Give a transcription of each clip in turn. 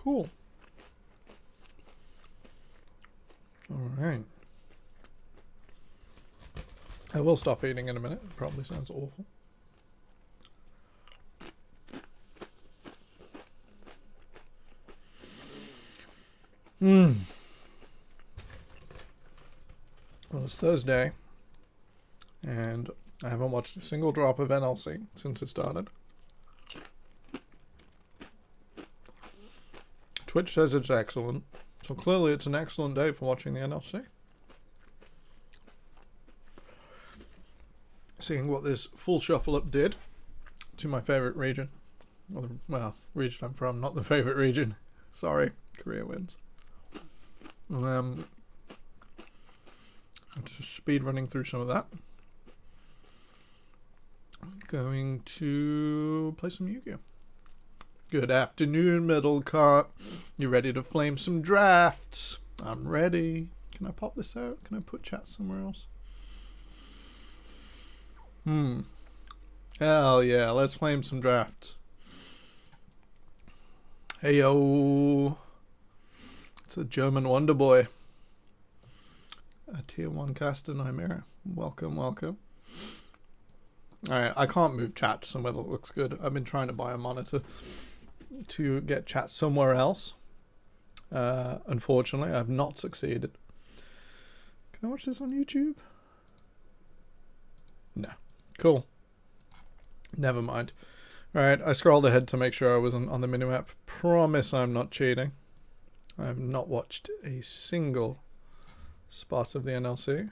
Cool. Alright. I will stop eating in a minute. It probably sounds awful. Well, it's Thursday, and I haven't watched a single drop of NLC since it started. Twitch says it's excellent, so clearly it's an excellent day for watching the NLC. Seeing what this full shuffle up did to my favourite region. Well, region I'm from, not the favourite region. Sorry, Korea wins. I'm just speed running through some of that. I'm going to play some Yu-Gi-Oh! Good afternoon, Middlecart. You ready to flame some drafts? I'm ready. Can I pop this out? Can I put chat somewhere else? Hell yeah, let's flame some drafts. Hey yo. It's a German wonder boy. A tier 1 caster Nightmare. Welcome, welcome. Alright, I can't move chat to somewhere that looks good. I've been trying to buy a monitor to get chat somewhere else. Unfortunately, I've not succeeded. Can I watch this on YouTube? No. Cool. Never mind. Alright, I scrolled ahead to make sure I wasn't on the minimap. Promise I'm not cheating. I have not watched a single spot of the NLC.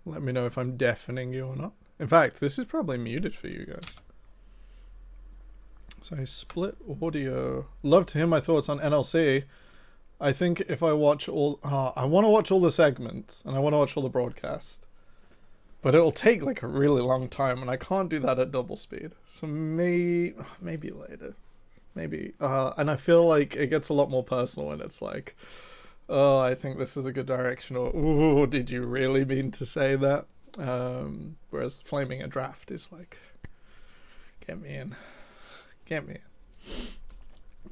Let me know if I'm deafening you or not. In fact, this is probably muted for you guys. So I split audio. Love to hear my thoughts on NLC. I think if I watch all... I want to watch all the segments, and I want to watch all the broadcasts. But it'll take like a really long time, and I can't do that at double speed. So maybe later. Maybe. And I feel like it gets a lot more personal when it's like, oh, I think this is a good direction, or, ooh, did you really mean to say that? Whereas flaming a draft is like, get me in. Get me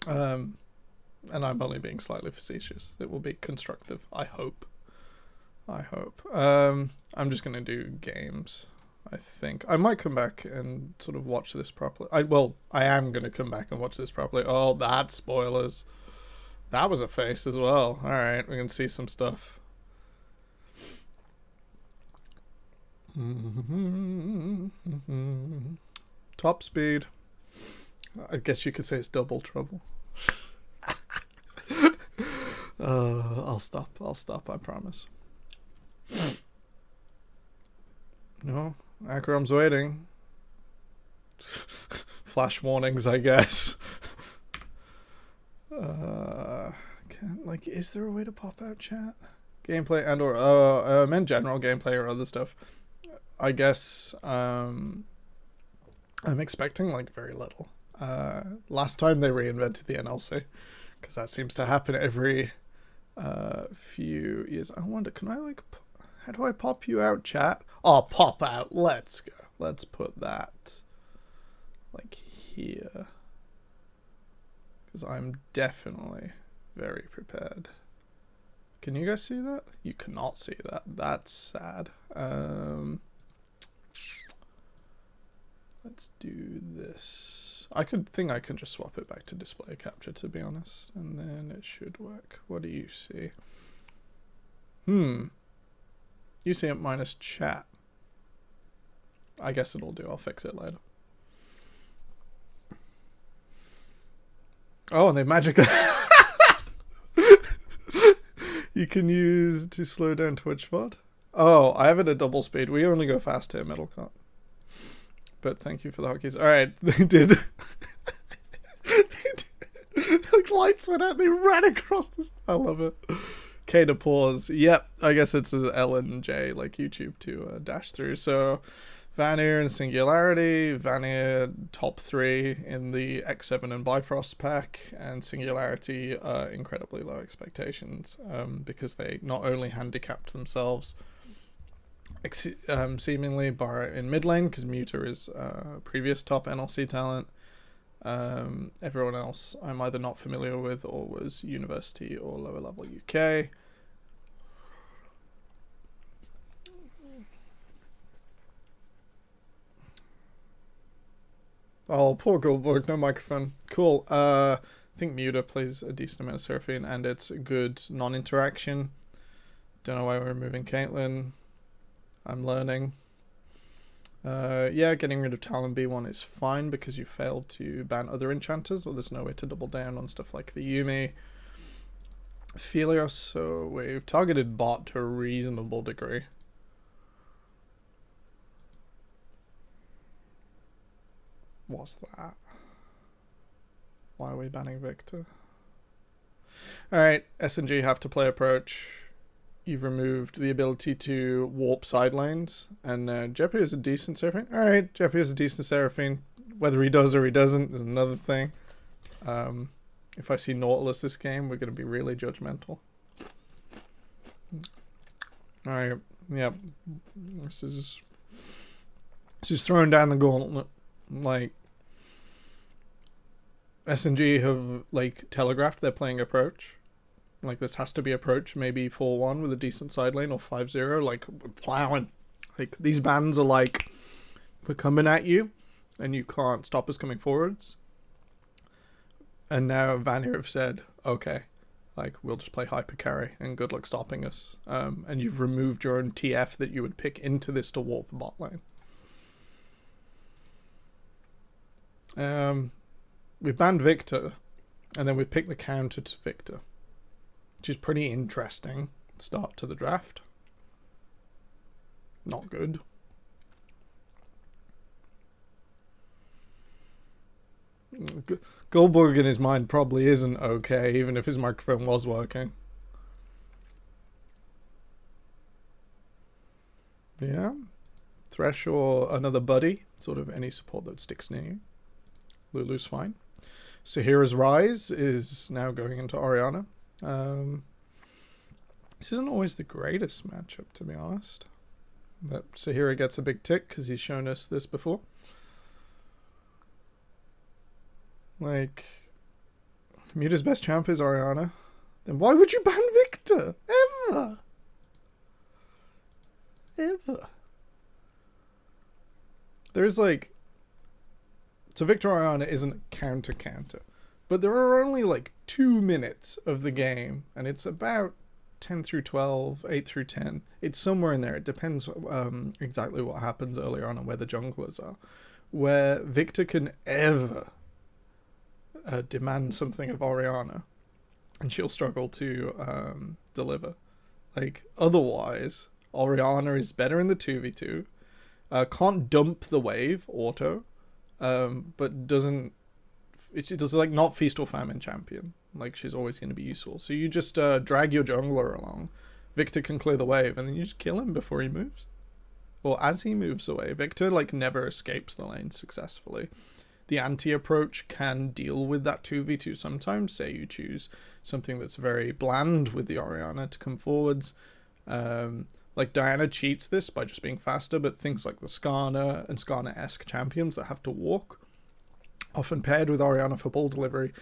in. And I'm only being slightly facetious. It will be constructive, I hope. I'm just going to do games, I think. I might come back and sort of watch this properly. I am going to come back and watch this properly. Oh, that's spoilers. That was a face as well. Alright, we can see some stuff. Top speed. I guess you could say it's double trouble. I'll stop, I promise. No, Akram's waiting. Flash warnings, I guess. Is there a way to pop out chat? Gameplay and or in general, gameplay or other stuff. I guess I'm expecting like very little. Last time they reinvented the NLC, because that seems to happen every few years. I wonder, can I like... How do I pop you out, chat? Oh, pop out. Let's go. Let's put that like here. Because I'm definitely very prepared. Can you guys see that? You cannot see that. That's sad. Let's do this. I can just swap it back to display capture, to be honest. And then it should work. What do you see? You see it minus chat. I guess it'll do. I'll fix it later. Oh, and they magically... You can use to slow down Twitch VOD. Oh, I have it at double speed. We only go fast here, Middlecart. But thank you for the hotkeys. Alright, they did. Like lights went out, they ran across this. I love it. K to pause. Yep, I guess it's an L and J, like YouTube, to dash through. So, Vanir and Singularity. Vanir top 3 in the X7 and Bifrost pack, and Singularity incredibly low expectations because they not only handicapped themselves seemingly bar in mid lane, because Muta is previous top NLC talent, Everyone else I'm either not familiar with or was university or lower level UK. Oh, poor Goldberg, no microphone. Cool. I think Muta plays a decent amount of Seraphine, and it's good non-interaction. Don't know why we're removing Caitlyn. I'm learning. Yeah, getting rid of Talon B1 is fine because you failed to ban other enchanters, or there's no way to double down on stuff like the Yuumi. Phelios, so we've targeted bot to a reasonable degree. What's that? Why are we banning Victor? Alright, SNG have to play approach. You've removed the ability to warp side lanes, and Jeppy is a decent Seraphine. Alright, Jeppy is a decent Seraphine. Whether he does or he doesn't is another thing. If I see Nautilus this game, we're going to be really judgmental. Alright, yep. This is throwing down the gauntlet. Like, SNG have, like, telegraphed they're playing approach. Like, this has to be approach, maybe 4-1 with a decent side lane, or 5-0. Like, we're plowing. Like, these bans are like, we're coming at you, and you can't stop us coming forwards. And now Vanir have said, okay, like, we'll just play hyper carry, and good luck stopping us. And you've removed your own TF that you would pick into this to warp bot lane. We've banned Victor, and then we've picked the counter to Victor, which is pretty interesting start to the draft. Not good. Goldberg in his mind probably isn't okay, even if his microphone was working. Yeah. Thresh or another buddy, sort of any support that sticks near you. Lulu's fine. Sahira's Rise is now going into Orianna. This isn't always the greatest matchup, to be honest. But Sahira gets a big tick because he's shown us this before. Like, Muta's best champ is Orianna. Then why would you ban Victor? Ever. There's like... So Victor Orianna isn't counter, but there are only like 2 minutes of the game, and it's about 10 through 12, 8 through 10. It's somewhere in there. It depends exactly what happens earlier on and where the junglers are, where Victor can ever demand something of Orianna, and she'll struggle to deliver. Like, otherwise, Orianna is better in the 2v2, can't dump the wave auto, but doesn't... She does, like, not feast or famine champion. Like, she's always going to be useful. So you just drag your jungler along. Victor can clear the wave, and then you just kill him before he moves. Or as he moves away. Victor, like, never escapes the lane successfully. The anti-approach can deal with that 2v2 sometimes. Say you choose something that's very bland with the Orianna to come forwards. Like, Diana cheats this by just being faster, but things like the Skarner and Skarner-esque champions that have to walk, often paired with Orianna for ball delivery,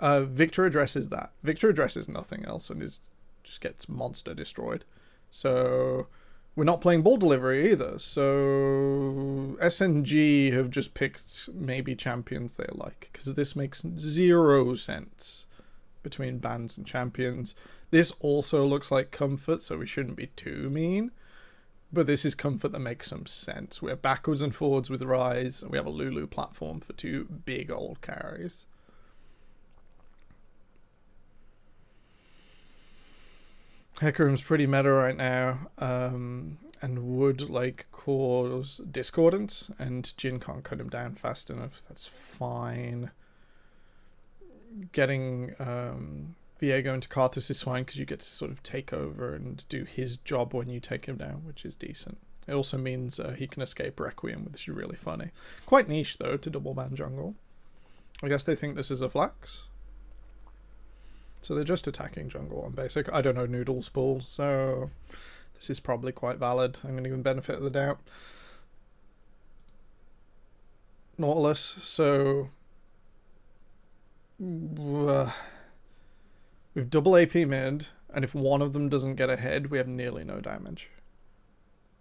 Victor addresses that. Victor addresses nothing else and just gets monster destroyed. So we're not playing ball delivery either. So SNG have just picked maybe champions they like, because this makes 0 sense between bans and champions. This also looks like comfort, so we shouldn't be too mean. But this is comfort that makes some sense. We're backwards and forwards with Rise, and we have a Lulu platform for 2 big old carries. Hecarim's pretty meta right now, and would, like, cause discordance, and Jhin can't cut him down fast enough. That's fine. Getting Viego into Karthus is fine because you get to sort of take over and do his job when you take him down, which is decent. It also means he can escape Requiem, which is really funny. Quite niche, though, to double ban jungle. I guess they think this is a flex. So they're just attacking jungle on basic. I don't know Noodle's pool, so this is probably quite valid. I'm going to give them benefit of the doubt. Nautilus, so We've double AP mid, and if one of them doesn't get ahead, we have nearly no damage.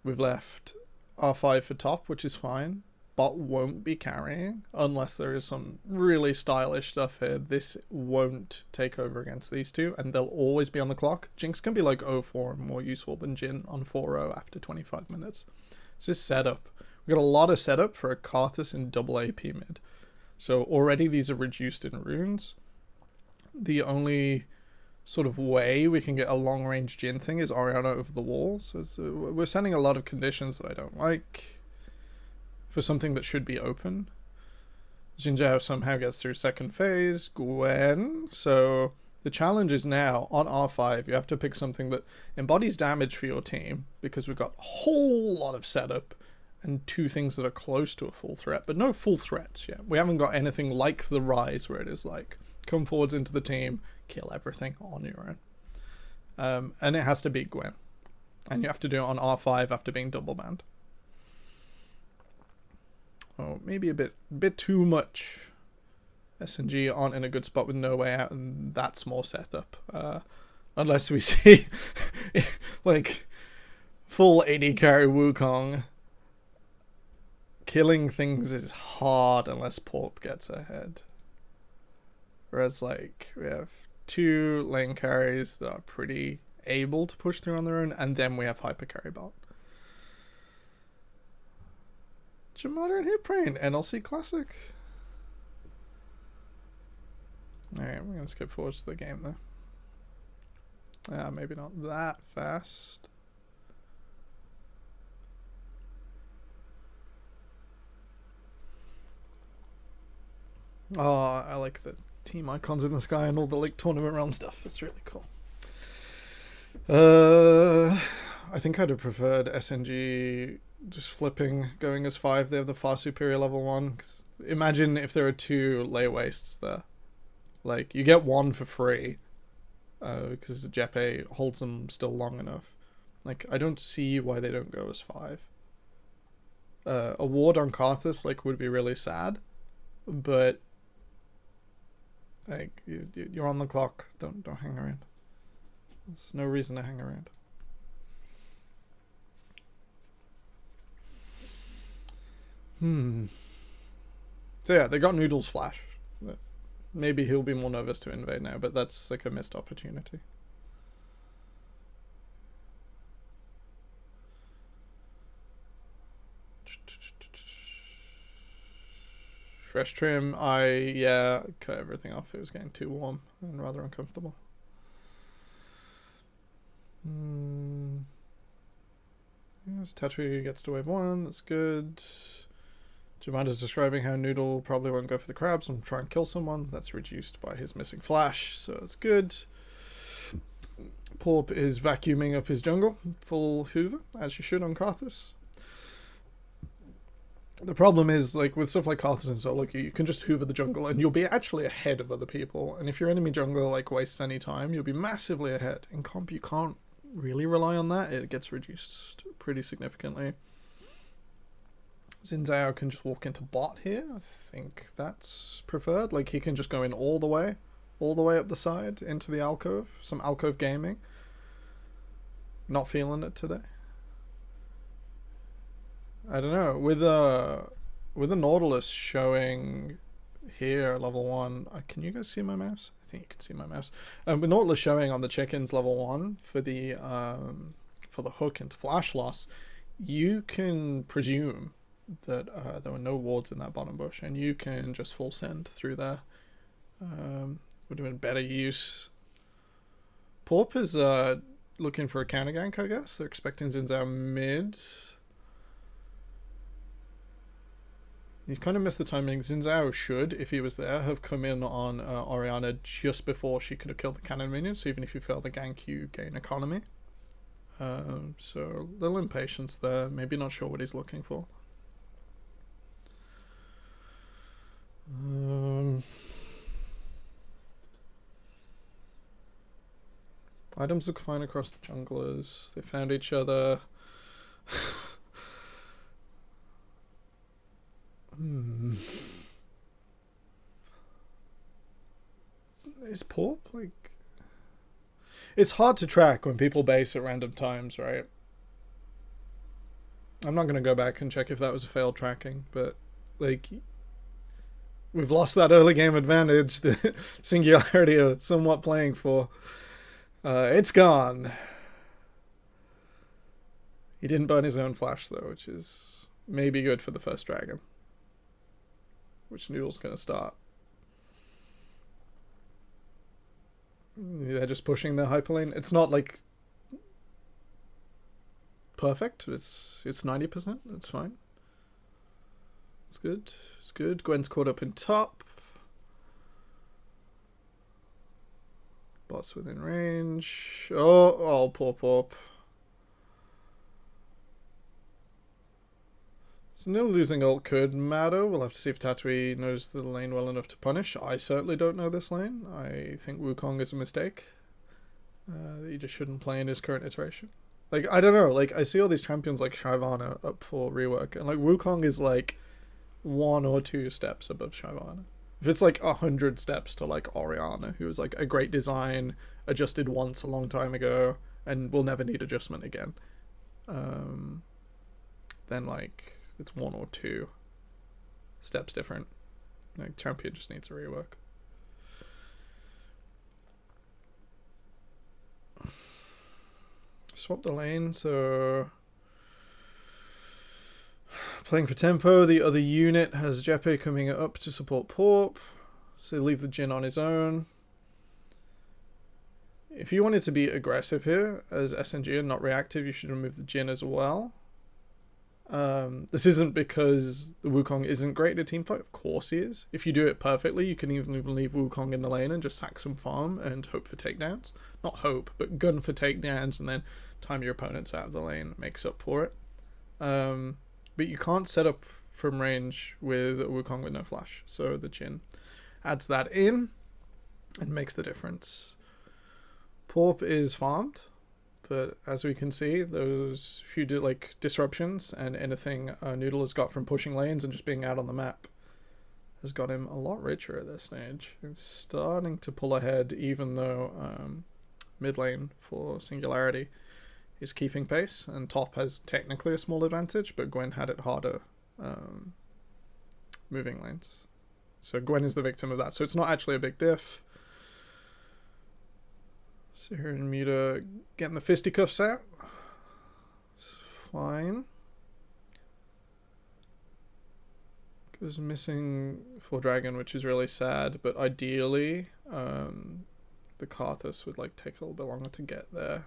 We've left R5 for top, which is fine. Bot won't be carrying unless there is some really stylish stuff here. This won't take over against these two, and they'll always be on the clock. Jinx can be like 0-4 and more useful than Jhin on 4-0 after 25 minutes. It's just setup. We've got a lot of setup for a Karthus in double AP mid. So already these are reduced in runes. The only sort of way we can get a long range Jhin thing is Orianna over the wall. So we're sending a lot of conditions that I don't like for something that should be open. Xin Zhao somehow gets through second phase. Gwen. So the challenge is now on R5 you have to pick something that embodies damage for your team, because we've got a whole lot of setup and two things that are close to a full threat, but no full threats yet. We haven't got anything like the Rise where it is like come forwards into the team, kill everything on your own. And it has to be Gwen. And you have to do it on R5 after being double banned. Oh, maybe a bit too much. SNG aren't in a good spot with no way out, and that's more setup. Unless we see like full AD carry Wukong. Killing things is hard unless Porp gets ahead. Whereas like we have two lane carries that are pretty able to push through on their own, and then we have hyper carry bot. Jamada and Hitbrain, NLC Classic. Alright, we're gonna skip forward to the game though. Maybe not that fast. Oh, I like the team icons in the sky and all the like tournament realm stuff. It's really cool. I think I'd have preferred SNG just flipping, going as 5. They have the far superior level 1. 'Cause imagine if there are 2 lay wastes there. Like, you get 1 for free. Because Jeppe holds them still long enough. Like, I don't see why they don't go as 5. A ward on Karthus, like, would be really sad. But like you're on the clock. Don't hang around. There's no reason to hang around. So yeah, they got Noodle's flash. Maybe he'll be more nervous to invade now, but that's like a missed opportunity. Fresh trim, I cut everything off. It was getting too warm and rather uncomfortable. Yes, Tetri gets to wave 1, that's good. Jamanda's describing how Noodle probably won't go for the crabs and try and kill someone. That's reduced by his missing flash, so it's good. Porp is vacuuming up his jungle, full Hoover, as you should on Karthus. The problem is, like, with stuff like Karthus and so, like, you can just hoover the jungle and you'll be actually ahead of other people. And if your enemy jungler, like, wastes any time, you'll be massively ahead. In comp, you can't really rely on that. It gets reduced pretty significantly. Xin Zhao can just walk into bot here. I think that's preferred. Like, he can just go in all the way up the side into the alcove. Some alcove gaming. Not feeling it today. I don't know, with a Nautilus showing here level 1, can you guys see my mouse? I think you can see my mouse. With Nautilus showing on the chickens level 1 for the hook into flash loss, you can presume that there were no wards in that bottom bush, and you can just full send through there. Would have been better use. Porp is looking for a counter gank, I guess. They're expecting Xin Zhao mid. You kind of missed the timing. Xin Zhao should, if he was there, have come in on Orianna just before she could have killed the cannon minion, so even if you fail the gank, you gain economy. So, a little impatience there. Maybe not sure what he's looking for. Items look fine across the junglers. They found each other. Is Porp like... It's hard to track when people base at random times, right? I'm not going to go back and check if that was a failed tracking, but like we've lost that early game advantage that Singularity are somewhat playing for. It's gone. He didn't burn his own flash though, which is maybe good for the first dragon, which Noodle's going to start. They're just pushing their hyper lane. It's not like perfect. It's 90%. That's fine. It's good. It's good. Gwen's caught up in top. Bots within range. Oh, poor Porp. So no losing ult could matter. We'll have to see if Tatui knows the lane well enough to punish. I certainly don't know this lane. I think Wukong is a mistake. That you just shouldn't play in his current iteration. Like, I don't know. Like, I see all these champions like Shyvana up for rework. And, like, Wukong is, like, 1 or 2 steps above Shyvana. If it's, like, 100 steps to, like, Orianna, who was, like, a great design, adjusted once a long time ago, and will never need adjustment again. Then, like, it's 1 or 2 steps different. Like, champion just needs a rework. Swap the lane, so playing for tempo. The other unit has Jeppe coming up to support Porp, so leave the Jhin on his own. If you wanted to be aggressive here as SNG and not reactive, you should remove the Jhin as well. This isn't because the Wukong isn't great at a teamfight. Of course he is. If you do it perfectly, you can even leave Wukong in the lane and just sack some farm and hope for takedowns. Not hope, but gun for takedowns and then time your opponents out of the lane makes up for it. But you can't set up from range with a Wukong with no flash. So the Jhin adds that in and makes the difference. Porp is farmed. But as we can see, those few disruptions and anything Noodle has got from pushing lanes and just being out on the map has got him a lot richer at this stage. He's starting to pull ahead, even though mid lane for Singularity is keeping pace, and top has technically a small advantage, but Gwen had it harder moving lanes. So Gwen is the victim of that. So it's not actually a big diff. So here in Muta getting the fisticuffs out. It's fine. Goes missing for Dragon, which is really sad, but ideally the Karthus would like take a little bit longer to get there.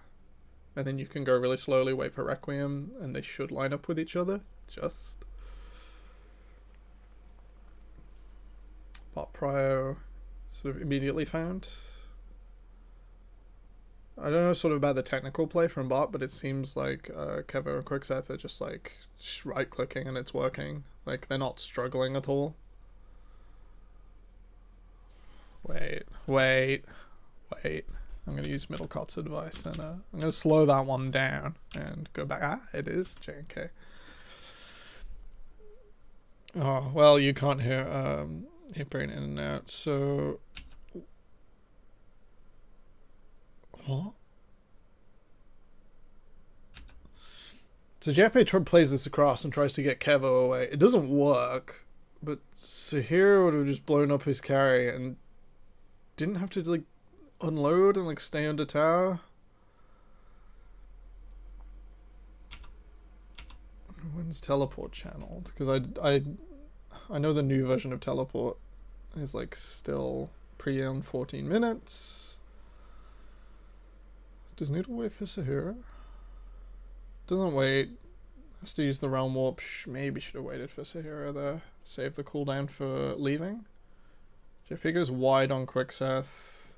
And then you can go really slowly, wait for Requiem, and they should line up with each other. Just. Bot Prio sort of immediately found. I don't know sort of about the technical play from bot, but it seems like Kevo and Quickseth are just like right clicking and it's working. Like they're not struggling at all. Wait. I'm going to use Middlecott's advice and I'm going to slow that one down and go back. Ah, it is JK. Oh, well, you can't hear hip brain in and out, so... What? So Jeppe plays this across and tries to get Kevo away. It doesn't work, but Sahir would have just blown up his carry and didn't have to like unload and like stay under tower. When's teleport channeled? Because I know the new version of teleport is like still on 14 minutes. Does Noodle wait for Sahura? Doesn't wait. Has to use the Realm Warp. Maybe should have waited for Sahura there. Save the cooldown for leaving. JP goes wide on Quickseth.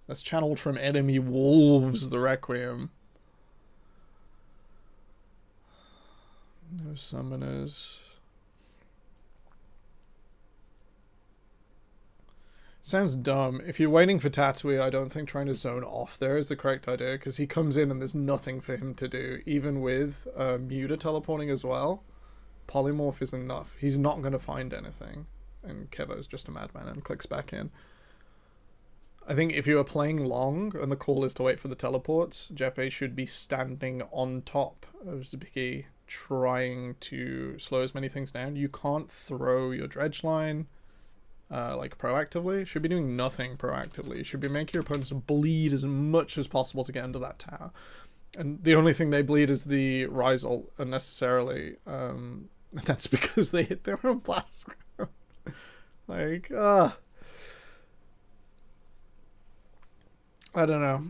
That's channeled from enemy wolves, the Requiem. No summoners. Sounds dumb. If you're waiting for Tatui, I don't think trying to zone off there is the correct idea, because he comes in and there's nothing for him to do, even with Muta teleporting as well. Polymorph is enough. He's not going to find anything. And Kevo's just a madman and clicks back in. I think if you are playing long and the call is to wait for the teleports, Jeppe should be standing on top of Zbiki, trying to slow as many things down. You can't throw your dredge line like proactively. You should be doing nothing proactively. You should be making your opponents bleed as much as possible to get under that tower. And the only thing they bleed is the rise ult unnecessarily. That's because they hit their own blast. Like, I don't know.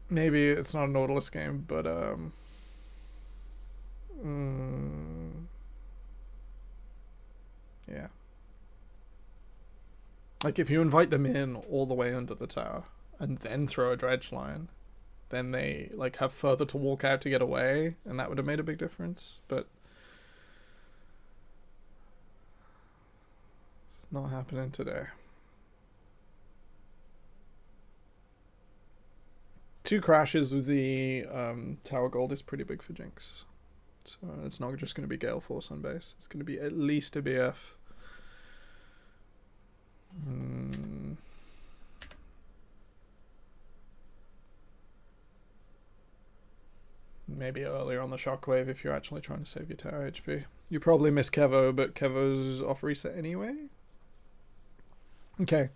Maybe it's not a Nautilus game, but yeah. Like if you invite them in all the way under the tower and then throw a dredge line, then they like have further to walk out to get away, and that would have made a big difference. But it's not happening today. 2 crashes with the Tower Gold is pretty big for Jinx. So it's not just going to be Gale Force on base. It's going to be at least a BF. Maybe earlier on the Shockwave if you're actually trying to save your tower HP. You probably miss Kevo, but Kevo's off reset anyway. Okay.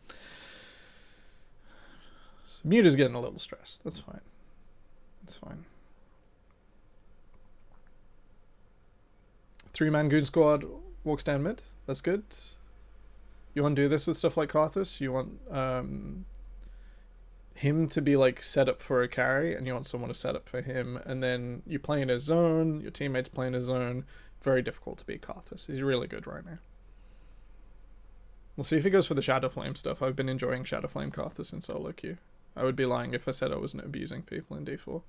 Muta's getting a little stressed. That's fine. That's fine. 3-man Goon Squad walks down mid. That's good. You want to do this with stuff like Karthus? You want him to be like set up for a carry, and you want someone to set up for him, and then you play in his zone, your teammates play in his zone. Very difficult to beat Karthus. He's really good right now. We'll see if he goes for the Shadow Flame stuff. I've been enjoying Shadow Flame Karthus in solo queue. I would be lying if I said I wasn't abusing people in D4.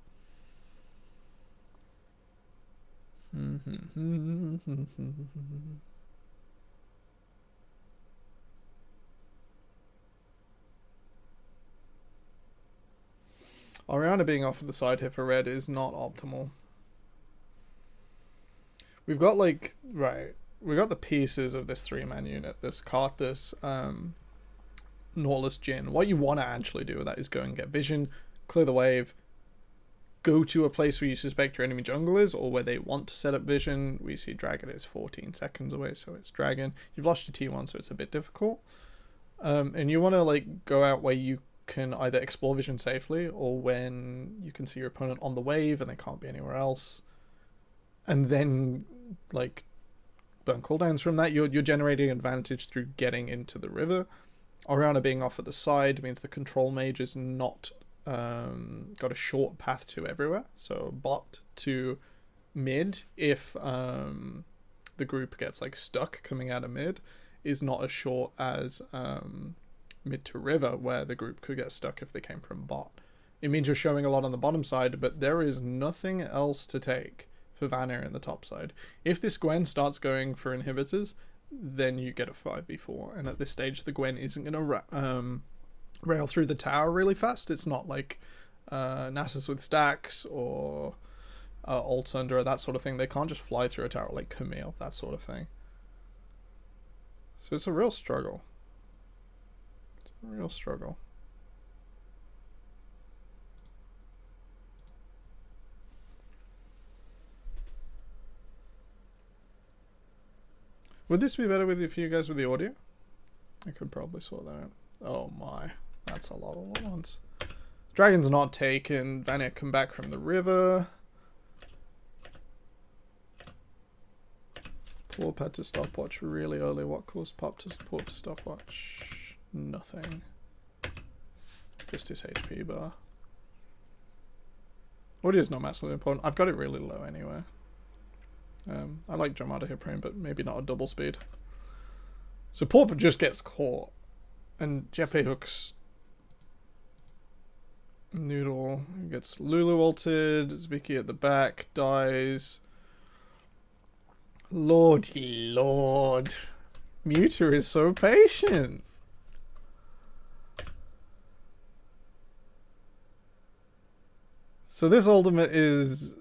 Orianna being off of the side here for red is not optimal. We've got like, right, we got the pieces of this 3-man unit, this Karthus, Nautilus, Jhin. What you want to actually do with that is go and get vision, clear the wave, go to a place where you suspect your enemy jungle is, or where they want to set up vision. We see Dragon is 14 seconds away, so it's Dragon. You've lost your T1, so it's a bit difficult. And you want to like go out where you can either explore vision safely, or when you can see your opponent on the wave and they can't be anywhere else, and then like burn cooldowns from that. You're generating advantage through getting into the river. Orianna being off at the side means the control mage is not got a short path to everywhere. So bot to mid, if the group gets like stuck coming out of mid, is not as short as mid to river, where the group could get stuck if they came from bot. It means you're showing a lot on the bottom side, but there is nothing else to take for Vanir in the top side. If this Gwen starts going for inhibitors, then you get a 5v4, and at this stage the Gwen isn't going to rail through the tower really fast. It's not like Nasus with stacks or Alt Sundra, that sort of thing. They can't just fly through a tower like Camille, that sort of thing. So it's a real struggle. It's a real struggle. Would this be better with you guys with the audio? I could probably sort that out. Oh my, that's a lot all at once. Dragon's not taken. Vanir come back from the river. Poor had to stopwatch really early. What caused Pop to support to stopwatch? Nothing. Just his HP bar. Audio's not massively important. I've got it really low anyway. I like Jamada hit frame, but maybe not a double speed. So Pauper just gets caught, and Jeppe hooks Noodle, gets Lulu ulted, Zbiki at the back, dies. Lordy Lord. Muta is so patient. So this ultimate is...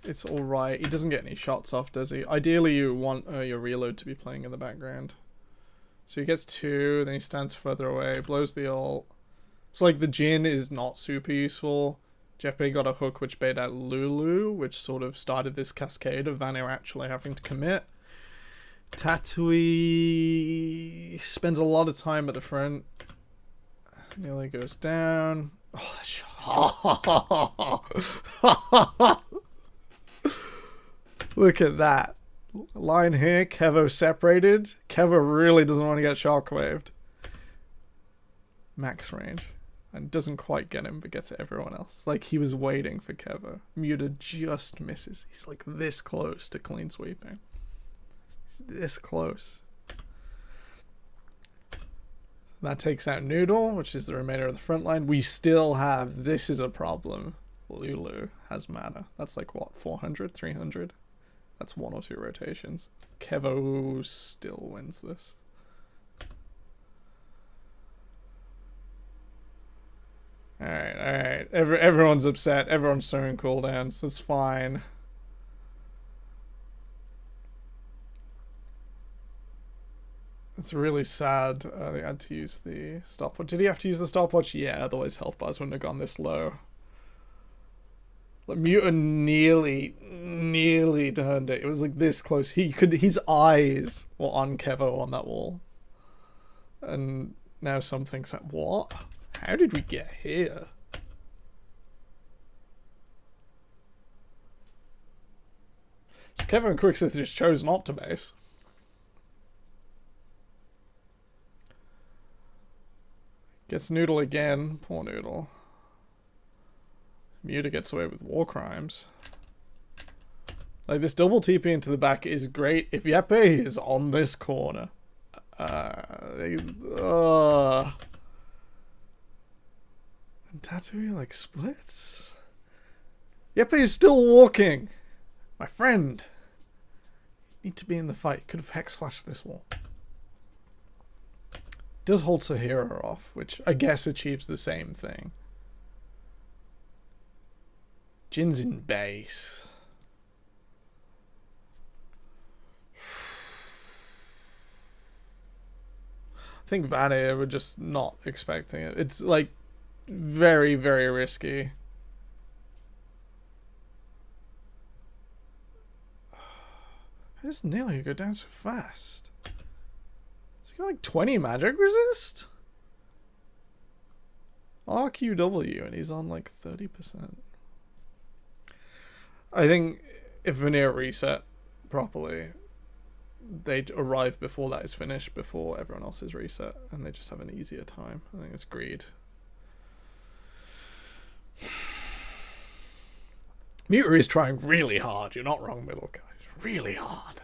it's alright. He doesn't get any shots off, does he? Ideally you want your reload to be playing in the background, So he gets 2, then he stands further away, blows the ult. So like the Jhin is not super useful. Jeppe got a hook which bait out Lulu, which sort of started this cascade of Vanir actually having to commit. Tatui spends a lot of time at the front. Nearly goes down. Oh, look at that. Line here, Kevo separated. Kevo really doesn't want to get shockwaved. Max range. And doesn't quite get him, but gets everyone else. Like, he was waiting for Kevo. Muta just misses. He's like this close to clean sweeping. He's this close. That takes out Noodle, which is the remainder of the front line. We still have, this is a problem. Lulu has mana. That's like what, 400, 300? That's 1 or 2 rotations. Kevo still wins this. Alright. Everyone's upset. Everyone's throwing cooldowns. That's fine. It's really sad they had to use the stopwatch. Did he have to use the stopwatch? Yeah, otherwise health bars wouldn't have gone this low. Like, Muta nearly turned it. It was like this close. His eyes were on Kevo on that wall. And now something's like, what? How did we get here? So Kevo and Quicksith just chose not to base. Gets Noodle again. Poor Noodle. Muta gets away with war crimes. Like, this double TP into the back is great if Yepe is on this corner. And Tatui, like, splits. Yepe is still walking. My friend. Need to be in the fight. Could have hex flashed this wall. Does hold Sahira off, which I guess achieves the same thing. Jin's in base. I think Vanir were just not expecting it. It's like very, very risky. I just nearly go down so fast. He's got like 20 magic resist? RQW and he's on like 30%. I think if Vanir reset properly, they'd arrive before that is finished, before everyone else is reset, and they just have an easier time. I think it's greed. Muta is trying really hard. You're not wrong, middle guys. Really hard.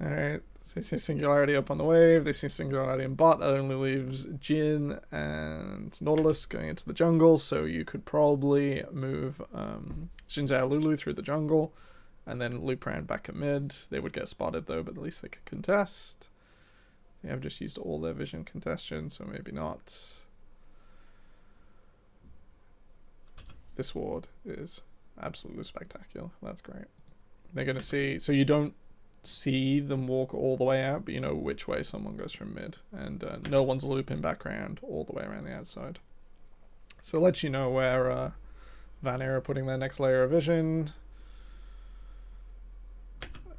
Alright, so they see Singularity up on the wave, they see Singularity in bot, that only leaves Jhin and Nautilus going into the jungle, so you could probably move Xinzhao Lulu through the jungle, and then loop around back at mid. They would get spotted though, but at least they could contest. They have just used all their vision congestion, so maybe not. This ward is absolutely spectacular. That's great. They're going to see, so you don't see them walk all the way out, but you know which way someone goes from mid, and no one's looping back around all the way around the outside. So it lets you know where Vanir are putting their next layer of vision.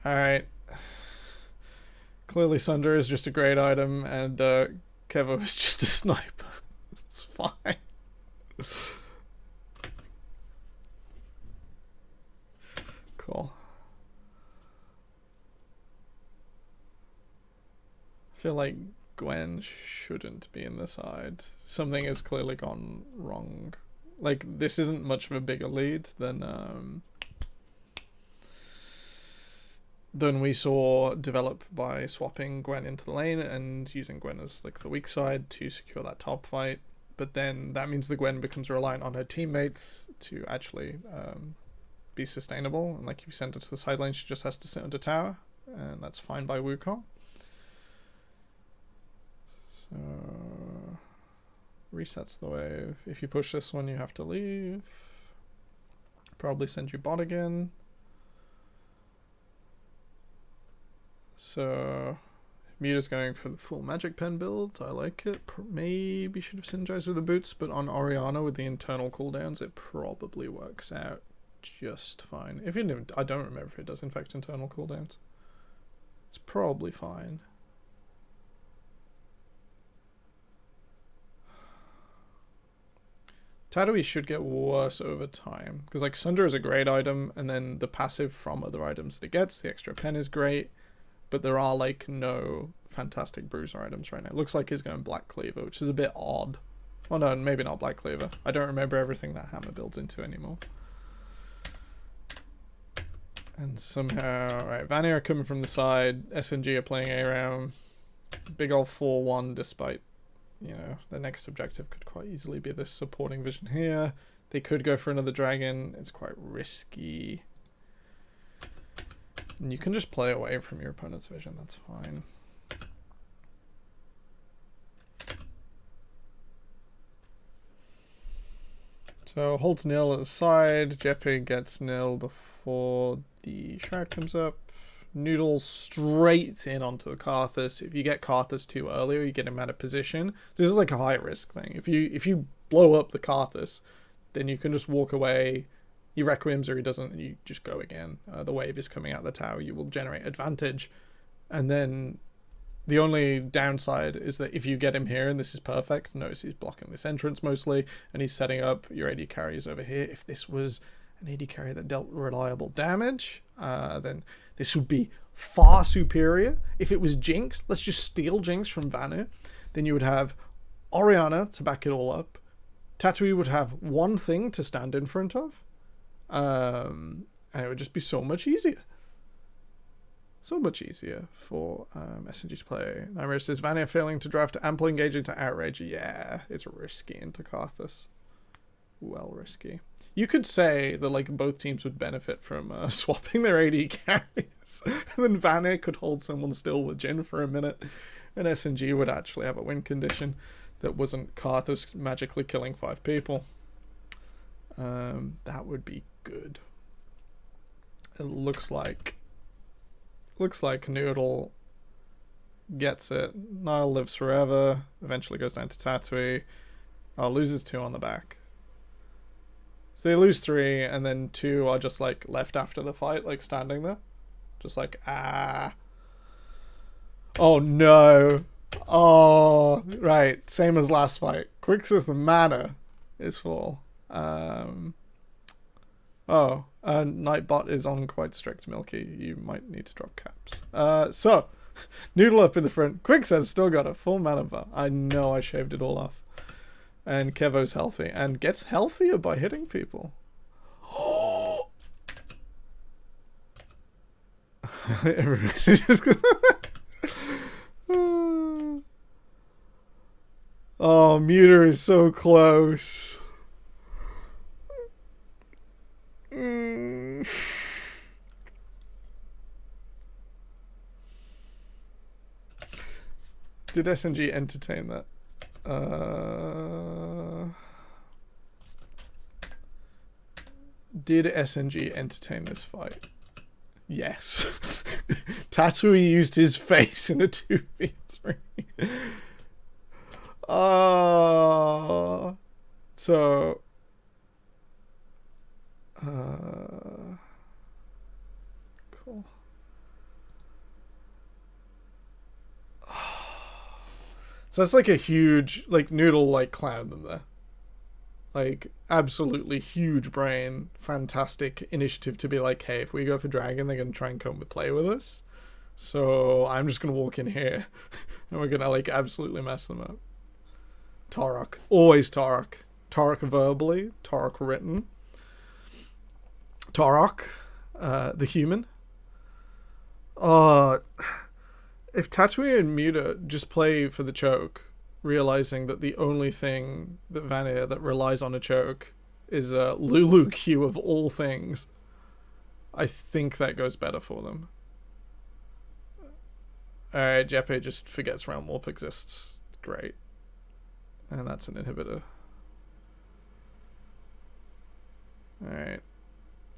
Alright. Clearly Sunder is just a great item, and Kevo is just a sniper. It's fine. Cool. I feel like Gwen shouldn't be in the side. Something has clearly gone wrong. Like, this isn't much of a bigger lead than we saw develop by swapping Gwen into the lane and using Gwen as like the weak side to secure that top fight. But then that means the Gwen becomes reliant on her teammates to actually be sustainable. And like, if you send her to the side lane, she just has to sit under tower, and that's fine by Wukong. So resets the wave. If you push this one, you have to leave. Probably send you bot again. So Muta's going for the full magic pen build. I like it. Maybe should have synergized with the boots, but on Oriana with the internal cooldowns, it probably works out just fine. If it, I don't remember if it does infect internal cooldowns. It's probably fine. Tatooine should get worse over time, because like Sunder is a great item, and then the passive from other items that it gets, the extra pen is great, but there are like no fantastic bruiser items right now. It looks like he's going Black Cleaver, which is a bit odd. Oh no, maybe not Black Cleaver. I don't remember everything that hammer builds into anymore. And somehow, right, Vanir are coming from the side, SNG are playing ARAM, big old 4-1 despite, you know, the next objective could quite easily be this supporting vision here. They could go for another dragon. It's quite risky. And you can just play away from your opponent's vision. That's fine. So holds nil at the side. Jeppe gets nil before the shroud comes up. Noodle straight in onto the Karthus. If you get Karthus too early or you get him out of position, this is like a high risk thing. If you blow up the Karthus, then you can just walk away. He requiems or he doesn't, and you just go again. The wave is coming out the tower. You will generate advantage, and then the only downside is that if you get him here, and this is perfect. Notice he's blocking this entrance mostly, and he's setting up your AD carries over here. If this was an AD carry that dealt reliable damage, then this would be far superior. If it was Jinx, let's just steal Jinx from Vanir. Then you would have Oriana to back it all up. Tatooine would have one thing to stand in front of. And it would just be so much easier. So much easier for SNG to play. Nightmare says, Vanir failing to draft ample engaging to outrage. Yeah, it's risky into Karthus. Well risky. You could say that like both teams would benefit from swapping their AD carries. And then Vanir could hold someone still with Jhin for a minute. And SNG would actually have a win condition that wasn't Karthus magically killing 5 people. That would be good. It looks like Noodle gets it. Nile lives forever. Eventually goes down to Tatooine. Oh, loses 2 on the back. So they lose 3, and then 2 are just like left after the fight, like standing there. Just like, ah. Oh no. Oh, right. Same as last fight. Quick says the mana is full. Nightbot is on quite strict, Milky. You might need to drop caps. So, Noodle up in the front. Quick says still got a full mana bar. I know I shaved it all off. And Kevo's healthy. And gets healthier by hitting people. Everybody just oh, Muter is so close. Did SNG entertain that? Did SNG entertain this fight? Yes. Tatooine used his face in a 2v3. So cool. So that's like a huge, like, Noodle like clowned them there. Like, absolutely huge brain, fantastic initiative to be like, hey, if we go for dragon, they're going to try and come and play with us. So I'm just going to walk in here and we're going to like absolutely mess them up. Tarok. Always Tarok. Tarok verbally. Tarok written. Tarok. The human. If Tatooine and Muta just play for the choke, realizing that the only thing that Vanir that relies on a choke is a Lulu Q of all things, I think that goes better for them. Alright, Jeppe just forgets Realm Warp exists. Great. And that's an inhibitor. Alright.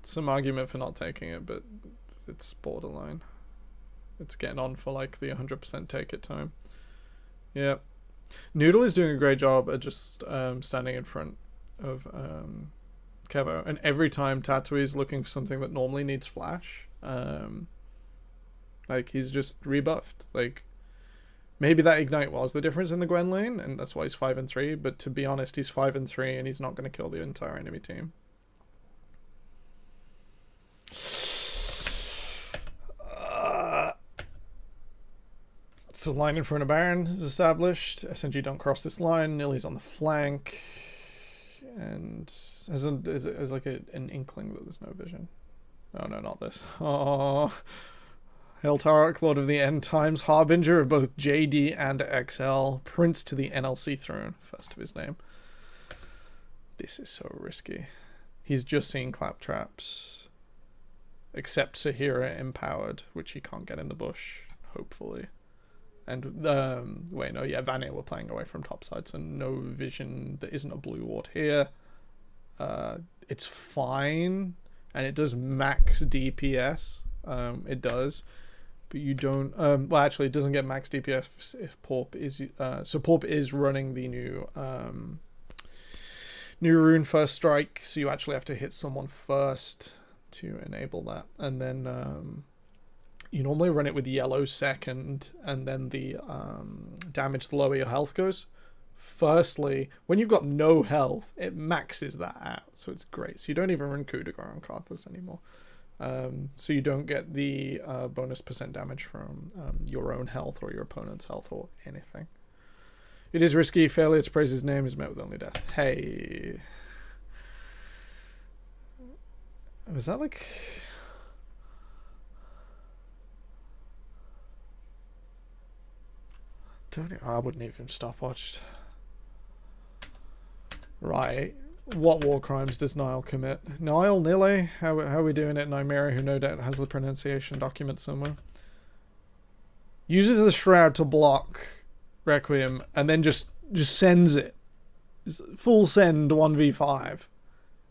Some argument for not taking it, but it's borderline. it's getting on for like the 100% take it time. Yeah. Noodle is doing a great job at just standing in front of Kevo, and every time Tatooine is looking for something that normally needs flash, like he's just rebuffed. Like maybe that ignite was the difference in the Gwen lane, and that's why he's 5-3. But to be honest, he's 5-3, and he's not going to kill the entire enemy team. So line in front of Baron is established. SNG don't cross this line. Nilly's on the flank, and has like an inkling that there's no vision. Oh no, not this. Oh, Hail Tarok, Lord of the End Times, Harbinger of both JD and XL, Prince to the NLC throne, first of his name. This is so risky. He's just seen Claptraps, except Sahira empowered, which he can't get in the bush, hopefully. And, wait, no, yeah, Vanir were playing away from topside, so no vision. There isn't a blue ward here. It's fine, and it does max DPS. It does. But you don't, well, actually, it doesn't get max DPS if Porp is, so Porp is running the new rune first strike, so you actually have to hit someone first to enable that. And then, you normally run it with yellow second, and then the damage the lower your health goes. Firstly, when you've got no health, it maxes that out, so it's great. So you don't even run coup de grace on Karthus anymore. So you don't get the bonus % damage from your own health or your opponent's health or anything. It is risky. Failure to praise his name is met with only death. Hey. Was that like... I wouldn't even stopwatched. Right. What war crimes does Niall commit? Niall, Nile? How are we doing it? Nymera, who no doubt has the pronunciation document somewhere. Uses the Shroud to block Requiem and then just sends it. Just full send 1v5.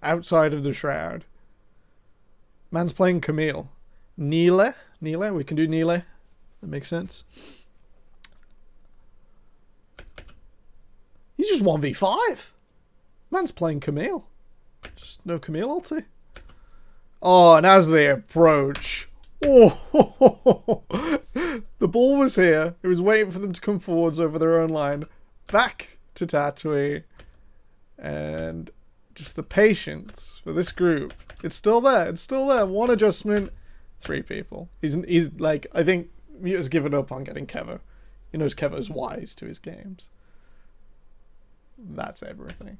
Outside of the Shroud. Man's playing Camille. Nile? We can do Nile. That makes sense. He's just 1v5. Man's playing Camille. Just no Camille ulti. Oh, and as they approach... Oh, the ball was here. It was waiting for them to come forwards over their own line. Back to Tatooine. And just the patience for this group. It's still there. It's still there. One adjustment. 3 people. He's like... I think Muta's given up on getting Kevo. He knows Kevo's wise to his games. That's everything.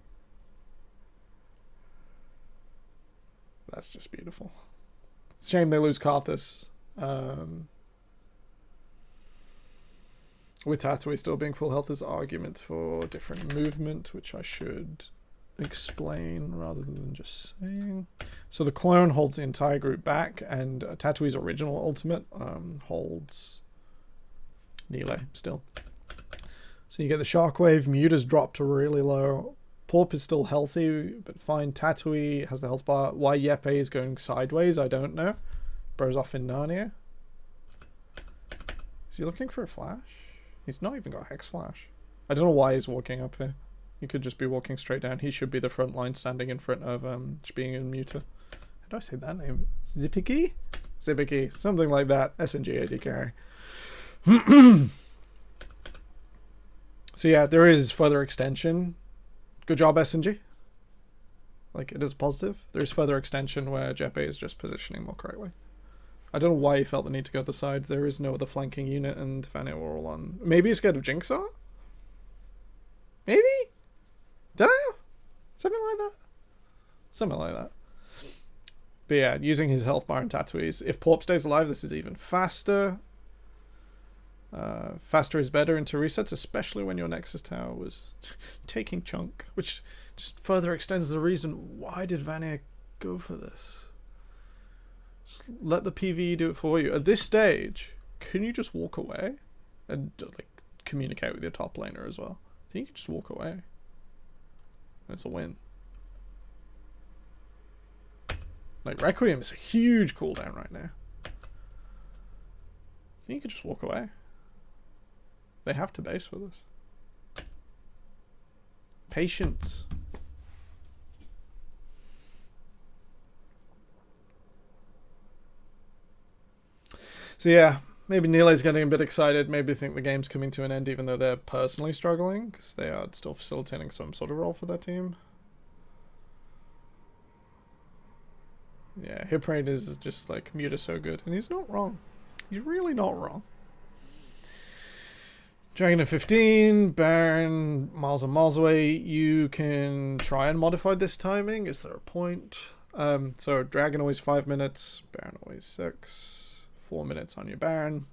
That's just beautiful. It's a shame they lose Karthus. With Tatooine still being full health, there's argument for different movement, which I should explain rather than just saying. So the clone holds the entire group back, and Tatooine's original ultimate holds Nile still. So you get the Shockwave, Muta's dropped really low. Porp is still healthy, but fine. Tatooine has the health bar. Why Yepe is going sideways, I don't know. Bro's off in Narnia. Is he looking for a flash? He's not even got Hex Flash. I don't know why he's walking up here. He could just be walking straight down. He should be the front line standing in front of being in Muta. How do I say that name? Zipicky? Zipicky. Something like that. SNG AD carry. So yeah, there is further extension. Good job, SNG. Like, it is positive. There's further extension where Jeppe is just positioning more correctly. I don't know why he felt the need to go to the side. There is no other flanking unit, and Vanir were all on... Maybe he's scared of Jinxar? Maybe? Don't know. Something like that. Something like that. But yeah, using his health bar and Tatooine. If Porp stays alive, this is even faster. Faster is better into resets, especially when your Nexus Tower was taking chunk, which just further extends the reason why did Vanir go for this. Just let the PvE do it for you. At this stage, can you just walk away and like communicate with your top laner as well? I think you can just walk away. It's a win. Like, Requiem is a huge cooldown right now. You could just walk away. They have to base with us. Patience. So yeah, maybe Nile's getting a bit excited. Maybe think the game's coming to an end, even though they're personally struggling, because they are still facilitating some sort of role for their team. Yeah, hit rate is just like, Mute is so good. And he's not wrong. He's really not wrong. Dragon at 15, Baron miles and miles away. You can try and modify this timing. Is there a point? So Dragon always 5 minutes, Baron always 6. 4 minutes on your Baron.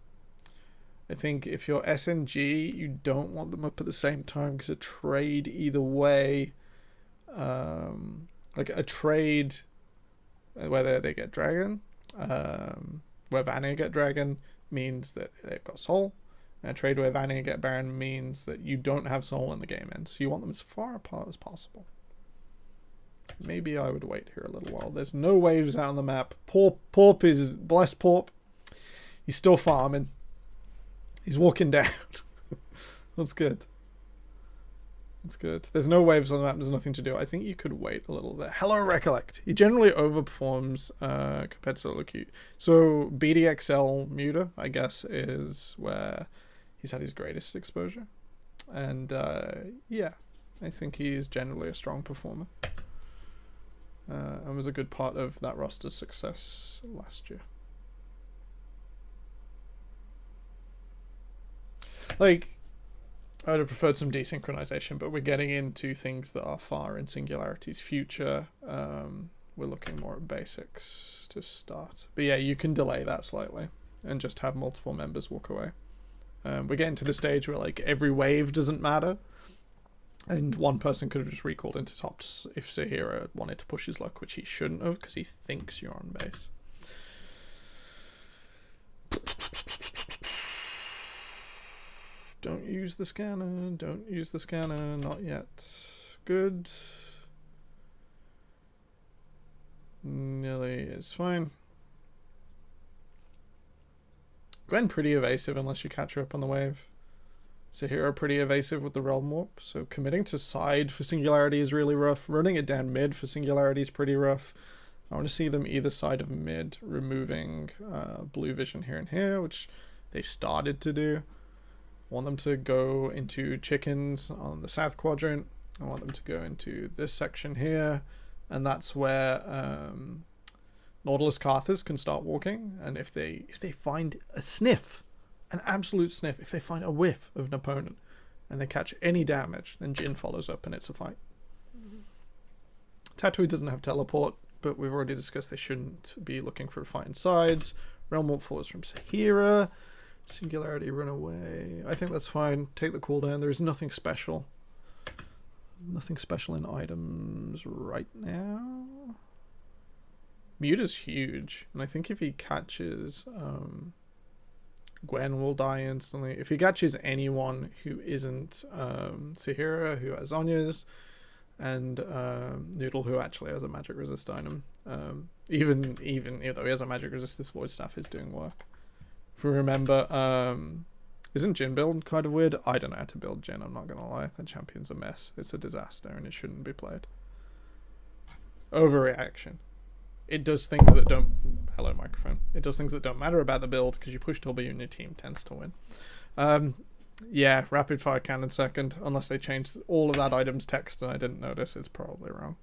I think if you're SNG, you don't want them up at the same time, because a trade either way, like a trade whether they get Dragon, where Vanny get Dragon means that they've got Soul. And a trade where Vanny get Baron means that you don't have Soul when the game ends. So you want them as far apart as possible. Maybe I would wait here a little while. There's no waves out on the map. Porp is... Bless Porp. He's still farming. He's walking down. That's good. That's good. There's no waves on the map. There's nothing to do. I think you could wait a little there. Hello, Recollect. He generally overperforms compared to Solo Q. So BDXL Muta, I guess, is where he's had his greatest exposure. And yeah, I think he is generally a strong performer. And was a good part of that roster's success last year. Like, I would have preferred some desynchronization, but we're getting into things that are far in Singularity's future. We're looking more at basics to start. But yeah, you can delay that slightly and just have multiple members walk away. We're getting to the stage where like every wave doesn't matter. And one person could have just recalled into tops if Zahira wanted to push his luck, which he shouldn't have, because he thinks you're on base. Don't use the scanner. Don't use the scanner. Not yet. Good. Nearly is fine. Gwen pretty evasive unless you catch her up on the wave. Zahira pretty evasive with the Realm Warp. So committing to side for Singularity is really rough. Running it down mid for Singularity is pretty rough. I want to see them either side of mid, removing blue vision here and here, which they've started to do. I want them to go into chickens on the south quadrant. I want them to go into this section here, and that's where Nautilus Carthus can start walking. And if they find a sniff, an absolute sniff, if they find a whiff of an opponent and they catch any damage, then Jhin follows up and it's a fight. Tatooine doesn't have teleport, but we've already discussed they shouldn't be looking for a fight in sides. Realm Warp falls from Zahira. Singularity run away. I think that's fine. Take the cooldown. There's nothing special. Nothing special in items right now. Mute is huge. And I think if he catches... Gwen will die instantly. If he catches anyone who isn't Zahira, who has Anya's, and Noodle, who actually has a magic resist item, even though he has a magic resist, this Void Staff is doing work. If we remember, isn't Jhin build kind of weird? I don't know how to build Jhin, I'm not gonna lie. That champion's a mess. It's a disaster and it shouldn't be played. Overreaction. It does things that don't... Hello, microphone. It does things that don't matter about the build, because you push W and your team tends to win. Yeah, rapid fire cannon second, unless they changed all of that item's text and I didn't notice. It's probably wrong.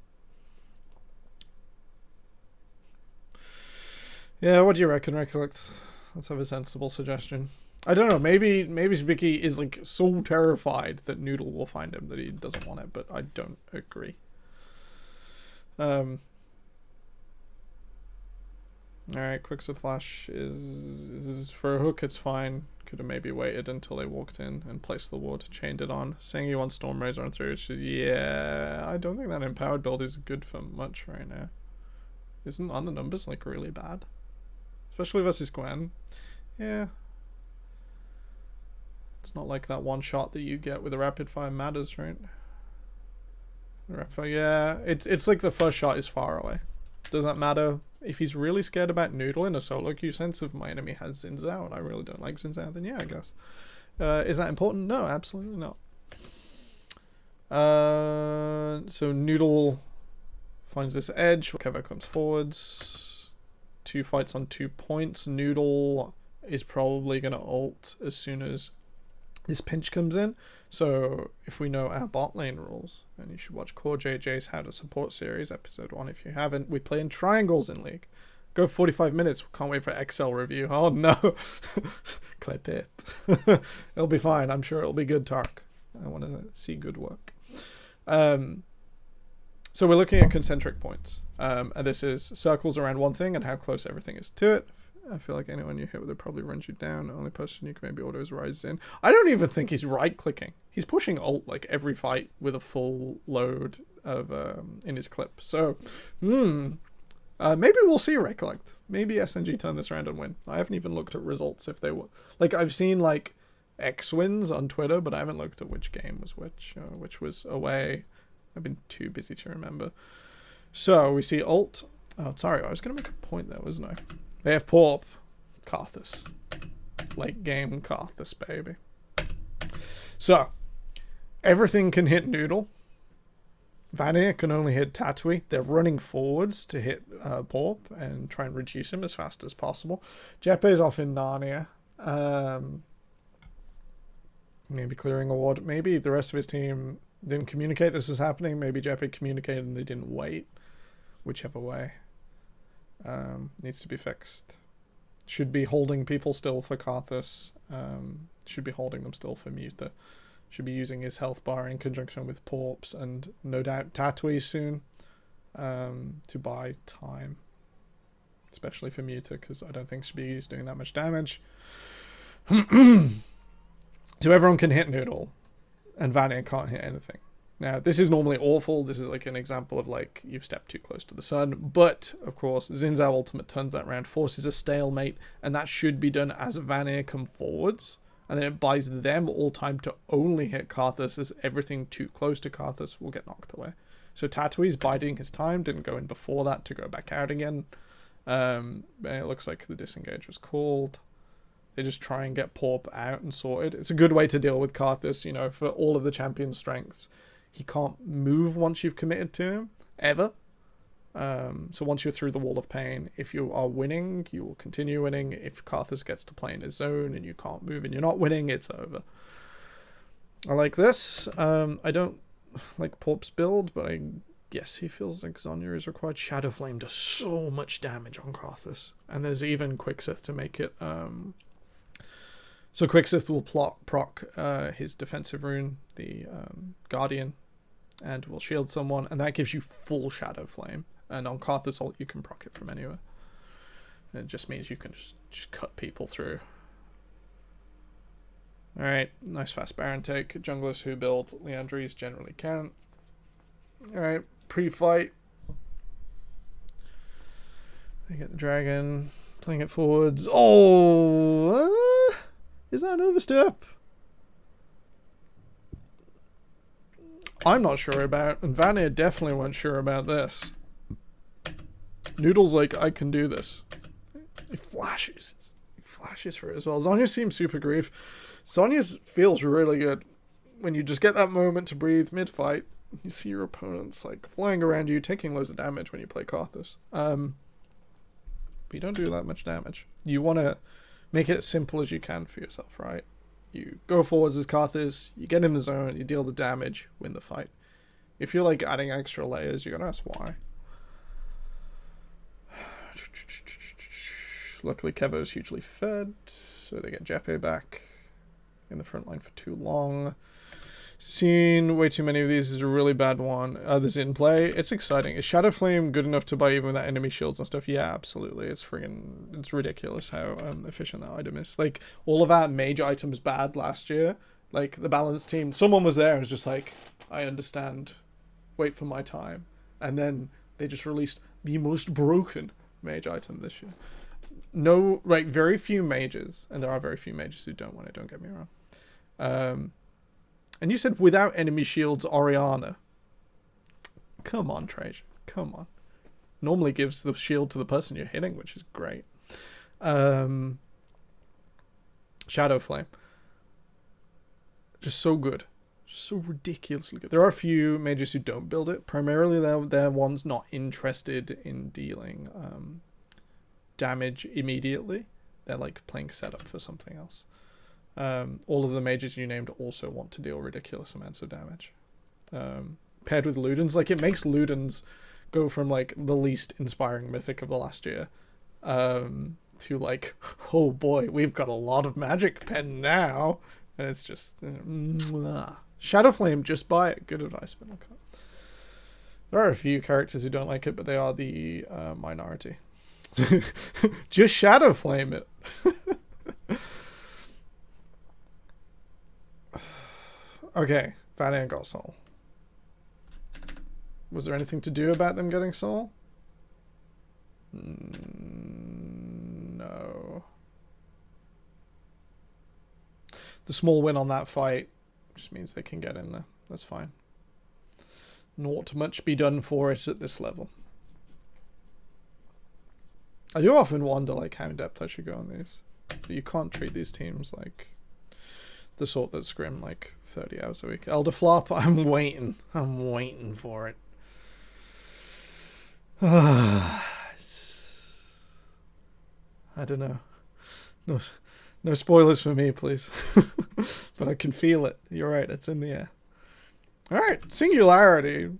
Yeah, what do you reckon, Recollect? Let's have a sensible suggestion. I don't know, maybe Zbiki is like so terrified that Noodle will find him that he doesn't want it, but I don't agree. Alright, Quicksith Flash is for a hook, it's fine. Could have maybe waited until they walked in and placed the ward, chained it on. Saying you want Storm Razor on 3, which is, yeah, I don't think that empowered build is good for much right now. Aren't the numbers like really bad? Especially versus Gwen. Yeah. It's not like that one shot that you get with a rapid fire matters, right? Rapid fire, yeah, it's like the first shot is far away. Does that matter? If he's really scared about Noodle in a solo queue sense of my enemy has Xin Zhao and I really don't like Xin Zhao, then yeah, I guess. Is that important? No, absolutely not. So Noodle finds this edge. Kevo comes forwards. 2 fights on 2 points. Noodle is probably going to ult as soon as this pinch comes in. So if we know our bot lane rules, and you should watch Core JJ's How to Support series, episode 1 if you haven't. We play in triangles in League. Go 45 minutes. Can't wait for Excel review. Oh no. Clip it. It'll be fine. I'm sure it'll be good, Tark. I want to see good work. So we're looking at concentric points. And this is circles around one thing and how close everything is to it. I feel like anyone you hit with it probably runs you down. The only person you can maybe auto is Rise in. I don't even think he's right-clicking. He's pushing ult like every fight with a full load of in his clip. So, maybe we'll see Recollect. Maybe SNG turn this around and win. I haven't even looked at results if they were... Like, I've seen, like, X wins on Twitter, but I haven't looked at which game was which was away. I've been too busy to remember. So, we see ult. Oh, sorry, I was going to make a point there, wasn't I? They have Porp. Karthus. Late game Karthus, baby. So, everything can hit Noodle. Vanier can only hit Tatooine. They're running forwards to hit Porp and try and reduce him as fast as possible. Jepe's off in Narnia. Maybe clearing a ward. Maybe the rest of his team didn't communicate this was happening. Maybe Jepe communicated and they didn't wait. Whichever way. Needs to be fixed. Should be holding people still for Karthus. Should be holding them still for Muta. Should be using his health bar in conjunction with Porps and no doubt Tatooine soon to buy time. Especially for Muta, because I don't think Shbigi's doing that much damage. So everyone can hit Noodle, and Vanier can't hit anything. Now, this is normally awful. This is like an example of like, you've stepped too close to the sun. But, of course, Xin Zhao ultimate turns that round, forces a stalemate, and that should be done as Vanier come forwards. And then it buys them all time to only hit Karthus, as everything too close to Karthus will get knocked away. So Tatooine's biding his time, didn't go in before that to go back out again. And it looks like the disengage was called. They just try and get Porp out and sorted. It's a good way to deal with Karthus, you know, for all of the champion strengths. He can't move once you've committed to him, ever. So once you're through the wall of pain, if you are winning, you will continue winning. If Karthus gets to play in his zone and you can't move and you're not winning, it's over. I like this. I don't like Porp's build, but I guess he feels like Zonya is required. Shadow Flame does so much damage on Karthus. And there's even Quicksith to make it... So Quicksith will proc his defensive rune, the Guardian, and will shield someone, and that gives you full Shadow Flame. And on Karthus ult, you can proc it from anywhere. And it just means you can just cut people through. Alright, nice fast Baron take. Junglers who build Leandries generally can. Alright, pre-fight. They get the dragon, playing it forwards. Oh! Is that an overstep? I'm not sure about, and Vanier definitely weren't sure about this. Noodle's like, I can do this. He flashes. He flashes for it as well. Zonya seems super grief. Sonya's feels really good. When you just get that moment to breathe mid-fight, you see your opponents like flying around you, taking loads of damage when you play Karthus. But you don't do that much damage. You want to make it as simple as you can for yourself, right? You go forwards as Karthus, you get in the zone, you deal the damage, win the fight. If you're like adding extra layers, you're gonna ask why. Luckily Kevo's hugely fed, so they get Jepe back in the front line for too long. Seen way too many of these is a really bad one. Others in play. It's exciting. Is Shadow Flame good enough to buy even without enemy shields and stuff? Yeah, absolutely. It's friggin'... It's ridiculous how efficient that item is. Like, all of our mage items bad last year. Like, the balance team... Someone was there and was just like, I understand. Wait for my time. And then they just released the most broken mage item this year. No... Right, very few mages. And there are very few mages who don't want it, don't get me wrong. And you said without enemy shields, Oriana. Come on, Trajan. Come on. normally gives the shield to the person you're hitting, which is great. Shadow Flame. Just so good. So ridiculously good. There are a few mages who don't build it. Primarily they're ones not interested in dealing damage immediately. They're like playing setup for something else. All of the mages you named also want to deal ridiculous amounts of damage. Paired with Ludens, like it makes Ludens go from like the least inspiring mythic of the last year to like, oh boy, we've got a lot of magic pen now. And it's just Shadow Flame, just buy it. Good advice, but okay. There are a few characters who don't like it, but they are the minority. Just Shadow Flame it. Okay, Valiant got Soul. Was there anything to do about them getting Soul? No. The small win on that fight just means they can get in there. That's fine. Not much be done for it at this level. I do often wonder like how in depth I should go on these. But you can't treat these teams like the sort that scrim like 30 hours a week. Elder Flop, I'm waiting. I'm waiting for it. I don't know. No spoilers for me, please. But I can feel it. You're right, it's in the air. Alright, Singularity.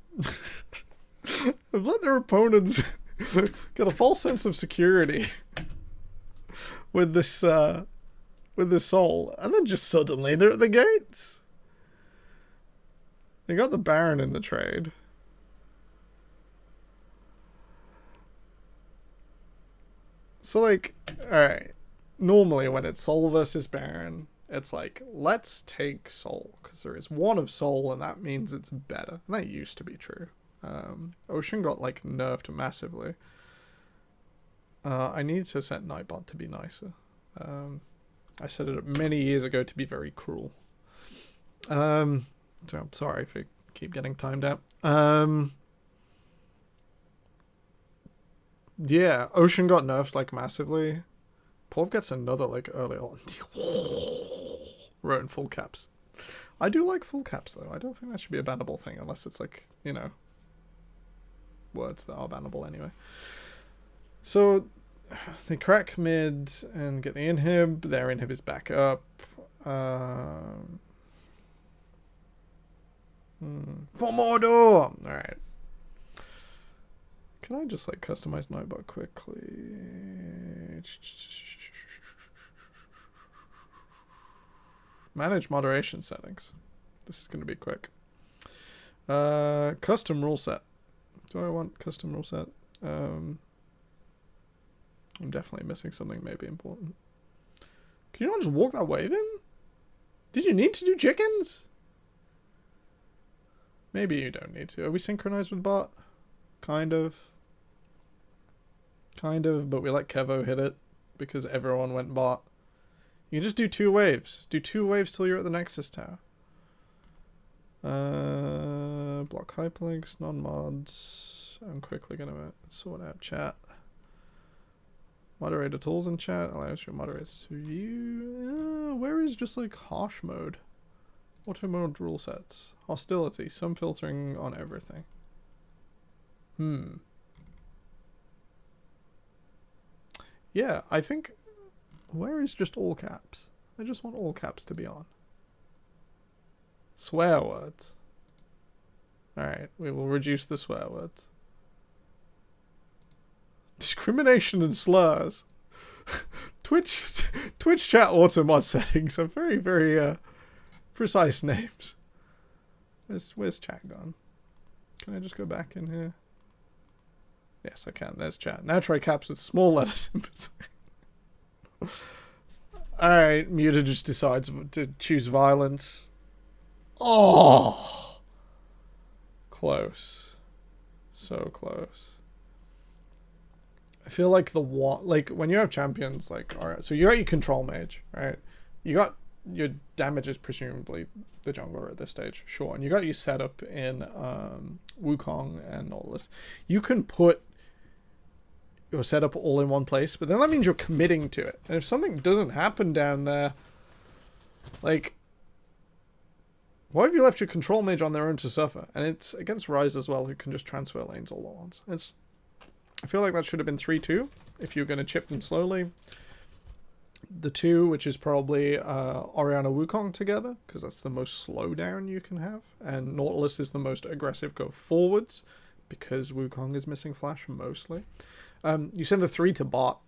I've let their opponents get a false sense of security with this soul, and then just suddenly they're at the gates. They got the Baron in the trade. So like, alright. Normally when it's Soul versus Baron, it's like, let's take Soul, because there is one of Soul and that means it's better. And that used to be true. Ocean got like nerfed massively. I need to set Nightbot to be nicer. I set it up many years ago to be very cruel. So I'm sorry if I keep getting timed out. Yeah, Ocean got nerfed like massively. Porv gets another like early on. Wrote in full caps. I do like full caps though. I don't think that should be a bannable thing unless it's like, you know, words that are bannable anyway. So they crack mid and get the inhib. Their inhib is back up. Formodo! Alright. Can I just like customize Nightbot quickly? Manage moderation settings. This is going to be quick. Custom rule set. Do I want custom rule set? I'm definitely missing something maybe important. Can you not just walk that wave in? Did you need to do chickens? Maybe you don't need to. Are we synchronized with bot? Kind of. Kind of, but we let Kevo hit it because everyone went bot. You can just do 2 waves. Do 2 waves till you're at the Nexus Tower. Block hyperlinks, non-mods. I'm quickly going to sort out chat. Moderator tools in chat allows your moderators to view. Where is just like harsh mode? Auto mode rule sets. Hostility. Some filtering on everything. Yeah, I think... Where is just all caps? I just want all caps to be on. Swear words. Alright, we will reduce the swear words. Discrimination and slurs. Twitch chat auto mod settings are very, very precise names. Where's chat gone? Can I just go back in here? Yes, I can. There's chat. Now try caps with small letters in between. Alright, Muta just decides to choose violence. Oh! Close. So close. I feel like when you have champions, like, alright, so you got your control mage, right? You got your damage is presumably the jungler at this stage, sure. And you got your setup in Wukong and all this. You can put your setup all in one place, but then that means you're committing to it. And if something doesn't happen down there, like, why have you left your control mage on their own to suffer? And it's against Ryze as well, who can just transfer lanes all at once. I feel like that should have been 3-2 if you're going to chip them slowly. The 2, which is probably Orianna Wukong together, because that's the most slowdown you can have. And Nautilus is the most aggressive go forwards, because Wukong is missing flash mostly. You send the 3 to bot,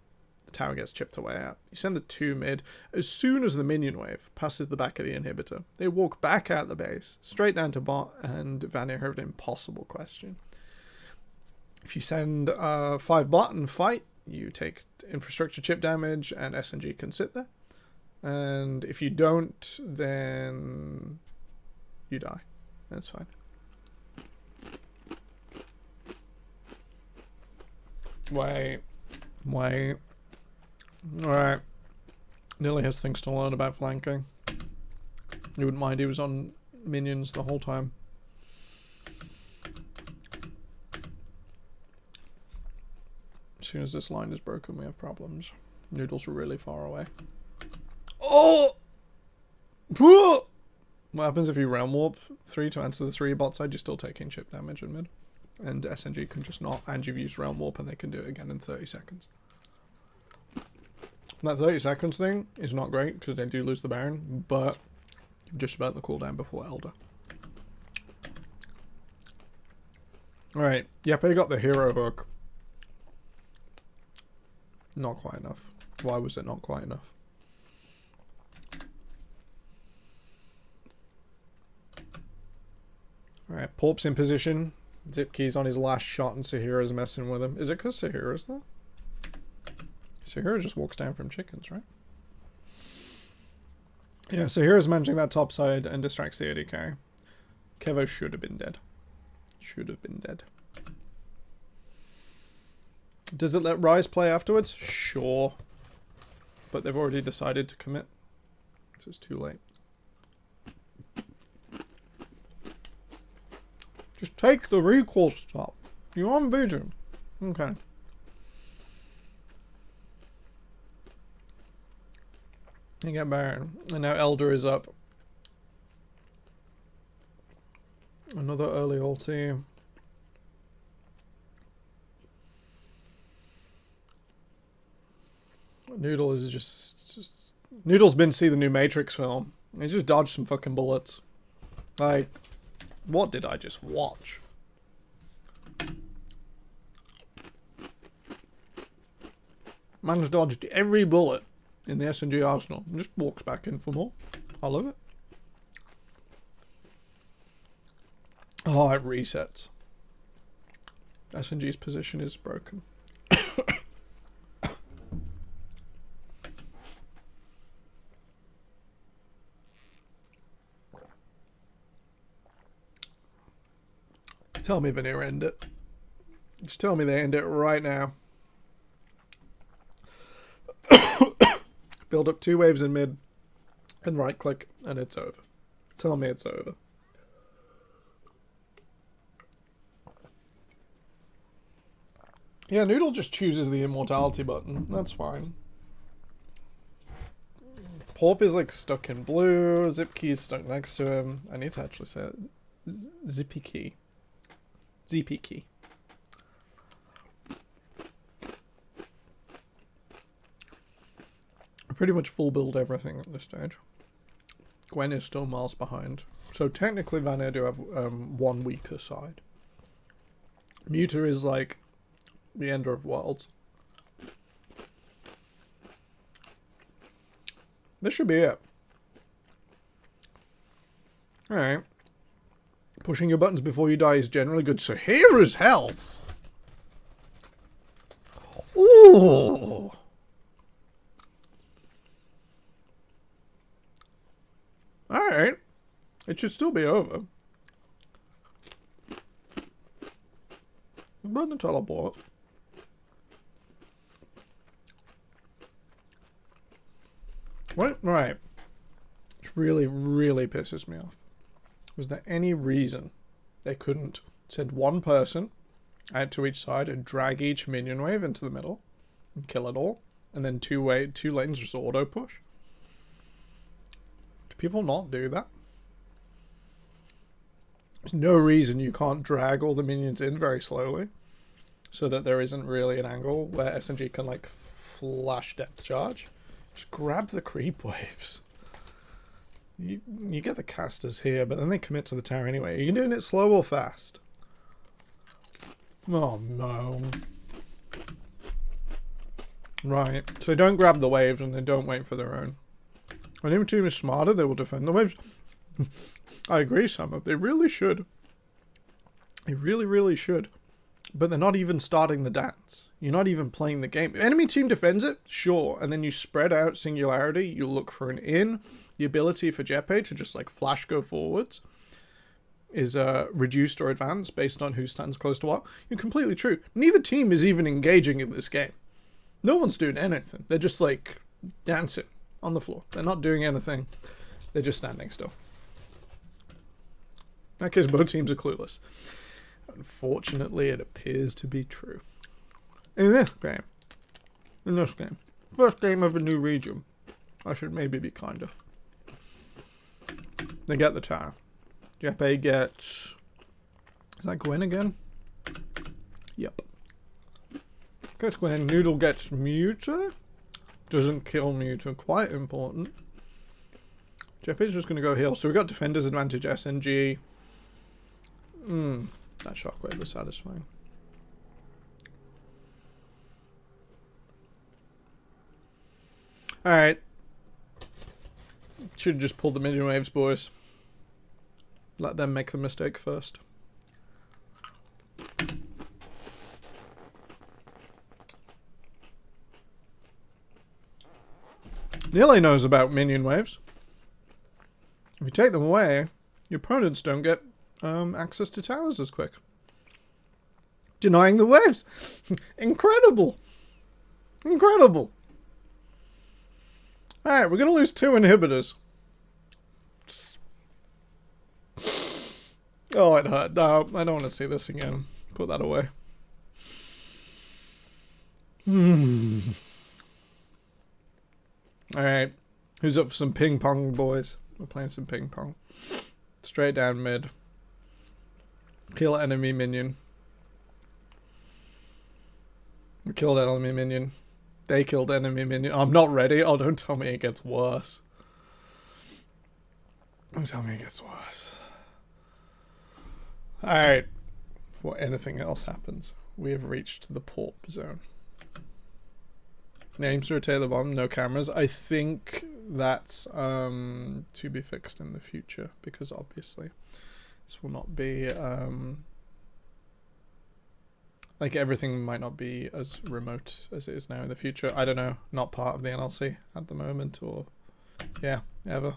the tower gets chipped away at. You send the 2 mid. As soon as the minion wave passes the back of the inhibitor, they walk back out the base, straight down to bot, and Vanir have an impossible question. If you send 5 bot and fight, you take infrastructure chip damage, and SNG can sit there. And if you don't, then you die. That's fine. Wait. Alright. Nearly has things to learn about flanking. You wouldn't mind he was on minions the whole time. As soon as this line is broken, we have problems. Noodle's really far away. Oh! What happens if you realm warp 3 to answer the 3 bot side? You're still taking chip damage in mid. And SNG can just not, and you've used realm warp and they can do it again in 30 seconds. That 30 seconds thing is not great because they do lose the Baron, but you've just about the cooldown before Elder. Alright, Yepe got the hero hook. Not quite enough. Why was it not quite enough? Alright, Porp's in position. Zipkey's on his last shot and Sahira's messing with him. Is it because Sahira's there? Sahira just walks down from chickens, right? Yeah, Sahira's managing that top side and distracts the AD carry. Kevo should have been dead. Should have been dead. Does it let Ryze play afterwards? Sure. But they've already decided to commit. So it's too late. Just take the recoil stop. You're on vision. Okay. You get Baron. And now Elder is up. Another early ulti. Noodle is just Noodle's been to see the new Matrix film. He just dodged some fucking bullets. Like, what did I just watch? Man's dodged every bullet in the SNG arsenal and just walks back in for more. I love it. Oh, it resets. SNG's position is broken. Tell me Vanir end it. Just tell me they end it right now. Build up 2 waves in mid and right click and it's over. Tell me it's over. Yeah, Noodle just chooses the immortality button. That's fine. Porp is like stuck in blue. Zipkey's stuck next to him. I need to actually say it. Zippy key. ZP key. I pretty much full build everything at this stage. Gwen is still miles behind. So technically Vanir do have one weaker side. Muta is like the ender of worlds. This should be it. Alright. Pushing your buttons before you die is generally good. So here is health. Ooh. Alright. It should still be over. Burn the teleport. What? Right. Which really, really pisses me off. Was there any reason they couldn't send one person Add to each side and drag each minion wave into the middle and kill it all. And then two lanes just auto push. Do people not do that? There's no reason you can't drag all the minions in very slowly so that there isn't really an angle where SNG can like flash depth charge. Just grab the creep waves. You get the casters here, but then they commit to the tower anyway. Are you doing it slow or fast? Oh no. Right, so they don't grab the waves and they don't wait for their own. When your team is smarter, they will defend the waves. I agree, Summer. They really should. They really, really should. But they're not even starting the dance. You're not even playing the game. If enemy team defends it, sure. And then you spread out Singularity. You look for an in. The ability for Jeppe to just like flash go forwards is reduced or advanced based on who stands close to what. You're completely true. Neither team is even engaging in this game. No one's doing anything. They're just like dancing on the floor. They're not doing anything. They're just standing still. In that case, both teams are clueless. Unfortunately, it appears to be true. In this game. First game of a new region. I should maybe be kinder. They get the tower. Jeppe gets... Is that Gwen again? Yep. Gets Gwen. Noodle gets Muta. Doesn't kill Muta. Quite important. Jeppe's just going to go heal. So we got Defender's advantage SNG. That shockwave was satisfying. Alright. Should have just pulled the minion waves, boys. Let them make the mistake first. Nearly knows about minion waves. If you take them away, your opponents don't get access to towers as quick. Denying the waves. Incredible. Incredible. Alright, we're going to lose 2 inhibitors. Oh, it hurt. No, I don't want to see this again. Put that away. Alright. Who's up for some ping pong, boys? We're playing some ping pong. Straight down mid. Kill enemy minion. We killed enemy minion. They killed enemy minion. I'm not ready. Oh, don't tell me it gets worse. Don't tell me it gets worse. Alright. Before anything else happens, we have reached the port zone. Names to rotate the bomb, no cameras. I think that's to be fixed in the future, because obviously this will not be like everything might not be as remote as it is now in the future. I don't know, not part of the NLC at the moment, or yeah, ever.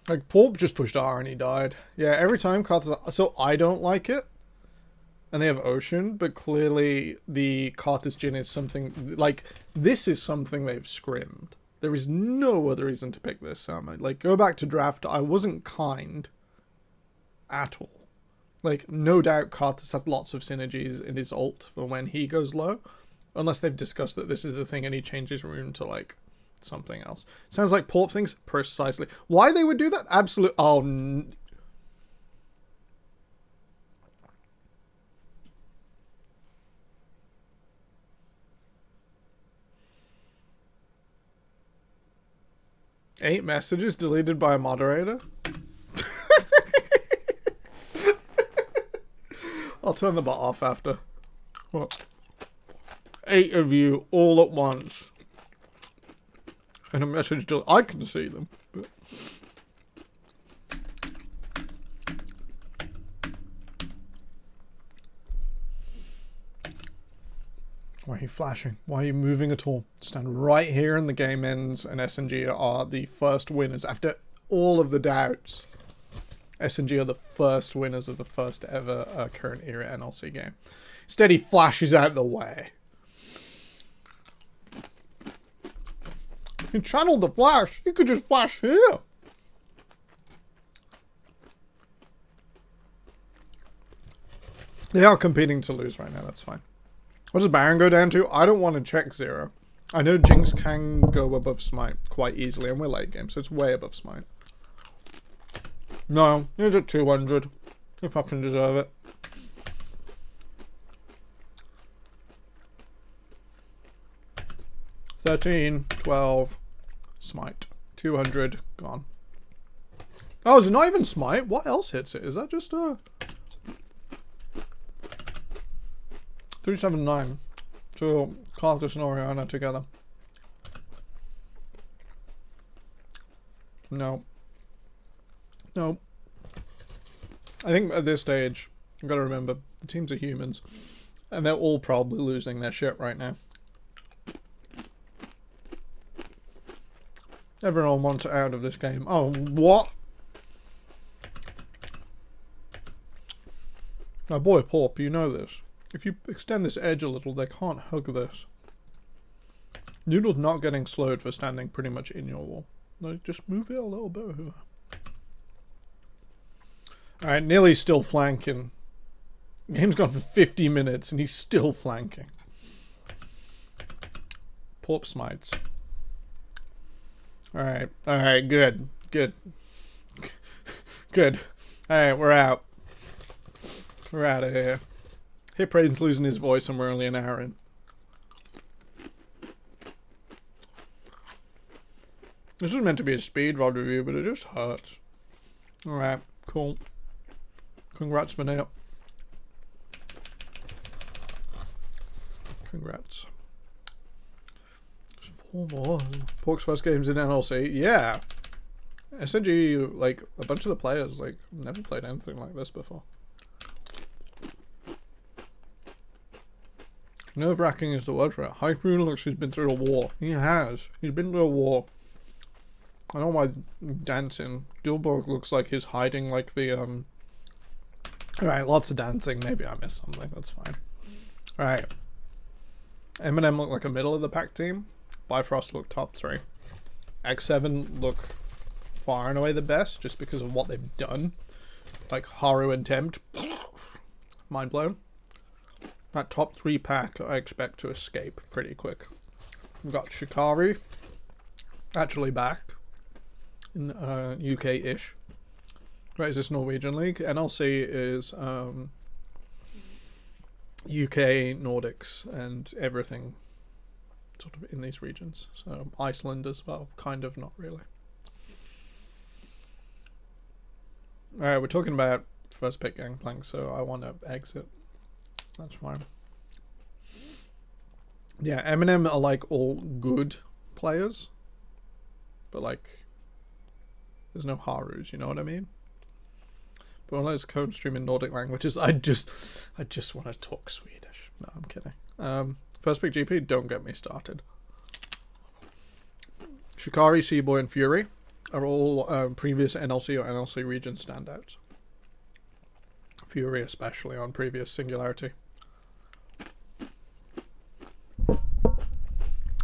Like Porp just pushed R and he died. Yeah, every time Karthus, so I don't like it. And they have Ocean, but clearly the Karthus Jhin is something, like, this is something they've scrimmed. There is no other reason to pick this. Like, go back to draft, I wasn't kind at all. Like, no doubt Karthus has lots of synergies in his ult for when he goes low. Unless they've discussed that this is the thing and he changes rune to, like, something else. Sounds like Porp thinks precisely. Why they would do that? Absolute. Oh, eight messages deleted by a moderator? I'll turn the bot off after. What? 8 of you all at once. And a message to I can see them. But. Why are you flashing? Why are you moving at all? Stand right here and the game ends, and SNG are the first winners. After all of the doubts, SNG are the first winners of the first ever current era NLC game. Instead, he flashes out the way. He channeled the flash. He could just flash here. They are competing to lose right now, that's fine. What does Baron go down to? I don't want to check 0. I know Jinx can go above Smite quite easily, and we're late game, so it's way above Smite. No, he's at 200. You fucking deserve it. $13, $12, Smite. 200, gone. Oh, is it not even Smite? What else hits it? Is that just a... 379. So, Carlos and Oriana together. No. No. I think at this stage, you've got to remember, the teams are humans. And they're all probably losing their shit right now. Everyone wants out of this game. Oh, what? My boy Porp, you know this. If you extend this edge a little, they can't hug this. Noodle's not getting slowed for standing pretty much in your wall. Like, just move it a little bit. Alright, nearly still flanking. The game's gone for 50 minutes and he's still flanking. Porp smites. Alright, good. Good. Good. Alright, we're out. We're out of here. Hip Raid's losing his voice and we're only an hour in. This is meant to be a speed rod review, but it just hurts. Alright, cool. Congrats for now. Congrats. 4 more. Pork's first games in NLC. Yeah. SNG, like, a bunch of the players, like, never played anything like this before. Nerve-wracking is the word for it. Hyperion looks like he's been through a war. He has. He's been through a war. I don't know why dancing. Dilborg looks like he's hiding like the, Alright, lots of dancing. Maybe I missed something. That's fine. Alright. Eminem looked like a middle of the pack team. Bifrost looked top 3. X7 look far and away the best, just because of what they've done. Like Haru and Tempt. Mind blown. That top 3 pack I expect to escape pretty quick. We've got Shikari. Actually back. In UK-ish. Right, is this Norwegian League? NLC is UK, Nordics, and everything sort of in these regions. So Iceland as well, kind of, not really. Alright, we're talking about first pick Gangplank, so I want to exit. That's fine. Yeah, Eminem are like all good players, but like there's no Harus, you know what I mean? But when I was code streaming Nordic languages, I just want to talk Swedish. No, I'm kidding. First pick GP, don't get me started. Shikari, Seaboy, and Fury are all previous NLC or NLC region standouts. Fury especially on previous Singularity.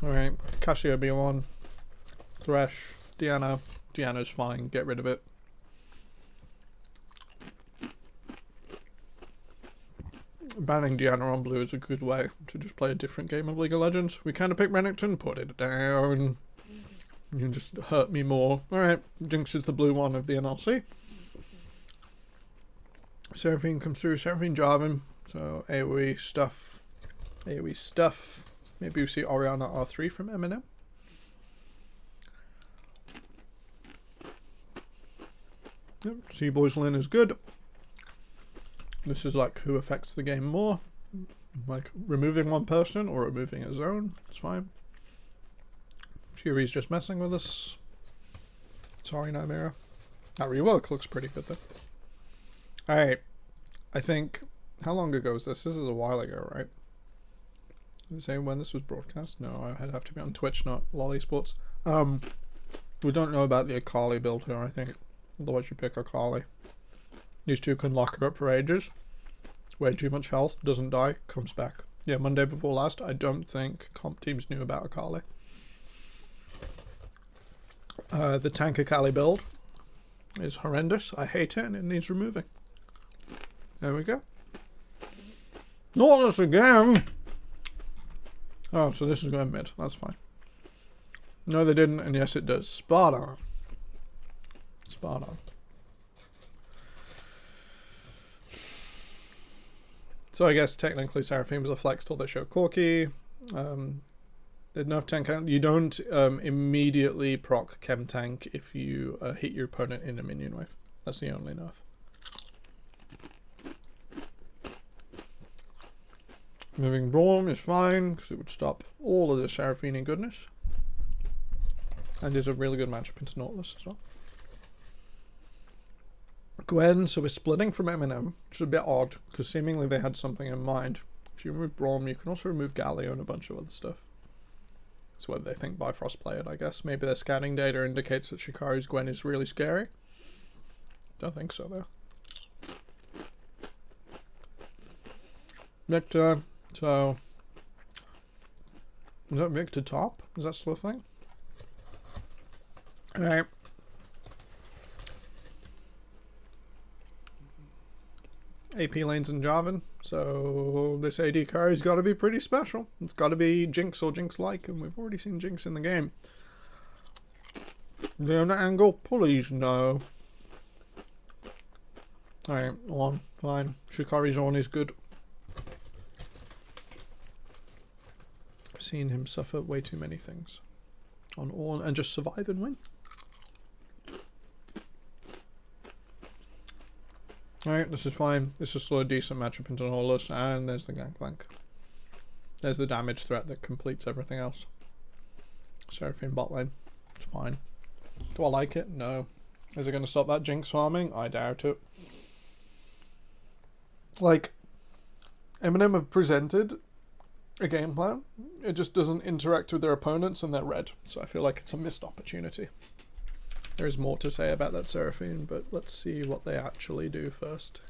Alright, Cassiopeia, Thresh, Diana. Diana's fine, get rid of it. Banning Diana on blue is a good way to just play a different game of League of Legends. We kind of pick Renekton, put it down. You just hurt me more. Alright, Jinx is the blue one of the NLC. Seraphine comes through, Seraphine Jarvan. So AoE stuff. AoE stuff. Maybe we see Oriana R3 from Eminem. Yep, Seaboy's Lin is good. This is like who affects the game more. Like removing one person or removing a zone. It's fine. Fury's just messing with us. Sorry, Nightmare. That rework looks pretty good though. Alright. I think... How long ago was this? This is a while ago, right? Did it say when this was broadcast? No, I'd have to be on Twitch, not Lolly Sports. We don't know about the Akali build here, I think. Otherwise you pick Akali. These two can lock her up for ages. Way too much health, doesn't die, comes back. Yeah, Monday before last, I don't think comp teams knew about Akali. The tank Akali build is horrendous. I hate it and it needs removing. There we go. Not this again! Oh, so this is going mid. That's fine. No, they didn't, and yes, it does. Spot on. Spot on. So I guess technically Seraphine was a flex till they show Corki. Did enough tank out. You don't immediately proc Chem Tank if you hit your opponent in a minion wave. That's the only nerf. Moving Braum is fine because it would stop all of the Seraphine goodness. And is a really good matchup into Nautilus as well. Gwen, so we're splitting from Eminem, which is a bit odd because seemingly they had something in mind. If you remove Braum, you can also remove Galio and a bunch of other stuff. That's whether they think Bifrost play it, I guess. Maybe their scouting data indicates that Shikari's Gwen is really scary. Don't think so, though. Victor, so... Is that Victor top? Is that still a thing? Alright. AP lanes in Jarvan, so this AD carry's got to be pretty special. It's got to be Jinx or Jinx-like, and we've already seen Jinx in the game. Leona angle, please no. Alright, on, fine. Shikari's on is good. I've seen him suffer way too many things on Ornn and just survive and win. Alright, this is fine. This is still a decent matchup into Nautilus, and there's the Gangplank. There's the damage threat that completes everything else. Seraphine bot lane. It's fine. Do I like it? No. Is it going to stop that Jinx farming? I doubt it. Like, Eminem have presented a game plan. It just doesn't interact with their opponents, and they're red. So I feel like it's a missed opportunity. There is more to say about that Seraphine, but let's see what they actually do first.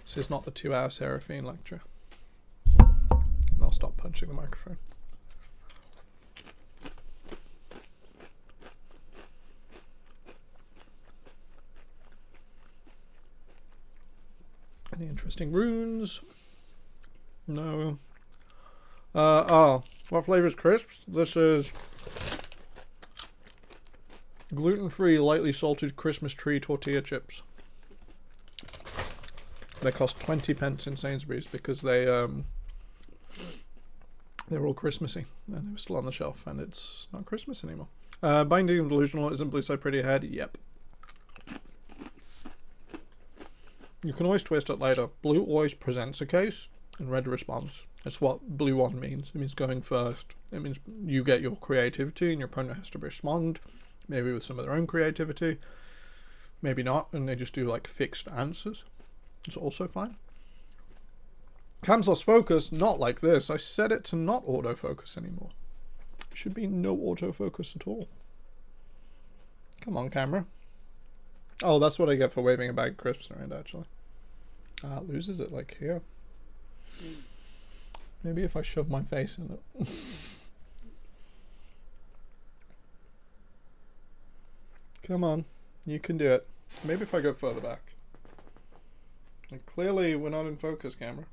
This is not the 2-hour Seraphine lecture. And I'll stop punching the microphone. Any interesting runes? No. Oh, what flavor is crisps? This is gluten-free, lightly salted Christmas tree tortilla chips. They cost 20 pence in Sainsbury's because they're all Christmassy and they were still on the shelf, and it's not Christmas anymore. Binding and Delusional, isn't Blue Side pretty ahead? Yep. You can always twist it later. Blue always presents a case and red responds. That's what blue one means. It means going first. It means you get your creativity and your opponent has to respond. Maybe with some of their own creativity. Maybe not, and they just do like fixed answers. It's also fine. Cam's lost focus, not like this. I set it to not autofocus anymore. It should be no autofocus at all. Come on, camera. Oh, that's what I get for waving a bag of crisps around, actually. It loses it like here. Maybe if I shove my face in it. Come on, you can do it. Maybe if I go further back. And clearly, we're not in focus, camera.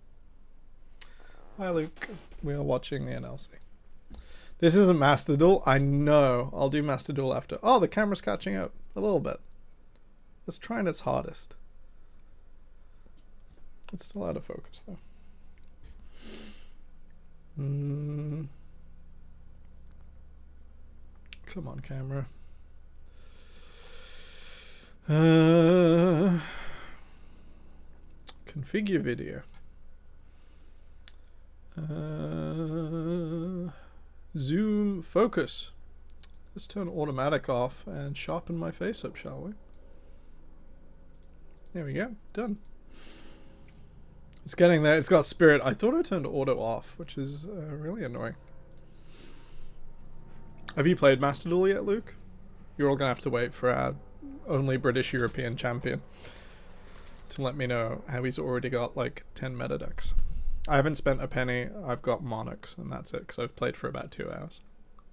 Hi, Luke. We are watching the NLC. This isn't Master Duel. I know. I'll do Master Duel after. Oh, the camera's catching up a little bit. It's trying its hardest. It's still out of focus, though. Come on, camera. Configure video. Zoom focus. Let's turn automatic off and sharpen my face up, shall we? There we go. Done. It's getting there. It's got spirit. I thought I turned auto off, which is really annoying. Have you played Master Duel yet, Luke? You're all going to have to wait for our only British European champion to let me know how he's already got like 10 meta decks. I haven't spent a penny. I've got Monarchs and that's it, because I've played for about 2 hours.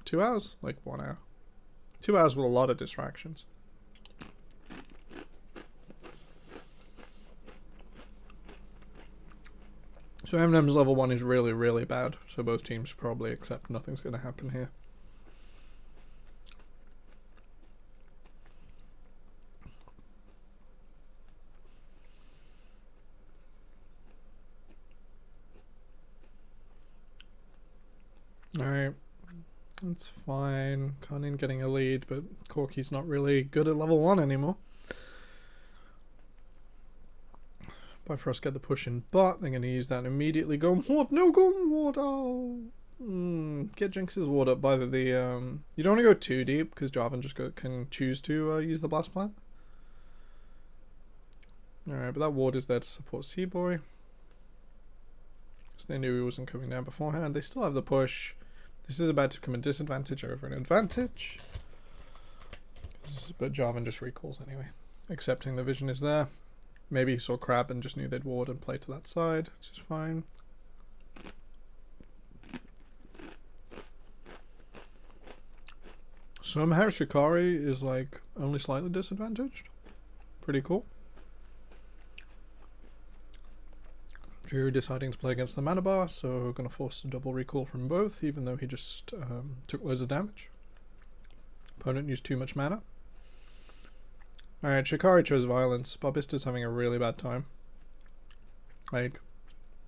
2 hours? Like 1 hour. 2 hours with a lot of distractions. So Eminem's level 1 is really, really bad. So both teams probably accept nothing's going to happen here. Alright. That's fine. Kanin getting a lead, but Corky's not really good at level 1 anymore. Bifrost get the push in bot. They're going to use that and immediately. Go Ward. No, go Ward. Oh. Get Jinx's ward up by the you don't want to go too deep because Jarvan just can choose to use the blast plant. Alright, but that ward is there to support Seaboy. So they knew he wasn't coming down beforehand. They still have the push. This is about to become a disadvantage over an advantage. But Jarvan just recalls anyway. Accepting the vision is there. Maybe he saw Crab and just knew they'd ward and play to that side, which is fine. Somehow Shikari is like only slightly disadvantaged. Pretty cool. Drew deciding to play against the mana bar, so gonna force a double recall from both, even though he just took loads of damage. Opponent used too much mana. Alright, Shikari chose violence. Barbista's having a really bad time. Like,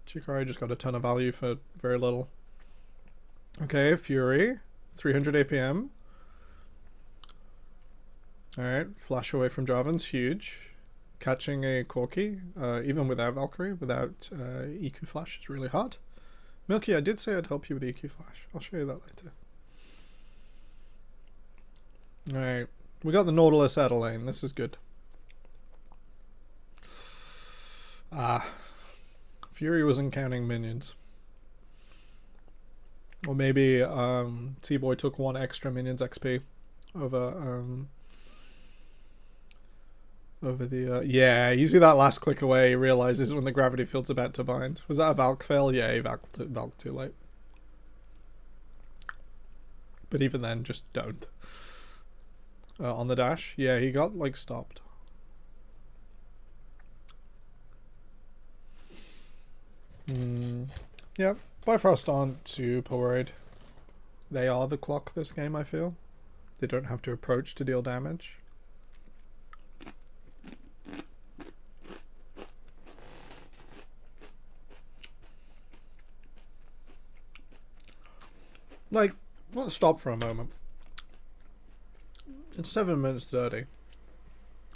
Shikari just got a ton of value for very little. Okay, Fury. 300 APM. Alright, flash away from Jarvan's huge. Catching a Corki, even without Valkyrie, without EQ Flash, is really hard. Milky, I did say I'd help you with EQ Flash. I'll show you that later. Alright, we got the Nautilus out of lane. This is good. Fury wasn't counting minions. Or maybe T-Boy took 1 extra minions XP over the yeah, you see that last click away, he realizes when the gravity field's about to bind. Was that a Valk fail? Yeah, he Valk too late. But even then, just don't. On the dash, yeah, he got like stopped. Yeah, Bifrost aren't super worried. They are the clock this game, I feel. They don't have to approach to deal damage. Like, let's stop for a moment. It's 7 minutes 30.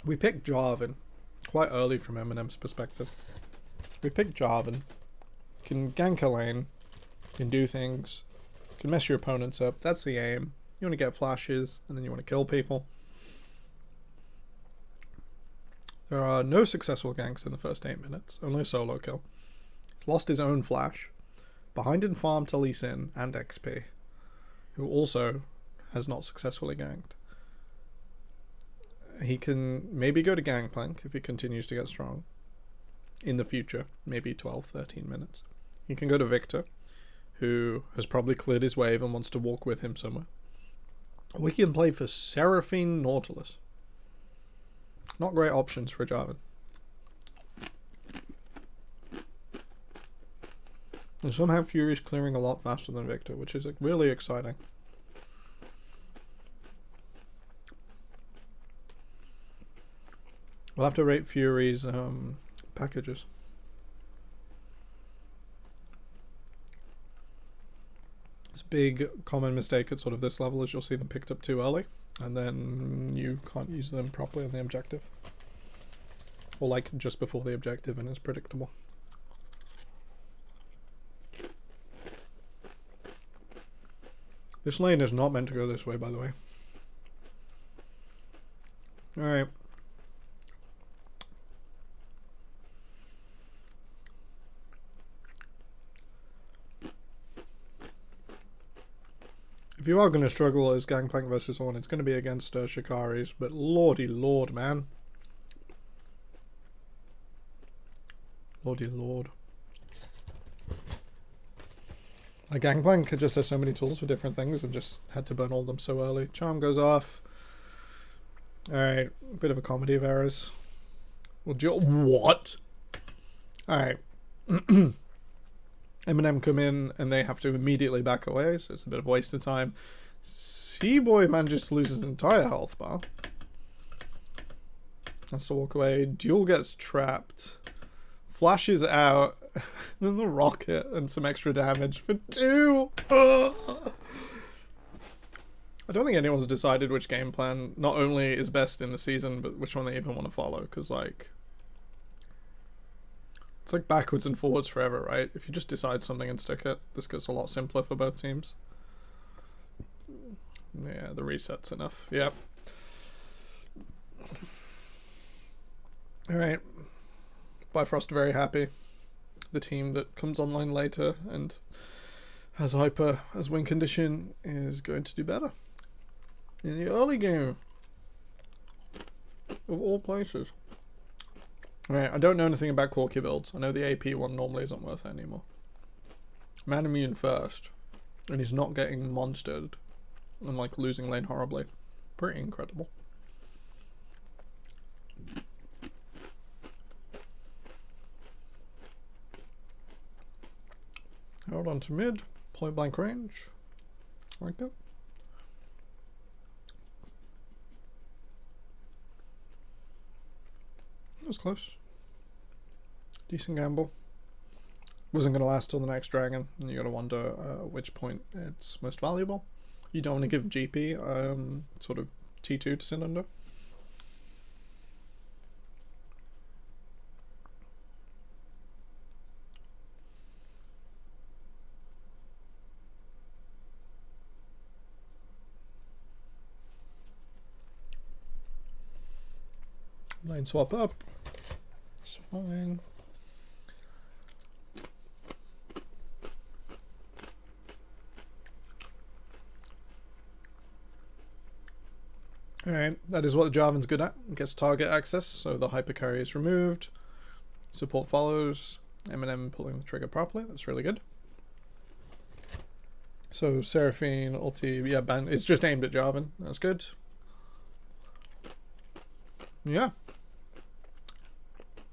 We picked Jarvan quite early from Eminem's perspective. We picked Jarvan. Can gank a lane. Can do things. Can mess your opponents up. That's the aim. You want to get flashes and then you want to kill people. There are no successful ganks in the first 8 minutes. Only a solo kill. He's lost his own flash. Behind in farm to Lee Sin and XP. Who also has not successfully ganked. He can maybe go to Gangplank if he continues to get strong. In the future, maybe 12, 13 minutes. He can go to Victor, who has probably cleared his wave and wants to walk with him somewhere. We can play for Seraphine Nautilus. Not great options for Jarvan. And somehow Fury's clearing a lot faster than Victor, which is really exciting. We'll have to rate Fury's packages. This big common mistake at sort of this level is you'll see them picked up too early, and then you can't use them properly on the objective. Or like just before the objective, and it's predictable. This lane is not meant to go this way, by the way. Alright. If you are going to struggle as Gangplank versus Ornn, it's going to be against Shikari's, but lordy lord, man. Lordy lord. Like Gangplank just has so many tools for different things and just had to burn all of them so early. Charm goes off. Alright, bit of a comedy of errors. Well, what? Alright. Eminem come in and they have to immediately back away, so it's a bit of a waste of time. C-Boy manages to lose his entire health bar. Has to walk away. Duel gets trapped. Flashes out. Then the rocket and some extra damage for 2. I don't think anyone's decided which game plan not only is best in the season, but which one they even want to follow. Because, like, it's like backwards and forwards forever, right? If you just decide something and stick it, this gets a lot simpler for both teams. Yeah, the reset's enough. Yep. Alright. Bifrost very happy. The team that comes online later and has Hyper as win condition is going to do better in the early game. Of all places. Right, I don't know anything about Corky builds. I know the AP one normally isn't worth it anymore. Man immune first. And he's not getting monstered. And like losing lane horribly. Pretty incredible. Hold on to mid. Point blank range. Like that. That was close. Decent gamble. Wasn't going to last till the next dragon. And you got to wonder which point it's most valuable. You don't want to give GP sort of T2 to sit under. Lane swap up. It's fine. Alright, that is what the Jarvan's good at. Gets target access, so the hyper carry is removed. Support follows. Eminem pulling the trigger properly, that's really good. So Seraphine, ulti, yeah, ban. It's just aimed at Jarvan, that's good. Yeah.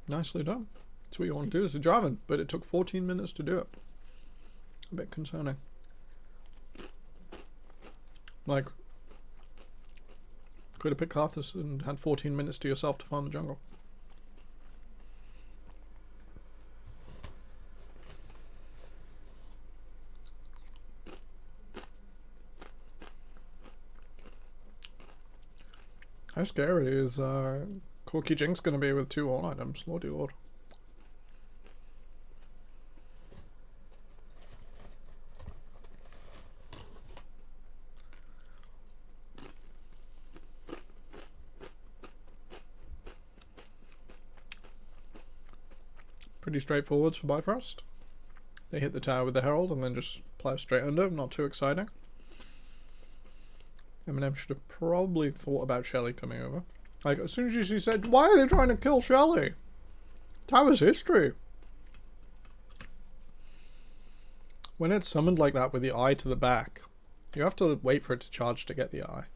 Nicely done. That's what you want to do as a Jarvan, but it took 14 minutes to do it. A bit concerning. Like, could have picked Karthus and had 14 minutes to yourself to farm the jungle. How scary is Corky Jinx going to be with 2 all items? Lordy lord. Pretty straightforward for Bifrost. They hit the tower with the Herald and then just plow straight under. Not too exciting. Eminem should have probably thought about Shelly coming over. Like, as soon as you said, why are they trying to kill Shelly? Tower's history. When it's summoned like that with the eye to the back, you have to wait for it to charge to get the eye.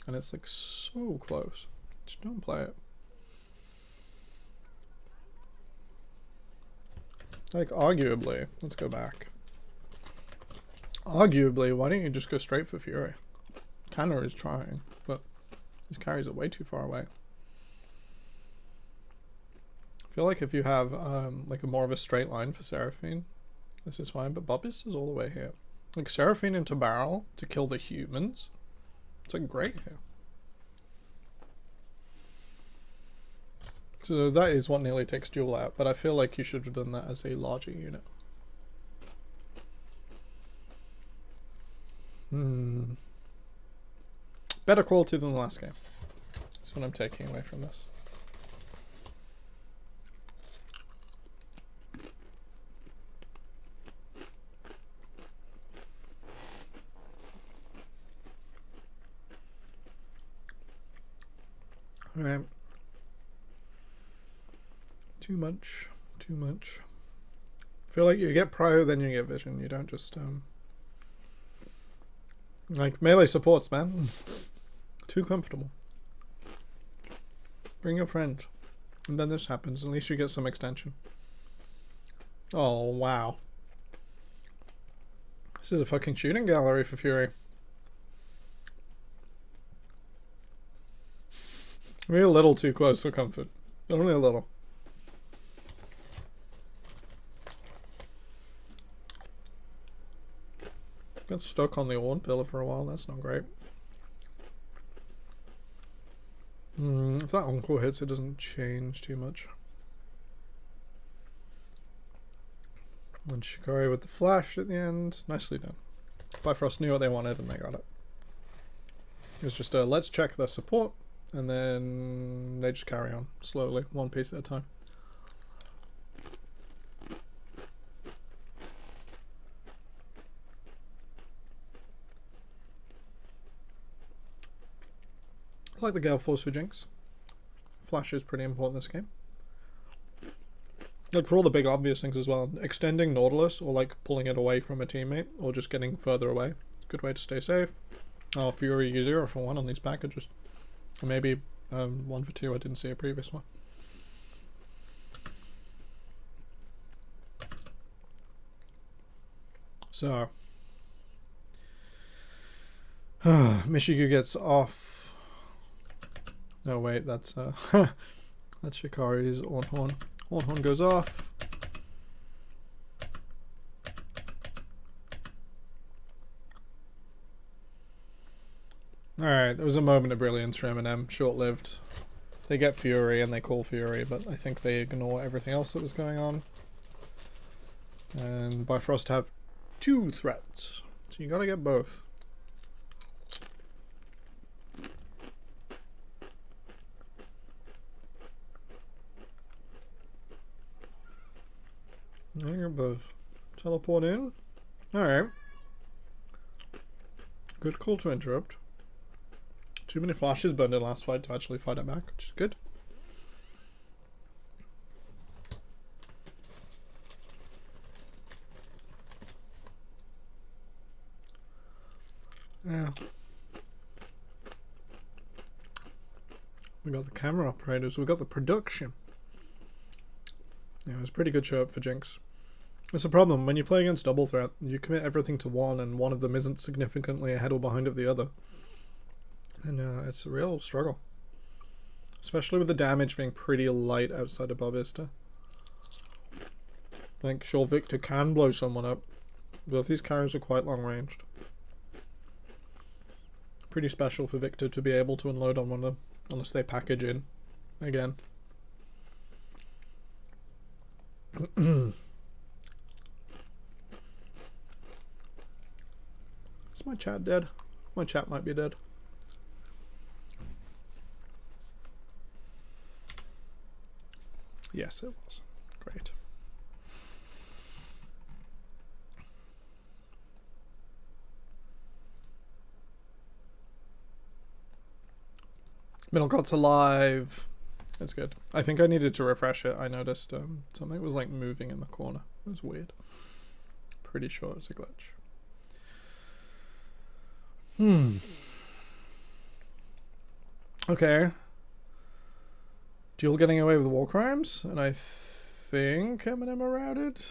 And it's like so close. Just don't play it. Like, arguably, let's go back. Arguably, why don't you just go straight for Fury? Canner is trying, but his carries are way too far away. I feel like if you have like a more of a straight line for Seraphine, this is fine, but Bobby's is all the way here. Like Seraphine into Barrel to kill the humans. It's like great here. So that is what nearly takes Duel out, but I feel like you should have done that as a larger unit. Better quality than the last game. That's what I'm taking away from this. Alright. Too much. Too much. I feel like you get Prio, then you get Vision. You don't just, like, melee supports, man. Too comfortable. Bring your friends. And then this happens. At least you get some extension. Oh, wow. This is a fucking shooting gallery for Fury. Maybe a little too close for comfort. Only a little. Got stuck on the Orn pillar for a while, that's not great. If that Encore hits, it doesn't change too much. And Shikari with the flash at the end. Nicely done. Bifrost knew what they wanted and they got it. It was just a let's check their support, and then they just carry on slowly, one piece at a time. I like the Gale Force for Jinx. Flash is pretty important in this game. Like for all the big obvious things as well. Extending Nautilus or like pulling it away from a teammate or just getting further away. Good way to stay safe. Oh, Fury 0 for 1 on these packages. Or maybe 1 for 2, I didn't see a previous one. So. Michigu gets off. No wait, that's that's Shikari's Ornhorn. Ornhorn goes off. Alright, there was a moment of brilliance for Eminem, short-lived. They get Fury and they call Fury, but I think they ignore everything else that was going on. And Bifrost have 2 threats, so you gotta get both. I got both. Teleport in. Alright. Good call to interrupt. Too many flashes burned in last fight to actually fight it back, which is good. Yeah. We got the camera operators, we got the production. Yeah, it was a pretty good show up for Jinx. It's a problem, when you play against double threat, you commit everything to one and one of them isn't significantly ahead or behind of the other. And it's a real struggle. Especially with the damage being pretty light outside of Barbista. I think sure Victor can blow someone up. Both these carries are quite long ranged. Pretty special for Victor to be able to unload on one of them. Unless they package in. Again. Is my chat dead? My chat might be dead. Yes, it was. Great. Middlecot's alive. That's good. I think I needed to refresh it. I noticed something was like moving in the corner. It was weird. Pretty sure it's a glitch. Okay. Duel getting away with war crimes, and I think Eminem are routed.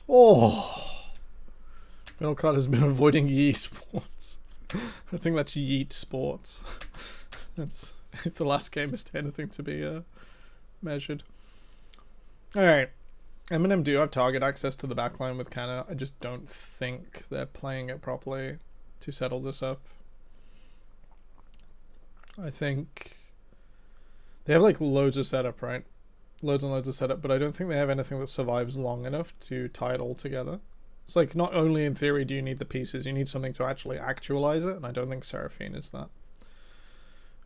Oh! Middlecott has been avoiding Yeet Sports. I think that's Yeet Sports. That's if the last game is anything to be measured. Alright. Eminem do have target access to the backline with Canada. I just don't think they're playing it properly to settle this up. I think they have like loads of setup, right? Loads and loads of setup, but I don't think they have anything that survives long enough to tie it all together. It's like not only in theory do you need the pieces, you need something to actually actualize it, and I don't think Seraphine is that.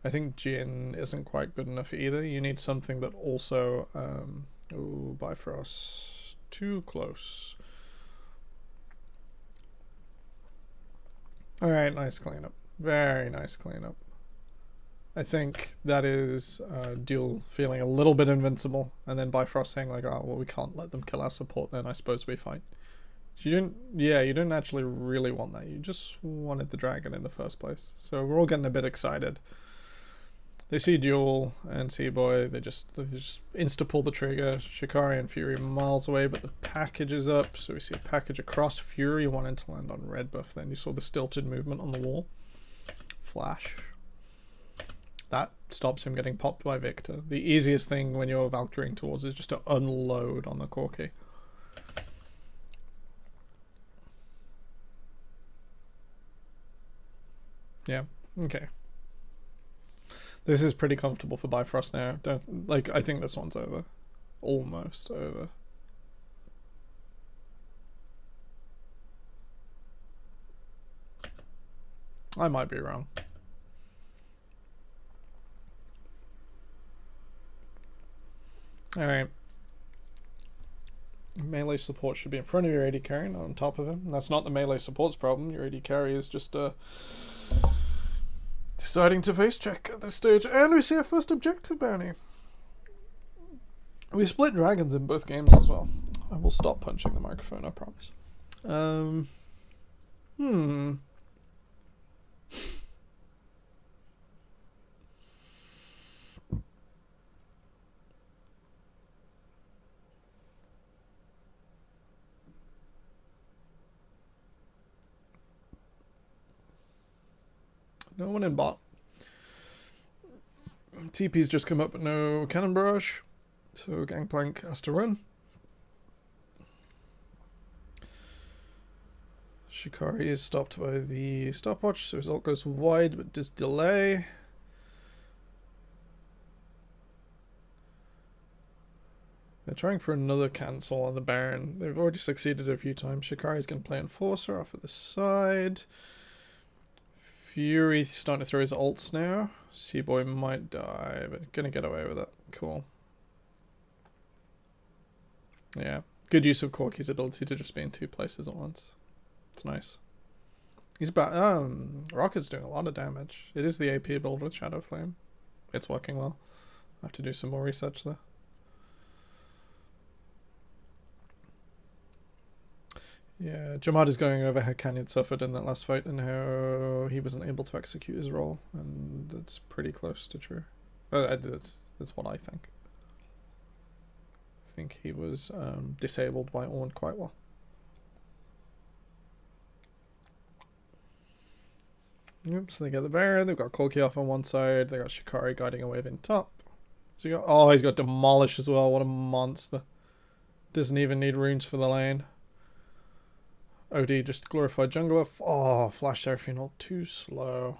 I think Jin isn't quite good enough either. You need something that also ooh, Bifrost. Too close. Alright, nice cleanup. Very nice cleanup. I think that is Duel feeling a little bit invincible, and then Bifrost saying like, oh, well, we can't let them kill our support then, I suppose we fight. You didn't actually really want that. You just wanted the dragon in the first place. So we're all getting a bit excited. They see Duel and Boy. They just insta pull the trigger. Shikari and Fury miles away, but the package is up. So we see a package across. Fury wanted to land on red buff. Then you saw the stilted movement on the wall. Flash. That stops him getting popped by Victor. The easiest thing when you're Valkyring towards is just to unload on the Corki. Yeah. Okay. This is pretty comfortable for Bifrost now. I think this one's over. Almost over. I might be wrong. Alright. Melee support should be in front of your AD carry, not on top of him. That's not the melee support's problem. Your AD carry is just deciding to face check at this stage. And we see our first objective bounty. We split dragons in both games as well. I will stop punching the microphone, I promise. No one in bot. TP's just come up, but no cannon barrage. So Gangplank has to run. Shikari is stopped by the stopwatch, so his ult goes wide, but does delay. They're trying for another cancel on the Baron. They've already succeeded a few times. Shikari's going to play Enforcer off of the side. Fury's starting to throw his ults now. Seaboy might die, but gonna get away with it. Cool. Yeah. Good use of Corki's ability to just be in two places at once. It's nice. He's back. Rocket's doing a lot of damage. It is the AP build with Shadow Flame. It's working well. I have to do some more research there. Yeah, Jamad is going over how Canyon suffered in that last fight and how he wasn't able to execute his role, and it's pretty close to true. That's what I think. I think he was disabled by Ornn quite well. Yep, so they get the Baron, they've got Corki off on one side, they got Shikari guiding a wave in top. So he's got Demolish as well, what a monster. Doesn't even need runes for the lane. OD just glorified jungler. Oh, Flash Seraphine ult too slow.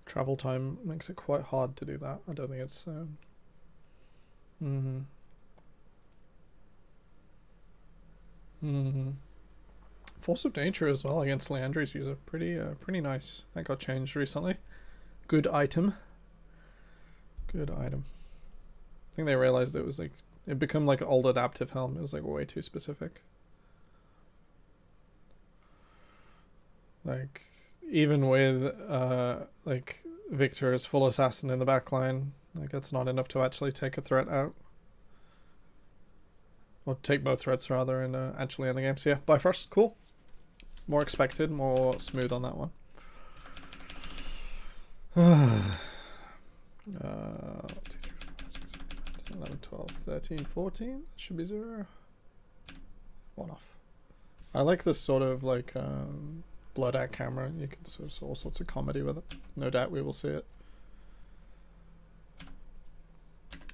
Travel time makes it quite hard to do that. I don't think it's Force of Nature as well against Leandri's user. Pretty nice. That got changed recently. Good item. Good item. I think they realized it was like it become like an old adaptive helm. It was like way too specific. Like even with like Victor as full assassin in the backline, like that's not enough to actually take a threat out. Or take both threats rather and actually end the game. So yeah, Bifrost, cool. More expected, more smooth on that one. 2, 3, 4, 5, 6, 7, 8, 11, 12, 13, 14. Should be 0. One off. I like this sort of like blood at camera. You can see all sorts of comedy with it. No doubt we will see it. I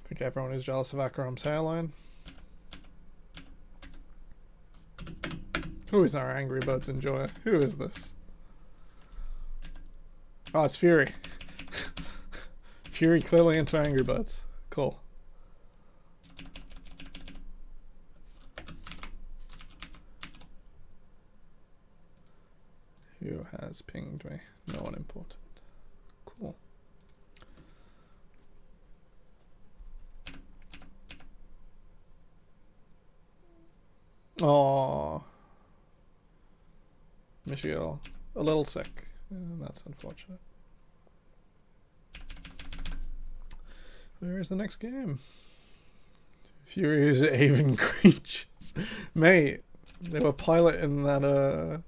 think everyone is jealous of Akaram's hairline. Who is our Angry Birds enjoyer? Who is this? Oh, it's Fury. Fury clearly into Angry Birds. Cool. Who has pinged me? No one important. Cool. Oh, Michiel, a little sick. Yeah, that's unfortunate. Where is the next game? Fury's Aven Creatures. Mate, they were piloting that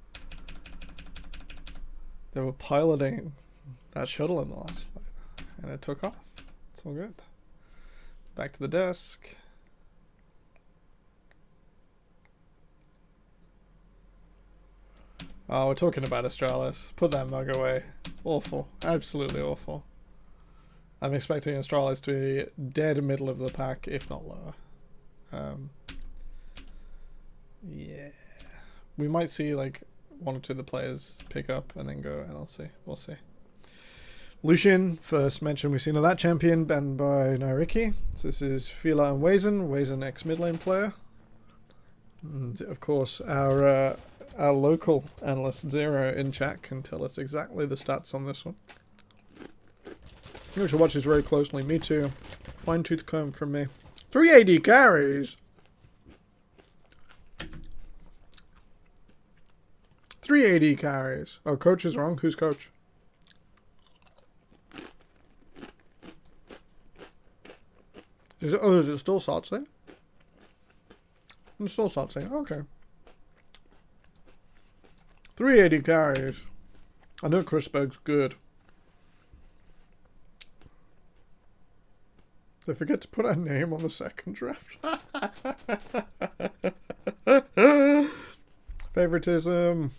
they were piloting that shuttle in the last fight. and it took off. It's all good. Back to the desk. Oh, we're talking about Astralis. Put that mug away. Awful. Absolutely awful. I'm expecting Astralis to be dead middle of the pack, if not lower. Yeah. We might see like one or two of the players pick up and then go NLC. We'll see. Lucian, first mention we've seen of that champion, banned by Nairiki. So this is Fila and Wazen. Wazen ex-mid lane player. And of course, our local analyst Zero in chat can tell us exactly the stats on this one. You should watch this very closely. Me too. Fine tooth comb from me. 380 carries. 380 carries. Oh, coach is wrong. Who's coach? Is it still Satsui? It's still Satsui. Okay. 380 carries. I know Chris Berg's good. They forget to put our name on the second draft. Favoritism.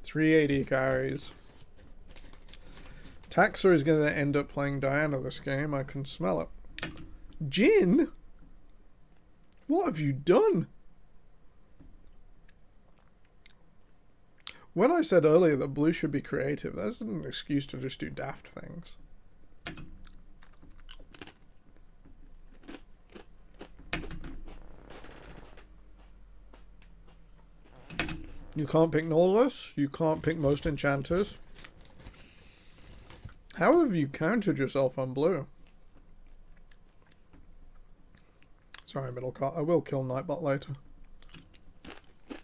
380 carries. Taxa is going to end up playing Diana this game. I can smell it. Jin? What have you done? When I said earlier that blue should be creative, that's an excuse to just do daft things. You can't pick Nautilus. You can't pick most enchanters. How have you countered yourself on blue? Sorry, middle cart. I will kill Nightbot later.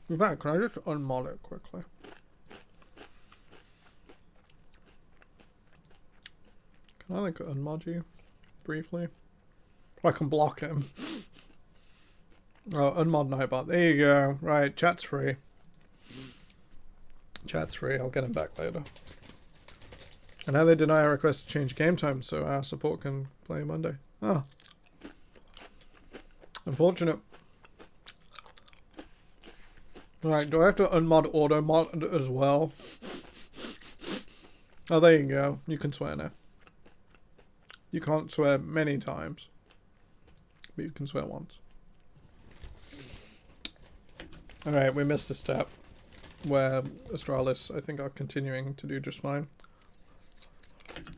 In fact, can I just unmod it quickly? Can I like unmod you briefly? I can block him. Oh, unmod Nightbot. There you go. Right, chat's free. Chat's free. I'll get him back later. And now they deny our request to change game time so our support can play Monday. Oh. Unfortunate. Alright, do I have to unmod auto mod as well? Oh, there you go. You can swear now. You can't swear many times. But you can swear once. Alright, we missed a step. Where Astralis, I think, are continuing to do just fine.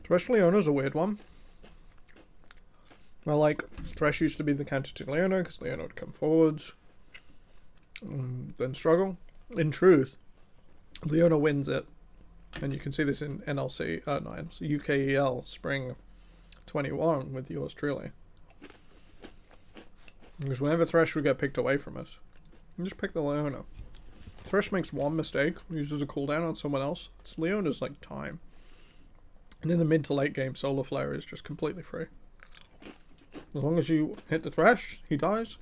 Thresh Leona's a weird one. Well, like, Thresh used to be the counter to Leona, because Leona would come forwards. Then struggle. In truth, Leona wins it. And you can see this in NLC, not NLC, UKEL Spring 21 with yours truly. Because whenever Thresh would get picked away from us, you just pick the Leona. Thresh makes one mistake, uses a cooldown on someone else. It's Leona's like time. And in the mid to late game, Solar Flare is just completely free. As long as you hit the Thresh, he dies.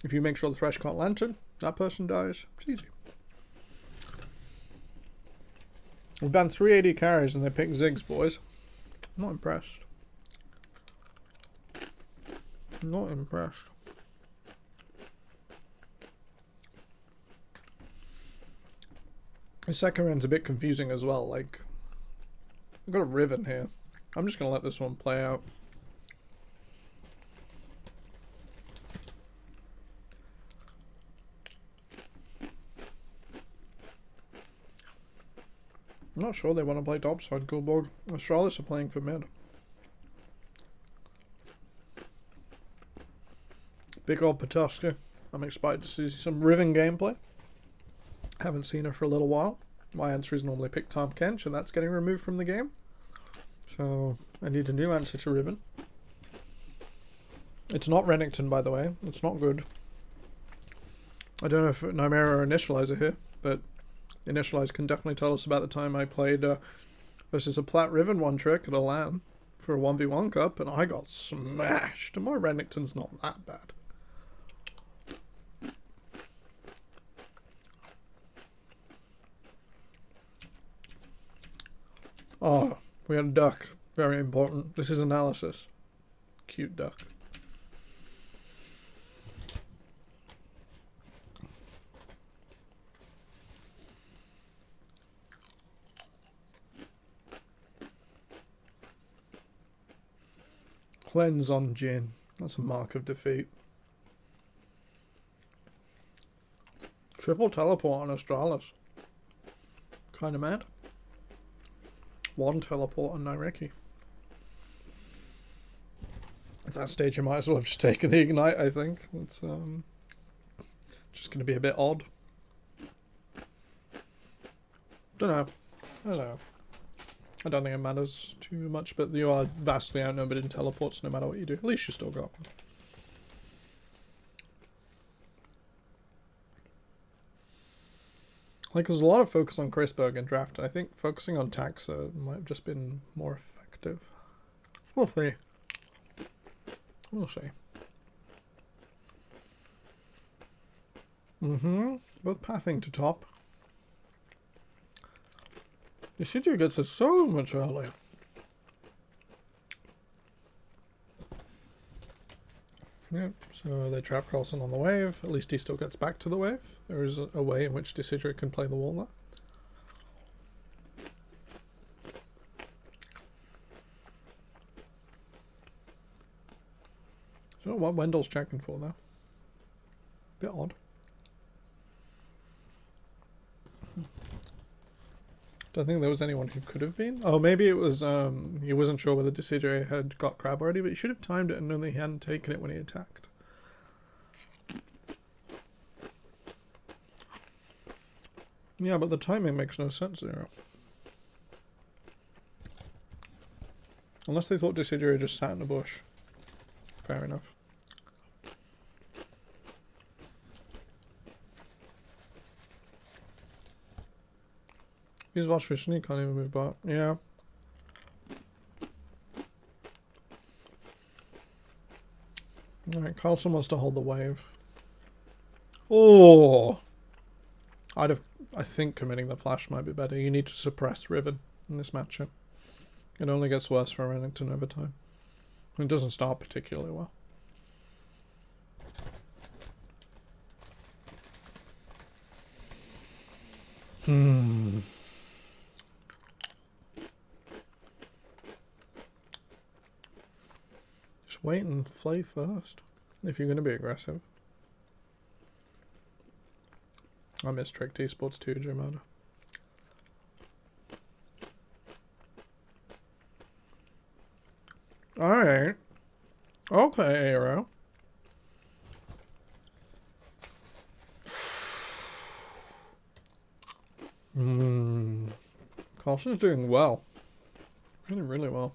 If you make sure the Thresh can't lantern, that person dies. It's easy. We've banned 380 carries and they pick Ziggs, boys. I'm not impressed. I'm not impressed. The second round's a bit confusing as well, like, I've got a Riven here. I'm just going to let this one play out. I'm not sure they want to play topside, Gulborg. Astralis are playing for mid. Big old Patuska. I'm excited to see some Riven gameplay. Haven't seen her for a little while. My answer is normally pick Tom Kench, and that's getting removed from the game. So I need a new answer to Riven. It's not Renekton, by the way. It's not good. I don't know if Nymera or Initializer here, but Initializer can definitely tell us about the time I played versus a Plat Riven one trick at a LAN for a 1v1 cup, and I got smashed. And my Renekton's not that bad. Oh, We had a duck. Very important. This is analysis. Cute duck. Cleanse on Jin. That's a mark of defeat. Triple teleport on Astralis. Kinda mad. One teleport on Naireki. At that stage you might as well have just taken the Ignite, I think. It's just gonna be a bit odd. Don't know. I don't think it matters too much, but you are vastly outnumbered in teleports no matter what you do. At least you still got one. Like, there's a lot of focus on Chrisberg in draft, and I think focusing on Taxa might have just been more effective. We'll see. We'll see. Both pathing to top. The Decidueye gets us so much earlier. Yep, so they trap Carlson on the wave. At least he still gets back to the wave. There is a way in which Decidueye can play the wall there. I don't know what Wendell's checking for though. Bit odd. Don't think there was anyone who could have been. Oh, maybe it was, he wasn't sure whether Decidueye had got crab already, but he should have timed it and known that he hadn't taken it when he attacked. Yeah, but the timing makes no sense, Zero. Unless they thought Decidueye just sat in a bush. Fair enough. He's watched fishing, he can't even move back. Yeah. Alright, Carlson wants to hold the wave. Oh! I think committing the flash might be better. You need to suppress Riven in this matchup. It only gets worse for Renekton over time. It doesn't start particularly well. Just wait and play first, if you're going to be aggressive. I miss Tricked Esports too, Jimada. Alright. Okay, Aero. Carlson's doing well. Really, really well.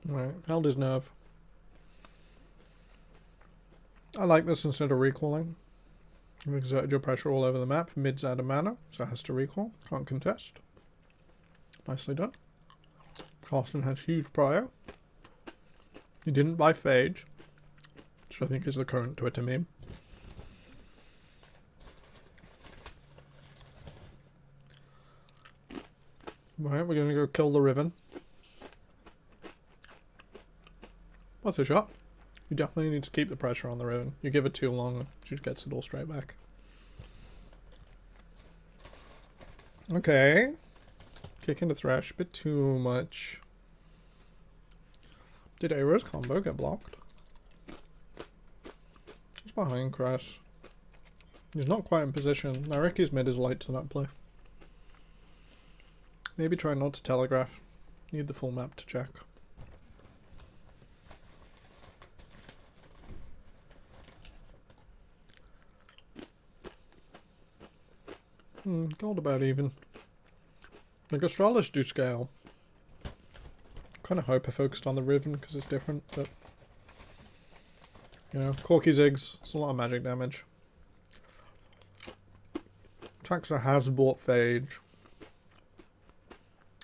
Right, held his nerve. I like this instead of recalling. You've exerted your pressure all over the map. Mid's out of mana, so it has to recall. Can't contest. Nicely done. Carlson has huge prio. He didn't buy Phage, which I think is the current Twitter meme. Right, we're going to go kill the Riven. What's a shot? You definitely need to keep the pressure on the Riven. You give it too long, she gets it all straight back. Okay. Kick into Thresh, a bit too much. Did Aero's combo get blocked? He's behind Crash. He's not quite in position. Naireki's mid is light to that play. Maybe try not to telegraph. Need the full map to check. Gold about even. Like Astralis do scale. Kind of hope I focused on the Riven because it's different, but you know, Corky Ziggs, it's a lot of magic damage. Traxa has bought Phage.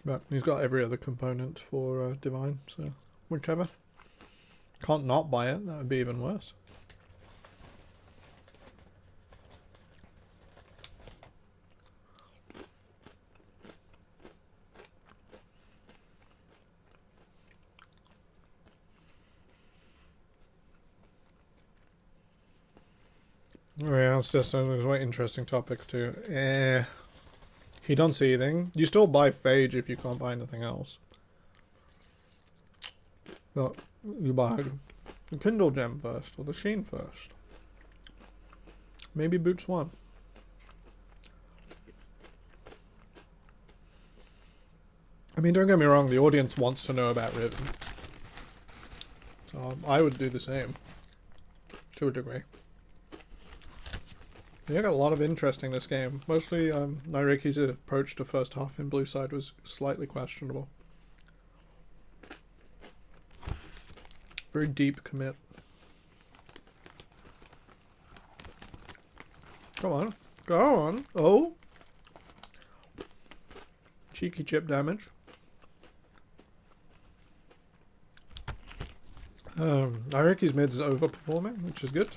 But he's got every other component for Divine, so whichever. Can't not buy it, that would be even worse. Oh yeah, it's just a quite interesting topic too. He don't see anything. You still buy Phage if you can't buy anything else. But you buy the Kindle Gem first, or the Sheen first. Maybe Boots 1. I mean, don't get me wrong, the audience wants to know about Riven. So I would do the same. To a degree. You got a lot of interest in this game. Mostly, Nairiki's approach to first half in blue side was slightly questionable. Very deep commit. Come on. Go on. Oh! Cheeky chip damage. Nairiki's mid is overperforming, which is good.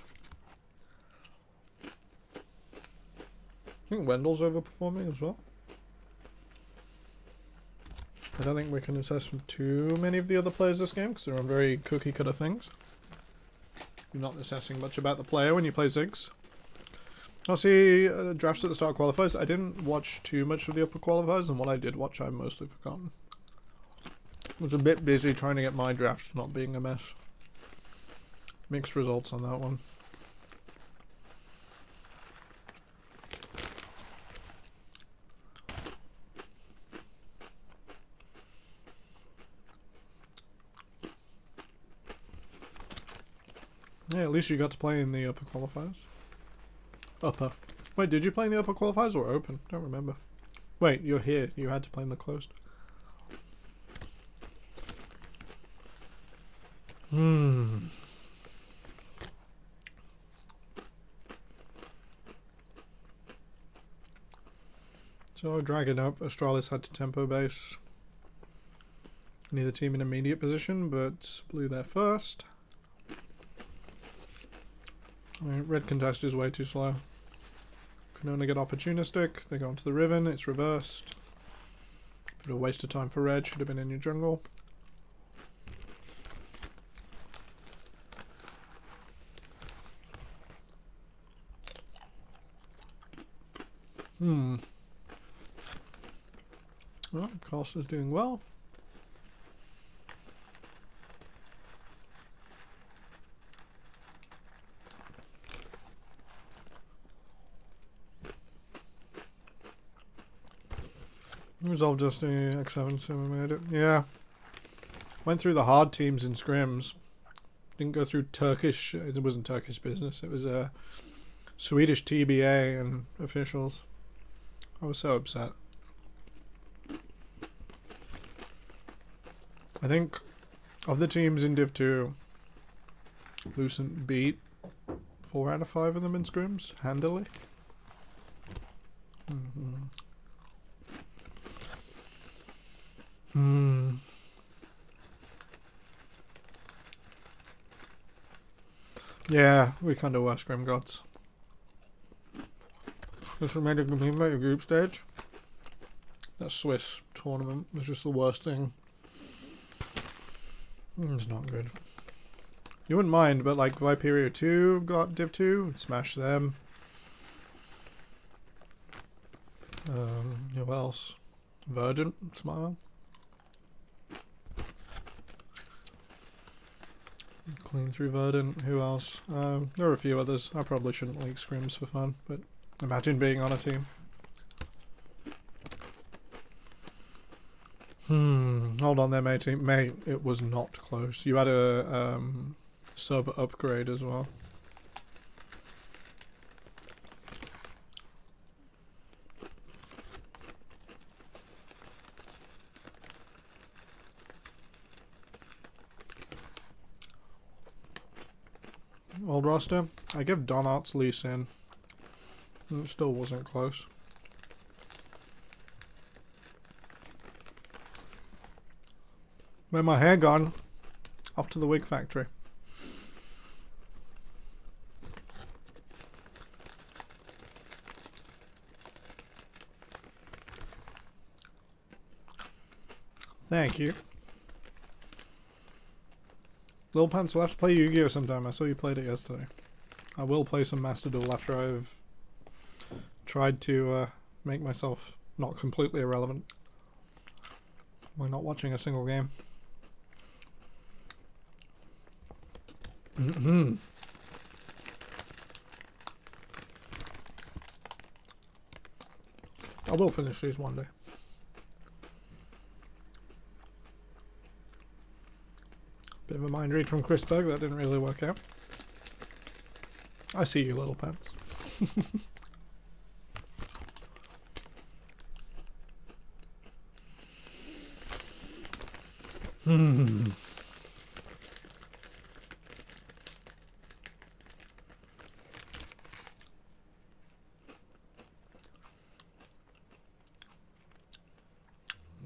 I think Wendell's overperforming as well. I don't think we can assess from too many of the other players this game because they're on very cookie cutter things. You're not assessing much about the player when you play Ziggs. I'll see drafts at the start qualifiers. I didn't watch too much of the upper qualifiers, and what I did watch I've mostly forgotten. I was a bit busy trying to get my drafts not being a mess. Mixed results on that one. Yeah, at least you got to play in the upper qualifiers. Upper. Wait, did you play in the upper qualifiers or open? Don't remember. Wait, you're here. You had to play in the closed. So, dragging up, Astralis had to tempo base. Neither team in immediate position, but blue there first. Red contest is way too slow. Can only get opportunistic. They go onto the Riven, it's reversed. Bit of a waste of time for red, should have been in your jungle. Well, Costa's doing well. Resolve just the X7 so we made it. Yeah. Went through the hard teams in scrims. Didn't go through Turkish. It wasn't Turkish business. It was Swedish TBA and officials. I was so upset. I think of the teams in Div 2, Lucent beat 4 out of 5 of them in scrims handily. Yeah, we kind of were scrim gods. Just made a complaint about your group stage. That Swiss tournament was just the worst thing. It's not good. You wouldn't mind, but like Viperia 2 got Div 2, smash them. Who else? Verdant, Smile. Clean through Verdant, who else? There are a few others. I probably shouldn't leak scrims for fun, but imagine being on a team. Hold on there, matey. Mate, it was not close. You had a sub upgrade as well. Old roster, I give Donart's Lee Sin. It still wasn't close. Where my hair gone? Off to the wig factory. Thank you. Lil Pants, we'll have to play Yu-Gi-Oh! Sometime. I saw you played it yesterday. I will play some Master Duel after I've tried to make myself not completely irrelevant by not watching a single game. I will finish these one day. Bit of a mind read from Chris Berg, that didn't really work out. I see you, Little Pants.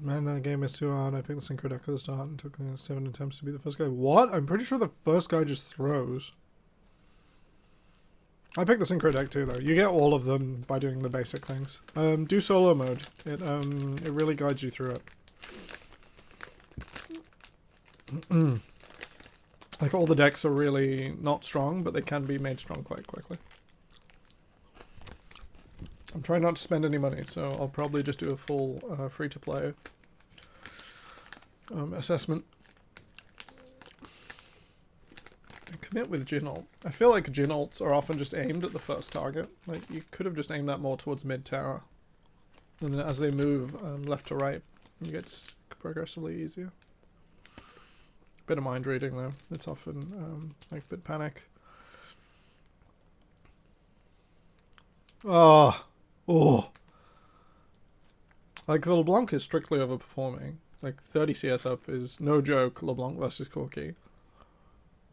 Man, that game is too hard. I picked the synchro deck at the start and took 7 attempts to be the first guy. What? I'm pretty sure the first guy just throws. I picked the synchro deck too, though. You get all of them by doing the basic things. Do solo mode. It really guides you through it. Like, all the decks are really not strong, but they can be made strong quite quickly. I'm trying not to spend any money, so I'll probably just do a full free-to-play assessment. And commit with Jin ult. I feel like Jin ults are often just aimed at the first target. Like, you could have just aimed that more towards mid-tower. And then as they move left to right, it gets progressively easier. Bit of mind reading, though. It's often like a bit panic. Oh! Like, the LeBlanc is strictly overperforming. Like, 30 CS up is no joke, LeBlanc versus Corki.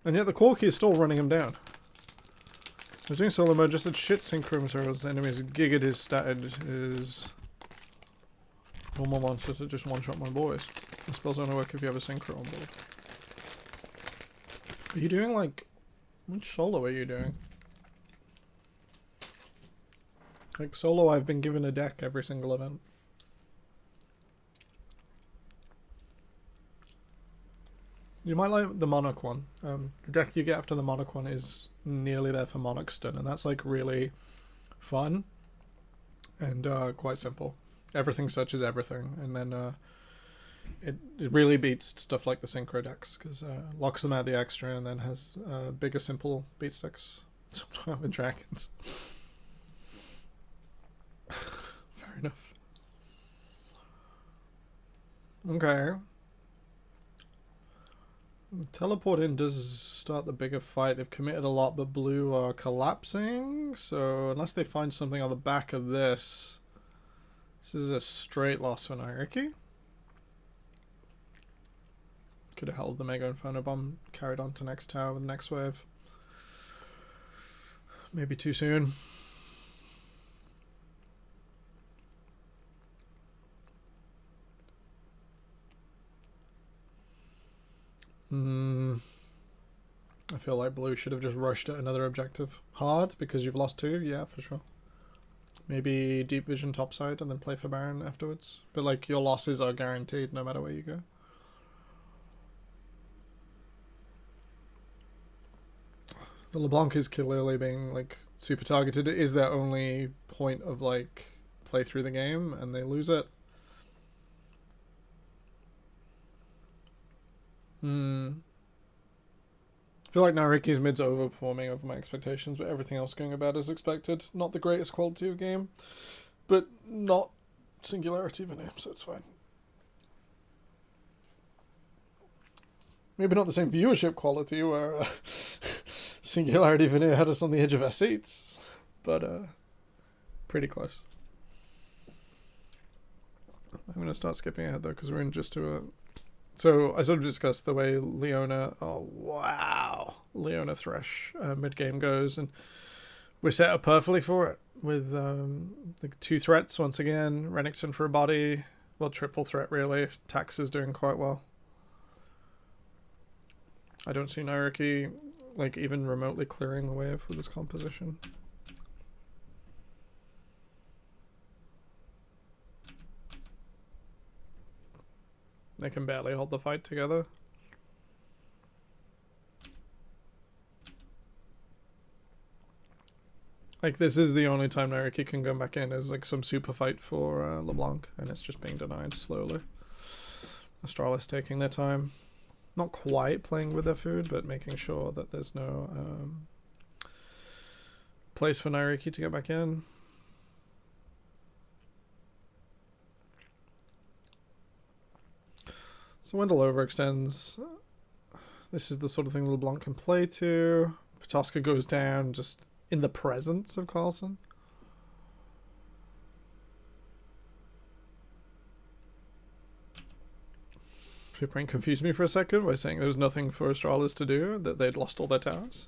And yet the Corki is still running him down. I was doing solo mode, just had shit synchro so his enemies gigged his statted his normal monsters that just one-shot my boys. The spells only work if you have a synchro on board. Are you doing, like... Which solo are you doing? Like, solo, I've been given a deck every single event. You might like the Monarch one. The deck you get after the Monarch one is nearly there for Monarch Stun, and that's, like, really fun and quite simple. Everything searches everything, and then it really beats stuff like the Synchro decks, because locks them out the extra and then has bigger, simple beat sticks. With dragons. Fair enough. Okay. Teleport in does start the bigger fight. They've committed a lot, but blue are collapsing. So unless they find something on the back of this, this is a straight loss for Nairiki. Could have held the Mega Inferno Bomb, carried on to next tower with the next wave. Maybe too soon. I feel like blue should have just rushed at another objective. Hard, because you've lost 2, yeah, for sure. Maybe deep vision topside and then play for Baron afterwards. But, like, your losses are guaranteed no matter where you go. The LeBlanc is clearly being, like, super targeted. It is their only point of, like, play through the game, and they lose it. I feel like Nairiki's mid's overperforming over my expectations, but everything else going about as expected. Not the greatest quality of game, but not Singularity Veneer, so it's fine. Maybe not the same viewership quality where Singularity Veneer had us on the edge of our seats, but pretty close. I'm going to start skipping ahead though, because we're in just to a... So I sort of discussed the way Leona, oh wow, Leona Thresh mid-game goes, and we're set up perfectly for it with the 2 threats once again, Renekton for a body, well, triple threat really. Tax is doing quite well. I don't see Naruki like even remotely clearing the wave with this composition. They can barely hold the fight together. Like, this is the only time Naruki can go back in as like some super fight for LeBlanc, and it's just being denied slowly. Astralis taking their time. Not quite playing with their food, but making sure that there's no place for Naruki to get back in. So Wendell overextends. This is the sort of thing LeBlanc can play to. Patoska goes down just in the presence of Carlsen. Brain confused me for a second by saying there was nothing for Astralis to do, that they'd lost all their towers.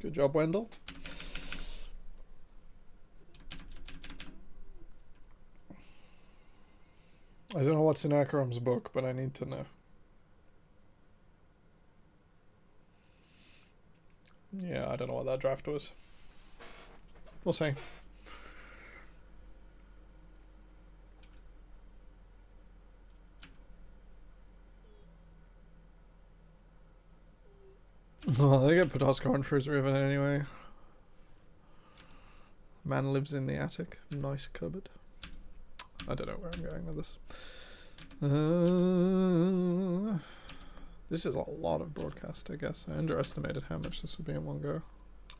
Good job, Wendell. I don't know what's in Akaram's book, but I need to know. Yeah, I don't know what that draft was. We'll see. Oh, they get Patoska on for his Riven anyway. Man lives in the attic. Nice cupboard. I don't know where I'm going with this. This is a lot of broadcast, I guess. I underestimated how much this would be in one go. I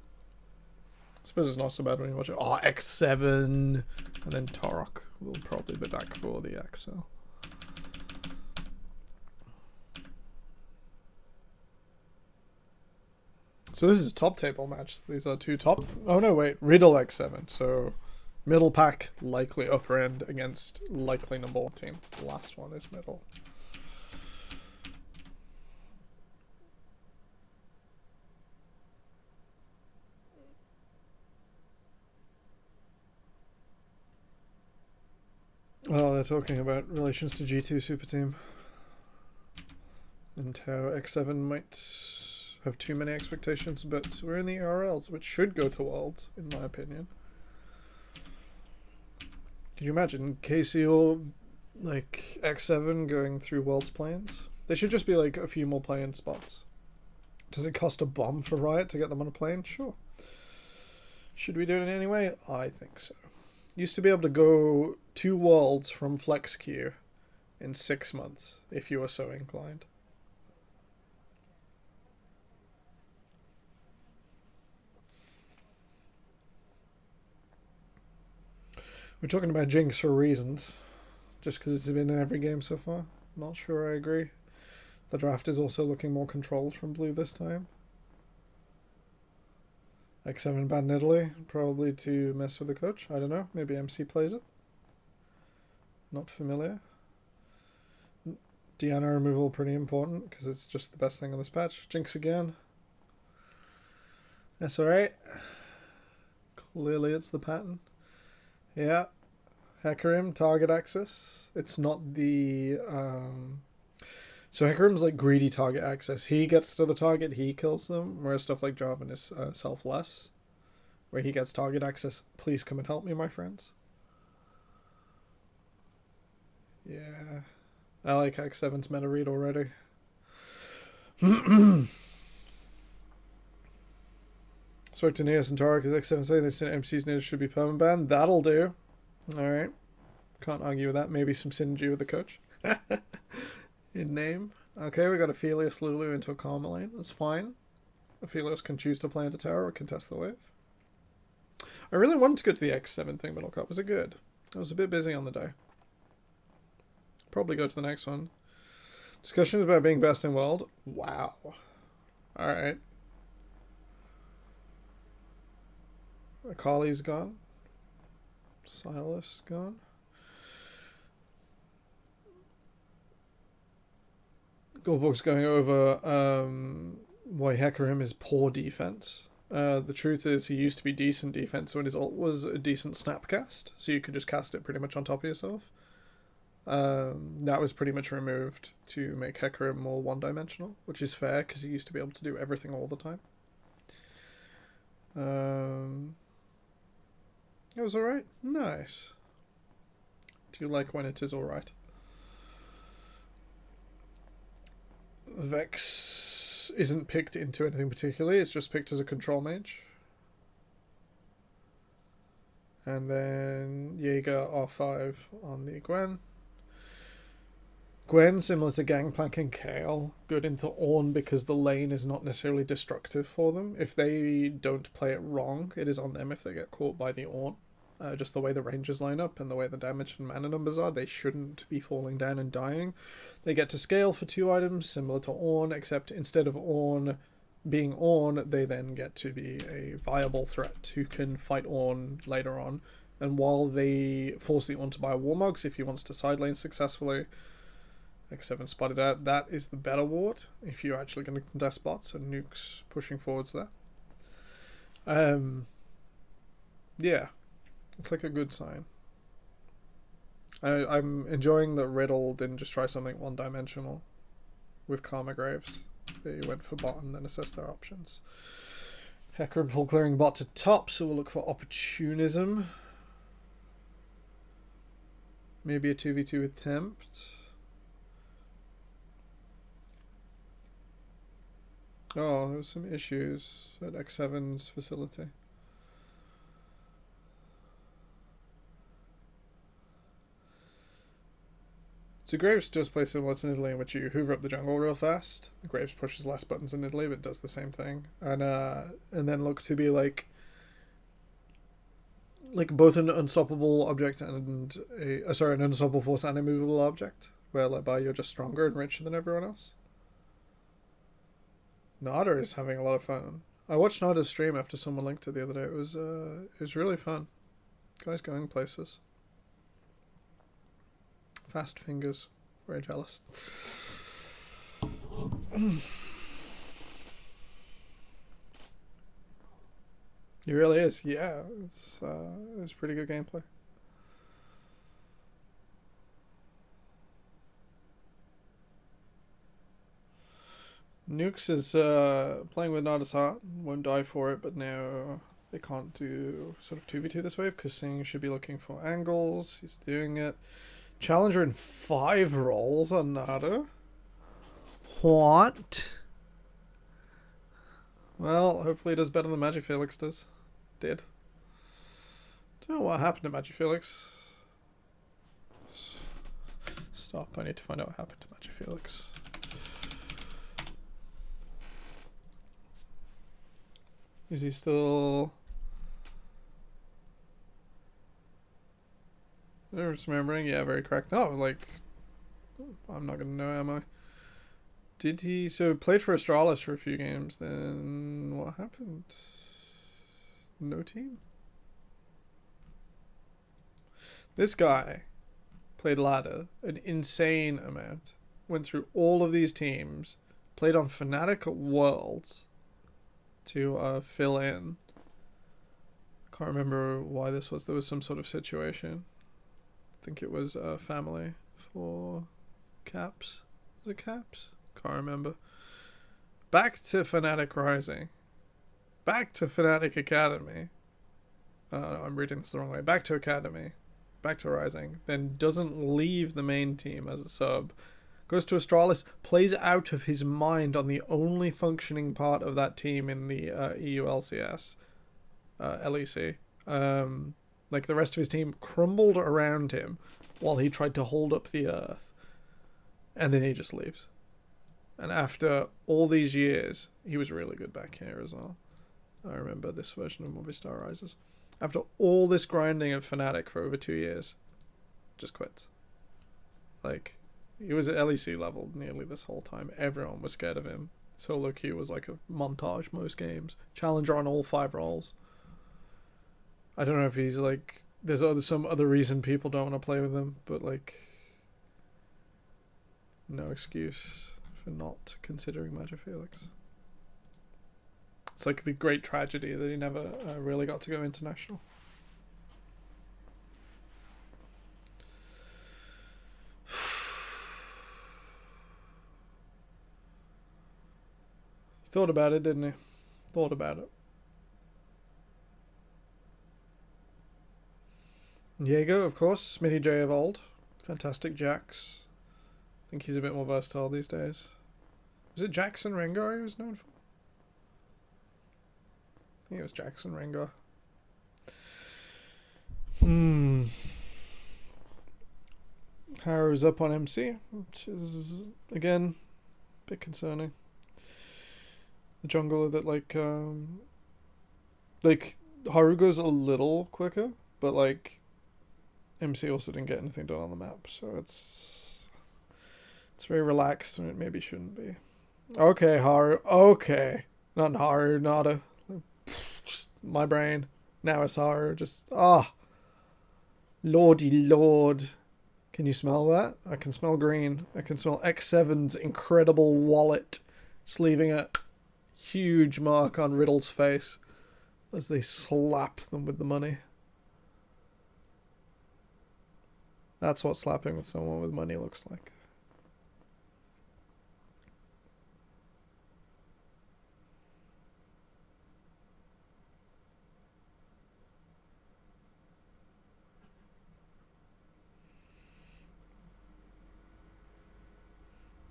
suppose it's not so bad when you watch it. Oh, X7! And then Torok will probably be back for the XL. So this is a top table match. These are two top... Oh no, wait. Riddle X7. So middle pack, likely upper end against likely number one team. The last one is middle. Oh, they're talking about relations to G2 Super Team. And how X7 might have too many expectations, but we're in the ERLs, which should go to Worlds, in my opinion. Could you imagine KCO, like, X7 going through Worlds plans? They should just be like a few more play-in spots. Does it cost a bomb for Riot to get them on a plane? Sure. Should we do it in any way? I think so. Used to be able to go 2 Worlds from Flex Queue in 6 months, if you were so inclined. We're talking about Jinx for reasons, just because it's been in every game so far. Not sure I agree. The draft is also looking more controlled from Blue this time. X7 bad in Italy, probably to mess with the coach. I don't know, maybe MC plays it. Not familiar. Diana removal pretty important, because it's just the best thing on this patch. Jinx again. That's alright. Clearly it's the pattern. Yeah. Hecarim, target access. It's not the... So Hecarim's like greedy target access. He gets to the target, he kills them. Whereas stuff like Jarvan is selfless. Where he gets target access. Please come and help me, my friends. Yeah. I like X7's meta read already. Spoke to Neos and Tara because X7 saying they said MC's needed should be permanent ban. That'll do. Alright. Can't argue with that. Maybe some synergy with the coach. In name. Okay, we got Aphelios Lulu into a Karma lane. That's fine. Aphelios can choose to play into tower or contest the wave. I really wanted to go to the X7 thing, Middle Cup. Was it good? I was a bit busy on the day. Probably go to the next one. Discussions about being best in world. Wow. Alright. Akali's gone. Silas gone. Goldbook's going over why Hecarim is poor defense. The truth is, he used to be decent defense when his ult was a decent snap cast, so you could just cast it pretty much on top of yourself. That was pretty much removed to make Hecarim more one-dimensional, which is fair because he used to be able to do everything all the time. It was alright. Nice. Do you like when it is alright? Vex isn't picked into anything particularly, it's just picked as a control mage. And then Jaeger R5 on the Gwen. Gwen, similar to Gangplank and Kayle, good into Ornn because the lane is not necessarily destructive for them. If they don't play it wrong, it is on them if they get caught by the Ornn. Just the way the ranges line up and the way the damage and mana numbers are, they shouldn't be falling down and dying. They get to scale for 2 items, similar to Ornn, except instead of Ornn being Ornn, they then get to be a viable threat who can fight Ornn later on. And while they force the Ornn to buy Warmogs if he wants to side lane successfully, X7 spotted out, that is the better ward if you're actually going to contest bots, and Nuke's pushing forwards there. Yeah, it's like a good sign. I'm enjoying that Riddle didn't just try something one-dimensional with Karma Graves. They went for bot and then assessed their options. Hecarim full clearing bot to top, so we'll look for opportunism. Maybe a 2v2 attempt. Oh, there was some issues at X7's facility. So Graves does play similar to Italy, in which you hoover up the jungle real fast. Graves pushes less buttons than Italy, but does the same thing. And then look to be like both an unstoppable object and an unstoppable force and a movable object, whereby you're just stronger and richer than everyone else. Nada is having a lot of fun. I watched Nada's stream after someone linked it the other day. It was really fun. Guy's going places. Fast fingers. Very jealous. He really is. Yeah, it's pretty good gameplay. Nukes is playing with Nada's heart. Won't die for it, but now they can't do sort of 2v2 this wave because Singh should be looking for angles. He's doing it. Challenger in 5 rolls on Nada. What? Well, hopefully he does better than Magic Felix does. Did. Don't know what happened to Magic Felix. Stop, I need to find out what happened to Magic Felix. Is he still... I'm just remembering, yeah, very correct. Oh, like, I'm not gonna know, am I? Did he... So, played for Astralis for a few games, then what happened? No team? This guy played ladder an insane amount. Went through all of these teams. Played on Fnatic at Worlds to fill in. Can't remember why this was. There was some sort of situation. I think it was family for Caps. Was it Caps? Can't remember. Back to Fnatic Rising. Back to Fnatic Academy. No, I'm reading this the wrong way. Back to Academy. Back to Rising. Then doesn't leave the main team as a sub. Goes to Astralis. Plays out of his mind on the only functioning part of that team in the EU LCS. LEC. Like the rest of his team crumbled around him while he tried to hold up the earth. And then he just leaves. And after all these years, he was really good back here as well. I remember this version of Movistar Rises. After all this grinding of Fnatic for over 2 years, just quits. Like, he was at LEC level nearly this whole time. Everyone was scared of him. Solo queue was like a montage most games. Challenger on all 5 roles. I don't know if he's like... There's some other reason people don't want to play with him, but like... No excuse for not considering Magic Felix. It's like the great tragedy that he never really got to go international. He thought about it, didn't he? Thought about it. Diego, of course. Smitty J of old. Fantastic Jax. I think he's a bit more versatile these days. Was it Jackson Rengar he was known for? I think it was Jackson Rengar. Haru's up on MC, which is, again, a bit concerning. The jungler that, like Haru goes a little quicker, but, like, MC also didn't get anything done on the map, so it's very relaxed and it maybe shouldn't be. Okay, Haru. Okay. Not Haru, Nada. Just my brain. Now it's Haru. Just, Lordy Lord. Can you smell that? I can smell green. I can smell X7's incredible wallet. Just leaving a huge mark on Riddle's face as they slap them with the money. That's what slapping with someone with money looks like.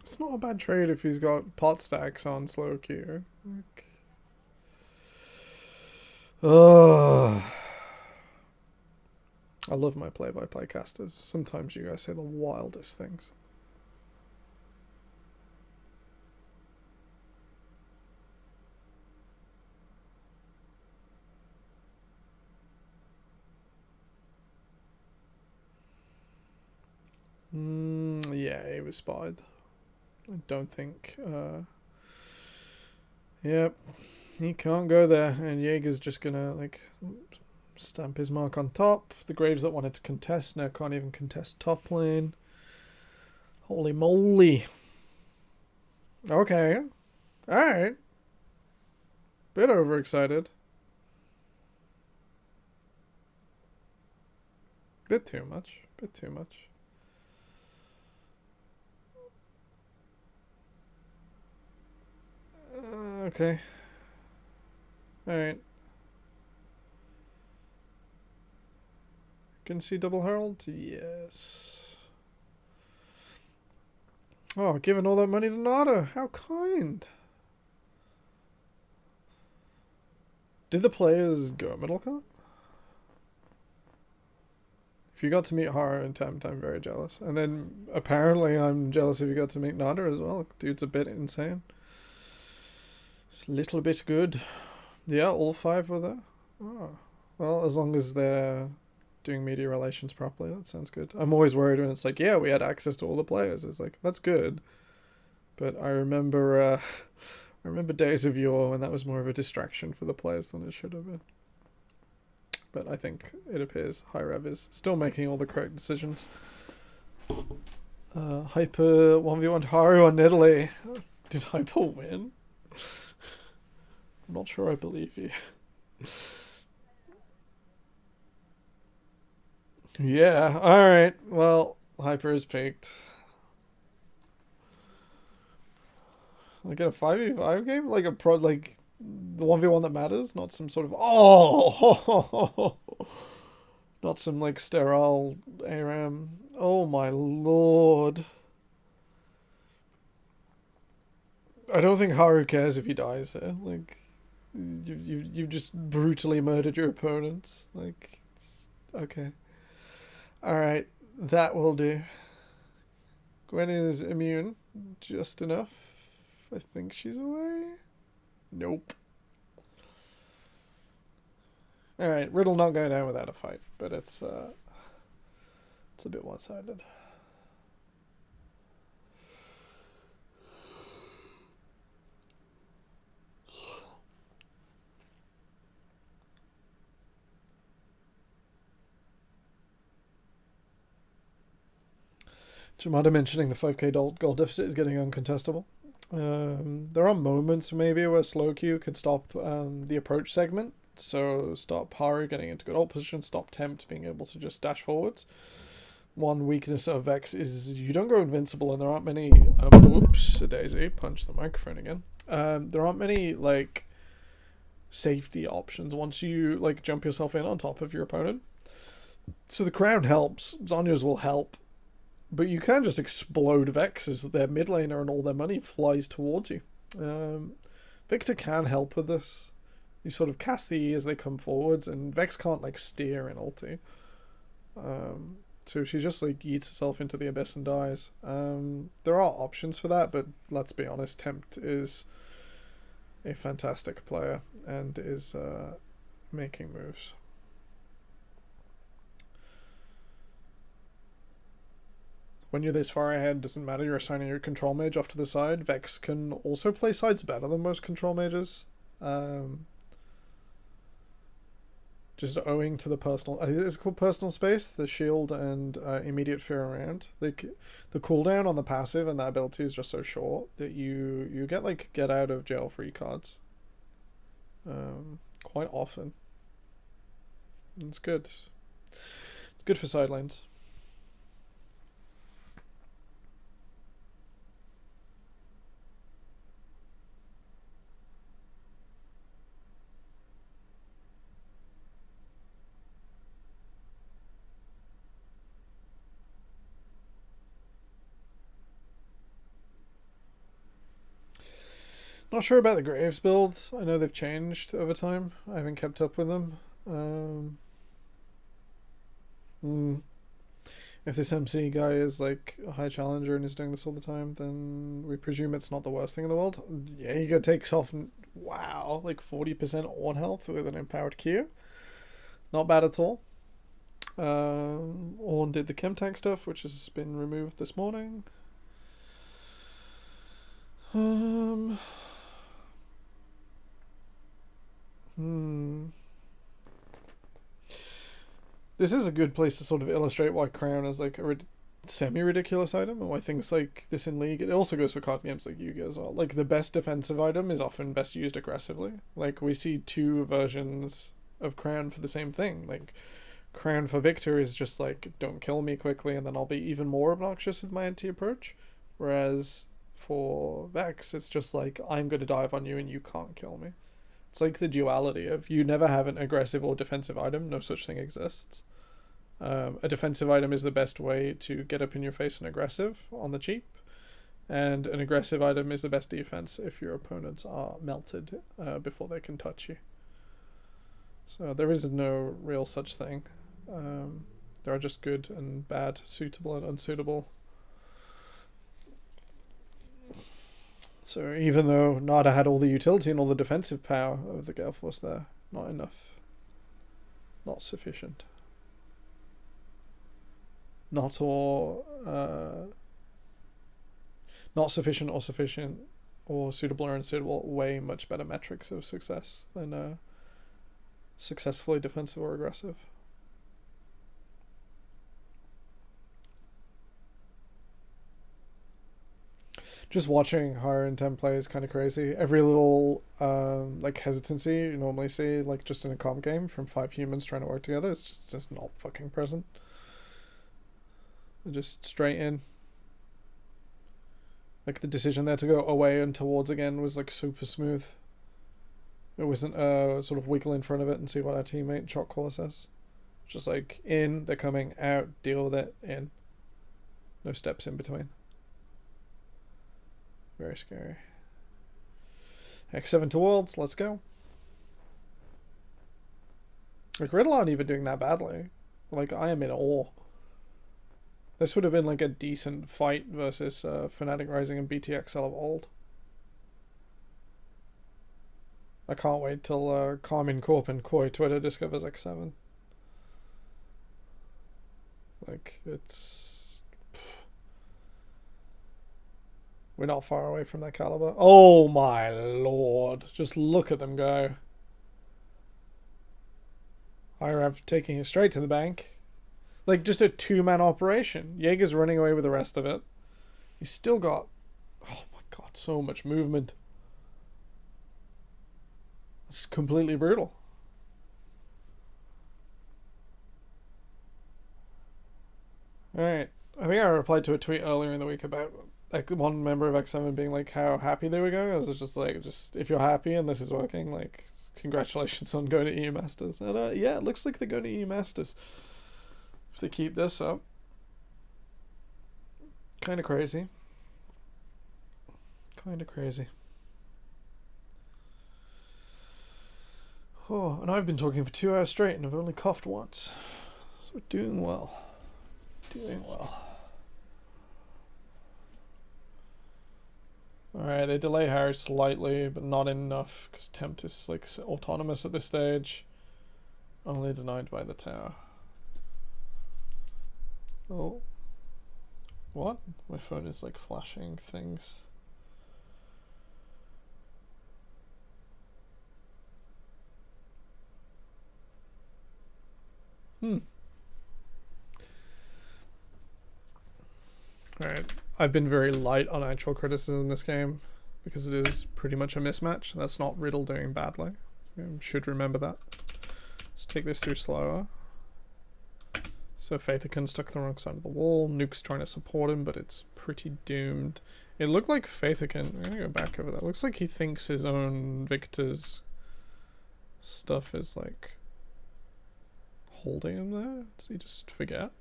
It's not a bad trade if he's got pot stacks on slow queue. Like, I love my play-by-play casters. Sometimes you guys say the wildest things. Yeah, he was spotted. I don't think... Yep. He can't go there, and Jaeger's just gonna, like, stamp his mark on top. The Graves that wanted to contest now can't even contest top lane. Holy moly. Okay. Alright. Bit overexcited. Bit too much. Bit too much. Okay. Alright. Can see double herald? Yes. Oh, giving all that money to Nada. How kind. Did the players go middle cut? If you got to meet Haru and Tempt, I'm very jealous. And then apparently I'm jealous if you got to meet Nada as well. Dude's a bit insane. It's a little bit good. Yeah, all 5 were there. Oh. Well, as long as they're doing media relations properly, that sounds good. I'm always worried when it's like, yeah, we had access to all the players. It's like, that's good. But I remember days of yore when that was more of a distraction for the players than it should have been. But I think it appears Hi-Rev is still making all the correct decisions. Hyper 1v1 Haru on Italy. Did Hyper win? I'm not sure I believe you. Yeah, alright. Well, Hyper is peaked. I get a 5v5 game? Like a pro, like the 1v1 that matters, not some sort of not some like sterile ARAM. Oh my lord. I don't think Haru cares if he dies there. Like you've just brutally murdered your opponents. Like, okay. Alright, that will do. Gwen is immune. Just enough. I think she's away. Nope. Alright, Riddle not going down without a fight, but it's a bit one-sided. Jamada mentioning the 5k gold deficit is getting uncontestable. There are moments maybe where slow Q can stop the approach segment. So stop Haru getting into good ult position, stop Tempt being able to just dash forwards. One weakness of Vex is you don't go invincible, and there aren't many. Oops, a daisy, punch the microphone again. There aren't many like safety options once you like jump yourself in on top of your opponent. So the crown helps. Zhonya's will help. But you can just explode Vex as their mid laner and all their money flies towards you. Victor can help with this. You sort of cast the E as they come forwards, and Vex can't like steer in ulti. So she just like eats herself into the abyss and dies. There are options for that, but let's be honest, Tempt is a fantastic player and is making moves. When you're this far ahead, doesn't matter, you're assigning your control mage off to the side. Vex can also play sides better than most control mages. Just owing to the personal... it's called personal space, the shield and immediate fear around. Like, the cooldown on the passive and that ability is just so short that you get, like, get out of jail free cards. Quite often. And it's good. It's good for side lanes. Not sure about the Graves build. I know they've changed over time. I haven't kept up with them. If this MC guy is like a high challenger and is doing this all the time, then we presume it's not the worst thing in the world. Jaeger takes off, wow, like 40% on health with an empowered Q. Not bad at all. Ornn did the chem tank stuff, which has been removed this morning. This is a good place to sort of illustrate why Crown is like a semi-ridiculous item, and why things like this in League, it also goes for card games like Yu-Gi-Oh as well. Like, the best defensive item is often best used aggressively. Like, we see two versions of Crown for the same thing. Like, Crown for Victor is just like, don't kill me quickly and then I'll be even more obnoxious with my anti-approach. Whereas for Vex, it's just like, I'm going to dive on you and you can't kill me. It's like the duality of you never have an aggressive or defensive item. No such thing exists. A defensive item is the best way to get up in your face and aggressive on the cheap. And an aggressive item is the best defense if your opponents are melted before they can touch you. So there is no real such thing. There are just good and bad, suitable and unsuitable. So even though Nada had all the utility and all the defensive power of the Gale Force there, not enough. Not sufficient. Not sufficient or sufficient or suitable or unsuitable, way much better metrics of success than successfully defensive or aggressive. Just watching Haru and Tem play is kind of crazy. Every little like hesitancy you normally see like just in a comp game from 5 humans trying to work together, it's just not fucking present. They're just straight in. Like the decision there to go away and towards again was like super smooth. It wasn't sort of wiggle in front of it and see what our teammate shot caller says. Just like in, they're coming, out, deal with it, in. No steps in between. Very scary. X7 to Worlds, let's go. Like, Riddle aren't even doing that badly. Like, I am in awe. This would have been like a decent fight versus Fnatic Rising and BTXL of old. I can't wait till Carmine Corp and Koi Twitter discovers X7. Like, it's... We're not far away from that caliber. Oh my lord. Just look at them go. IRAV taking it straight to the bank. Like, just a 2-man operation. Jaeger's running away with the rest of it. He's still got... Oh my God, so much movement. It's completely brutal. Alright. I think I replied to a tweet earlier in the week about like one member of X7 being like how happy they were going. I was just like, just if you're happy and this is working, like congratulations on going to EU Masters. And yeah, it looks like they're going to EU Masters. If they keep this up. Kind of crazy. Kind of crazy. Oh, and I've been talking for 2 hours straight and I've only coughed once. So we're doing well. Doing well. Alright, they delay Harry slightly, but not enough, because Tempt is like autonomous at this stage. Only denied by the tower. Oh. What? My phone is like flashing things. Alright, I've been very light on actual criticism in this game because it is pretty much a mismatch. That's not Riddle doing badly. Should remember that. Let's take this through slower. So Faithican stuck the wrong side of the wall. Nuke's trying to support him, but it's pretty doomed. It looked like Faithican... I'm going to go back over that. It looks like he thinks his own Victor's stuff is like holding him there. Does he just forget?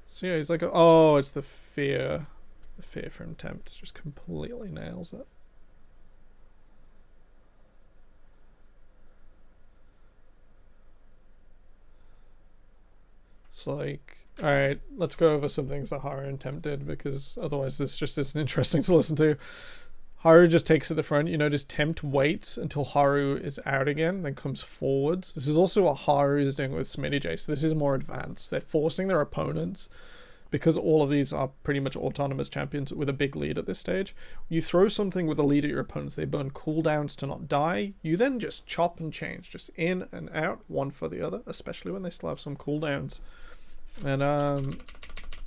So yeah, he's like, oh, it's the fear. The fear from Tempt just completely nails it. It's like, alright, let's go over some things that Haru and Tempt did, because otherwise this just isn't interesting to listen to. Haru just takes at the front. You notice Tempt waits until Haru is out again, then comes forwards. This is also what Haru is doing with Smitty J, so this is more advanced. They're forcing their opponents, because all of these are pretty much autonomous champions with a big lead at this stage. You throw something with a lead at your opponents, they burn cooldowns to not die. You then just chop and change, just in and out, one for the other, especially when they still have some cooldowns. And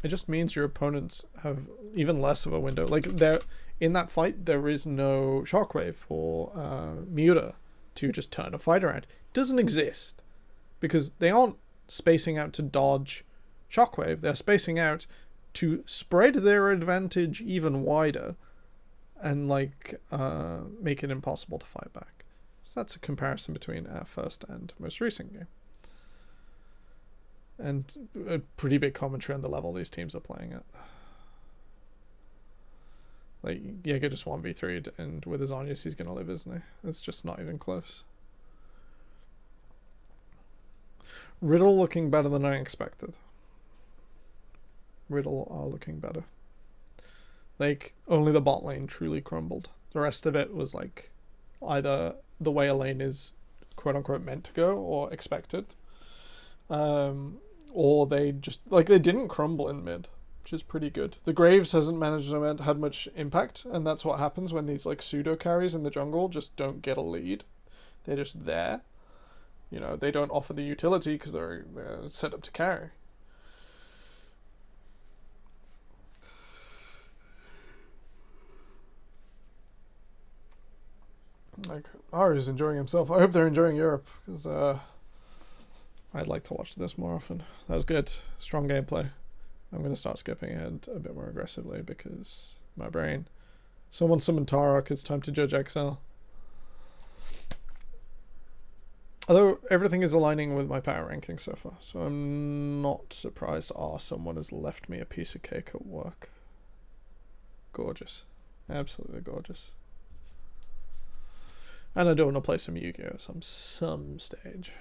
it just means your opponents have even less of a window. Like, they're... In that fight, there is no shockwave for Miura to just turn a fight around. It doesn't exist because they aren't spacing out to dodge shockwave. They're spacing out to spread their advantage even wider and like make it impossible to fight back. So that's a comparison between our first and most recent game. And a pretty big commentary on the level these teams are playing at. Like, Jaeger just 1v3'd, and with his Onyas, he's going to live, isn't he? It's just not even close. Riddle looking better than I expected. Riddle are looking better. Like, only the bot lane truly crumbled. The rest of it was, like, either the way a lane is quote-unquote meant to go or expected. Or they just, like, they didn't crumble in mid, which is pretty good. The Graves hasn't managed to had much impact, and that's what happens when these like pseudo carries in the jungle just don't get a lead. They're just there. You know, they don't offer the utility because they're set up to carry. Like, Aru's enjoying himself. I hope they're enjoying Europe, because I'd like to watch this more often. That was good. Strong gameplay. I'm going to start skipping ahead a bit more aggressively because my brain. Someone summon Tarok, it's time to judge XL. Although everything is aligning with my power ranking so far, so I'm not surprised. Someone has left me a piece of cake at work. Gorgeous. Absolutely gorgeous. And I do want to play some Yu-Gi-Oh! Some stage.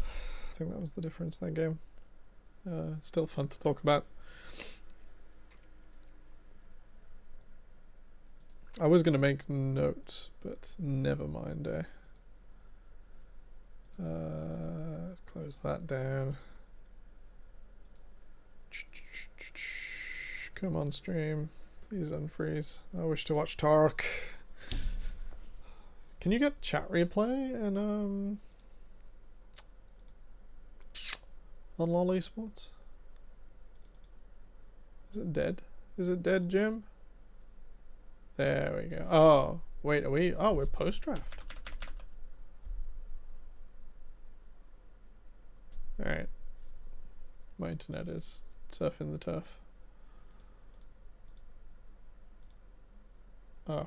I think that was the difference in that game. Still fun to talk about. I was going to make notes, but never mind, close that down. Come on, stream. Please unfreeze. I wish to watch Tark. Can you get chat replay and on LoL Esports? Is it dead? Is it dead, Jim? There we go. Oh, wait, are we? Oh, we're post-draft. Alright. My internet is surfing the turf. Oh.